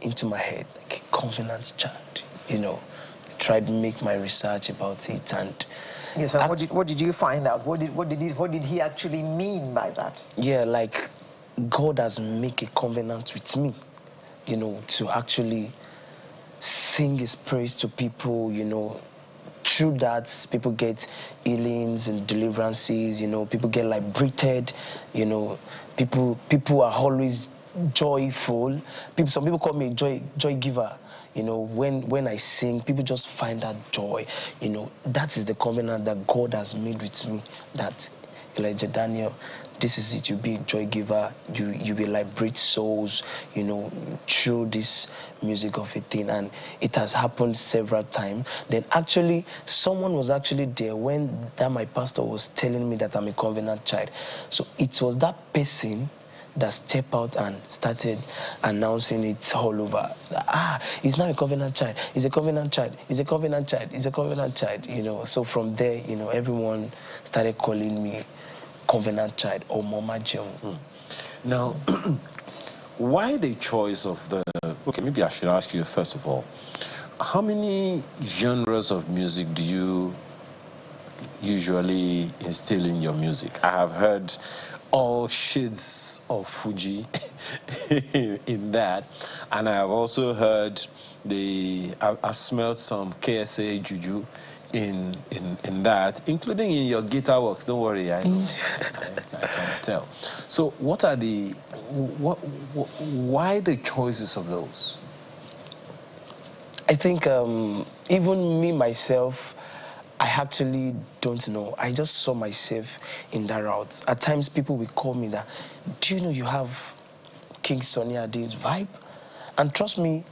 into my head, like a covenant child. Tried to make my research about it, and yes. And what did you find out? What did he actually mean by that? Yeah, like God has made a covenant with me, to actually sing His praise to people. Through that, people get healings and deliverances. People get liberated. People are always joyful. Some people call me a joy giver. When I sing, people just find that joy. That is the covenant that God has made with me. That Elijah Daniel, this is it. You be a joy giver. You will liberate souls. Through this music of a thing, and it has happened several times. Then actually, someone was actually there when my pastor was telling me that I'm a covenant child. So it was that person that stepped out and started announcing it all over. He's not a covenant child. He's a covenant child. He's a covenant child. He's a covenant child. So from there, everyone started calling me covenant child or Mama Jim. Now, why the choice of the... Okay, maybe I should ask you first of all, how many genres of music do you usually instill in your music? I have heard all shades of Fuji in that, and I have also heard I smelled some KSA juju in that, including in your guitar works. Don't worry, I know. I can tell. So what are why the choices of those? I think even me myself, I actually don't know. I just saw myself in that route. At times people will call me that, do you know you have King Sunny Ade's vibe? And trust me,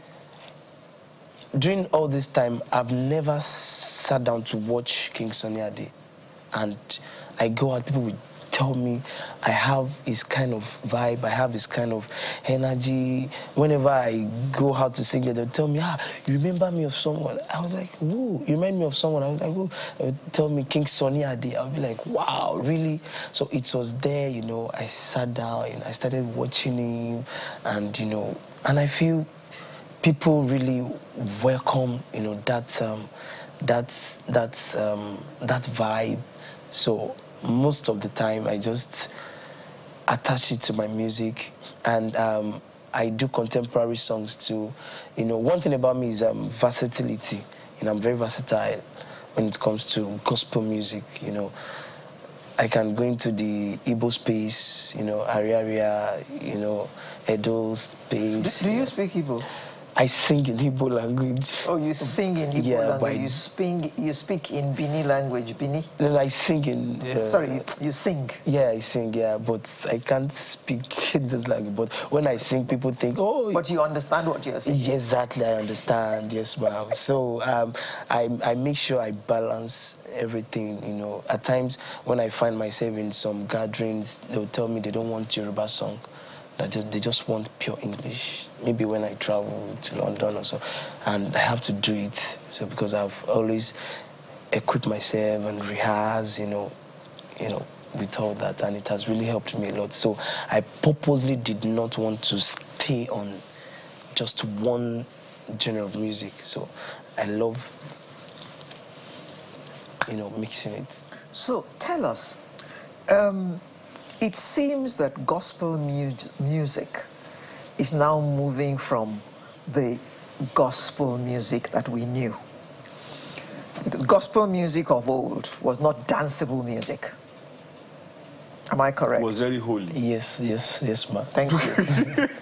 during all this time, I've never sat down to watch King Sunny Ade. And I go out, people will tell me I have his kind of vibe, I have his kind of energy. Whenever I go out to sing it, they'll tell me, you remember me of someone? I was like, who? You remind me of someone? I was like, who? They would tell me King Sonny Ade. I'll be like, wow, really? So it was there, I sat down and I started watching him, and, and I feel people really welcome, that vibe. So most of the time I just attach it to my music, and I do contemporary songs too. One thing about me is versatility. I'm very versatile when it comes to gospel music. I can go into the Igbo space, Ariaria, Edo space. Do you speak Igbo? I sing in Igbo language. Oh, you sing in Igbo language. You speak in Bini language, Bini? No, I sing in... Sorry, you sing? Yeah, I sing, but I can't speak this language. But when I sing, people think, oh... But you understand what you're saying? Exactly, I understand, yes, ma'am. So I make sure I balance everything, At times, when I find myself in some gatherings, they'll tell me they don't want Yoruba song. They just want pure English. Maybe when I travel to London or so, and I have to do it. So because I've always equipped myself and rehearsed, with all that, and it has really helped me a lot. So I purposely did not want to stay on just one genre of music. So I love, mixing it. So tell us. It seems that gospel music is now moving from the gospel music that we knew. Because gospel music of old was not danceable music. Am I correct? It was very holy. Yes, ma'am. Thank you.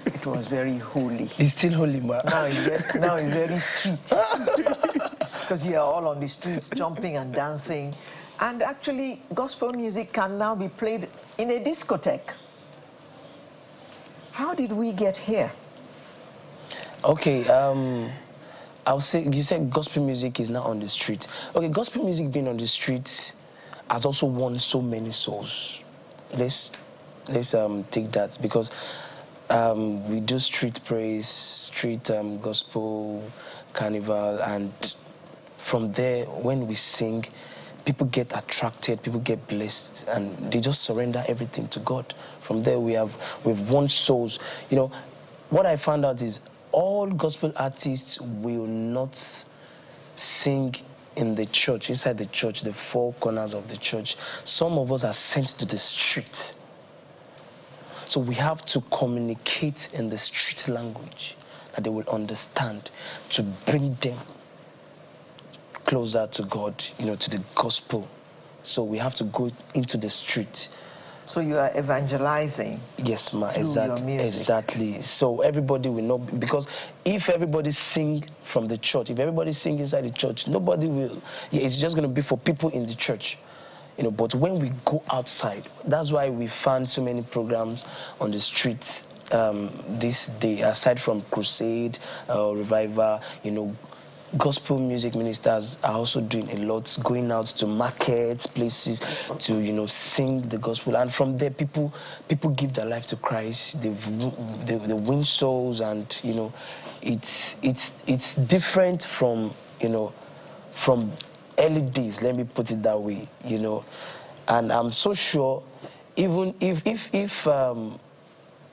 It was very holy. It's still holy, ma'am. Now it's very street. Because you are all on the streets jumping and dancing. And actually, gospel music can now be played in a discotheque. How did we get here? Okay, I'll say, you said gospel music is now on the street. Okay, gospel music being on the street has also won so many souls. Let's take that, because we do street praise, street gospel, carnival, and from there, when we sing, people get attracted, people get blessed, and they just surrender everything to God. From there, we've won souls. What I found out is all gospel artists will not sing in the church, inside the church, the four corners of the church. Some of us are sent to the street. So we have to communicate in the street language that they will understand, to bring them closer to God, to the gospel. So we have to go into the street. So you are evangelizing? Yes, ma'am. Exactly. So everybody will know, because if everybody sing from the church, if everybody sing inside the church, nobody will. Yeah, it's just going to be for people in the church. But when we go outside, that's why we found so many programs on the streets this day, aside from crusade, revival, gospel music ministers are also doing a lot, going out to markets, places, to sing the gospel, and from there people give their life to Christ. They win souls, and it's different from from early days. Let me put it that way, and I'm so sure, even if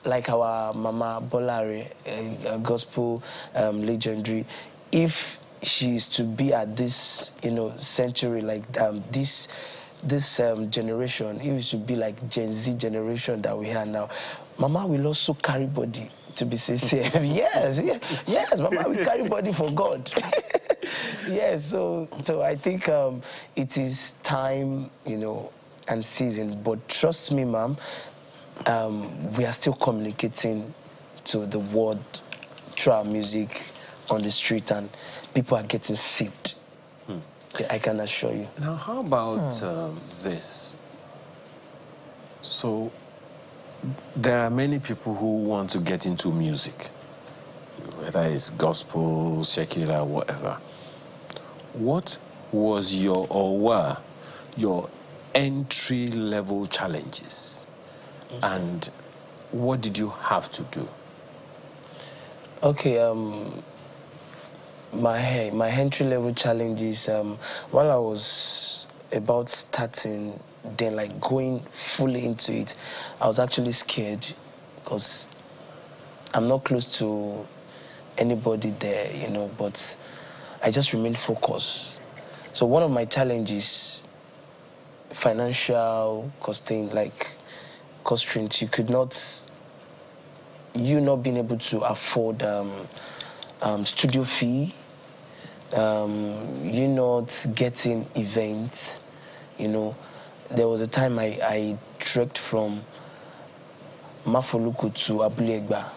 like our Mama Bolare, a gospel legendary, if she is to be at this, century, like this generation, if it should be like Gen Z generation that we have now, Mama will also carry body, to be sincere. yes, Mama will carry body for God. Yes, so I think it is time, and season. But trust me, ma'am, we are still communicating to the world through our music on the street, and people are getting saved. I can assure you. Now, how about this? So, there are many people who want to get into music, whether it's gospel, secular, whatever. What was were your entry-level challenges, and what did you have to do? Okay, my entry-level challenges, while I was about starting, then like going fully into it, I was actually scared because I'm not close to anybody there, you know, but I just remained focused. So one of my challenges, financial costing, like constraints, you not being able to afford studio fee, you not getting events, you know. There was a time I trekked from Mafoluku to Abulegba.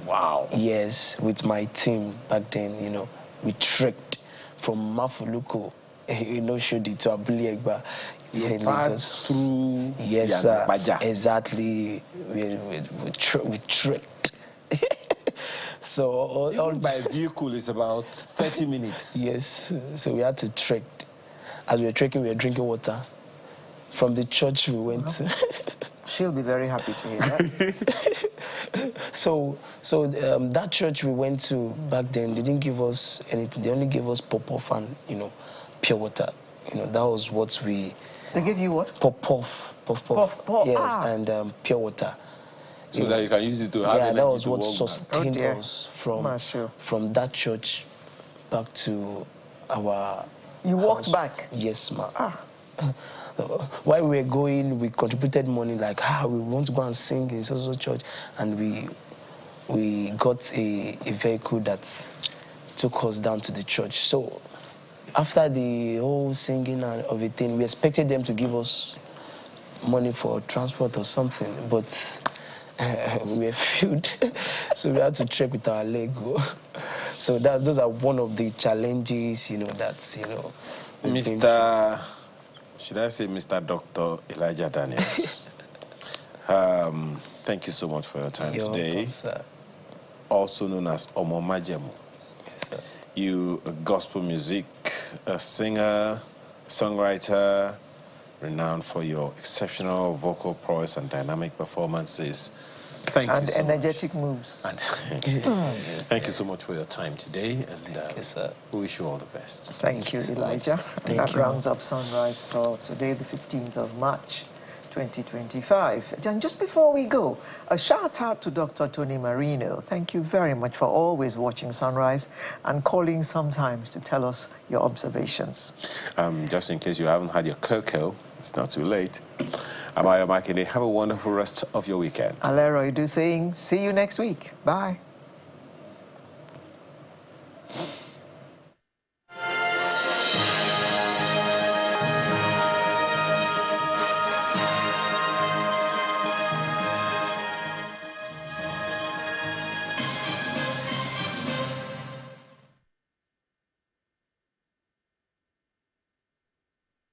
Wow. Yes, with my team back then, you know. We trekked from Mafoluku, you know, Shodi to Abulegba. You passed through yes, sir, exactly. We trekked. So all by vehicle is about 30 minutes. Yes, so we had to trek. As we were trekking, we were drinking water from the church we went to. She'll be very happy to hear that. So that church we went to back then, they didn't give us anything. They only gave us pop-off and, you know, pure water. You know, that was what we... They give you what? Pop-off. Yes, and pure water. So that you can use it to have energy. Yeah, that was to what walk sustained us from that church back to our You walked house. back? Yes, ma'am. While we were going, we contributed money, like, we want to go and sing in social church, and we got a vehicle that took us down to the church. So after the whole singing and everything, we expected them to give us money for transport or something, but we were filled, so we had to trek with our leg. So those are one of the challenges, you know, that, you know. Should I say Mr. Dr. Elijah Daniels? Thank you so much for your time today. Welcome, sir. Also known as Omo Majemu. Yes, sir. You a gospel music, a singer, songwriter, renowned for your exceptional vocal prowess and dynamic performances. Thank you so energetic much. Moves. And thank you so much for your time today, and we wish you all the best. Thank you, Elijah. That rounds up Sunrise for today, the 15th of March, 2025. And just before we go, a shout out to Dr. Tony Marino. Thank you very much for always watching Sunrise and calling sometimes to tell us your observations. Just in case you haven't had your cocoa, it's not too late. I'm Ayo Makinde. Have a wonderful rest of your weekend. Alero Idu saying, see you next week. Bye.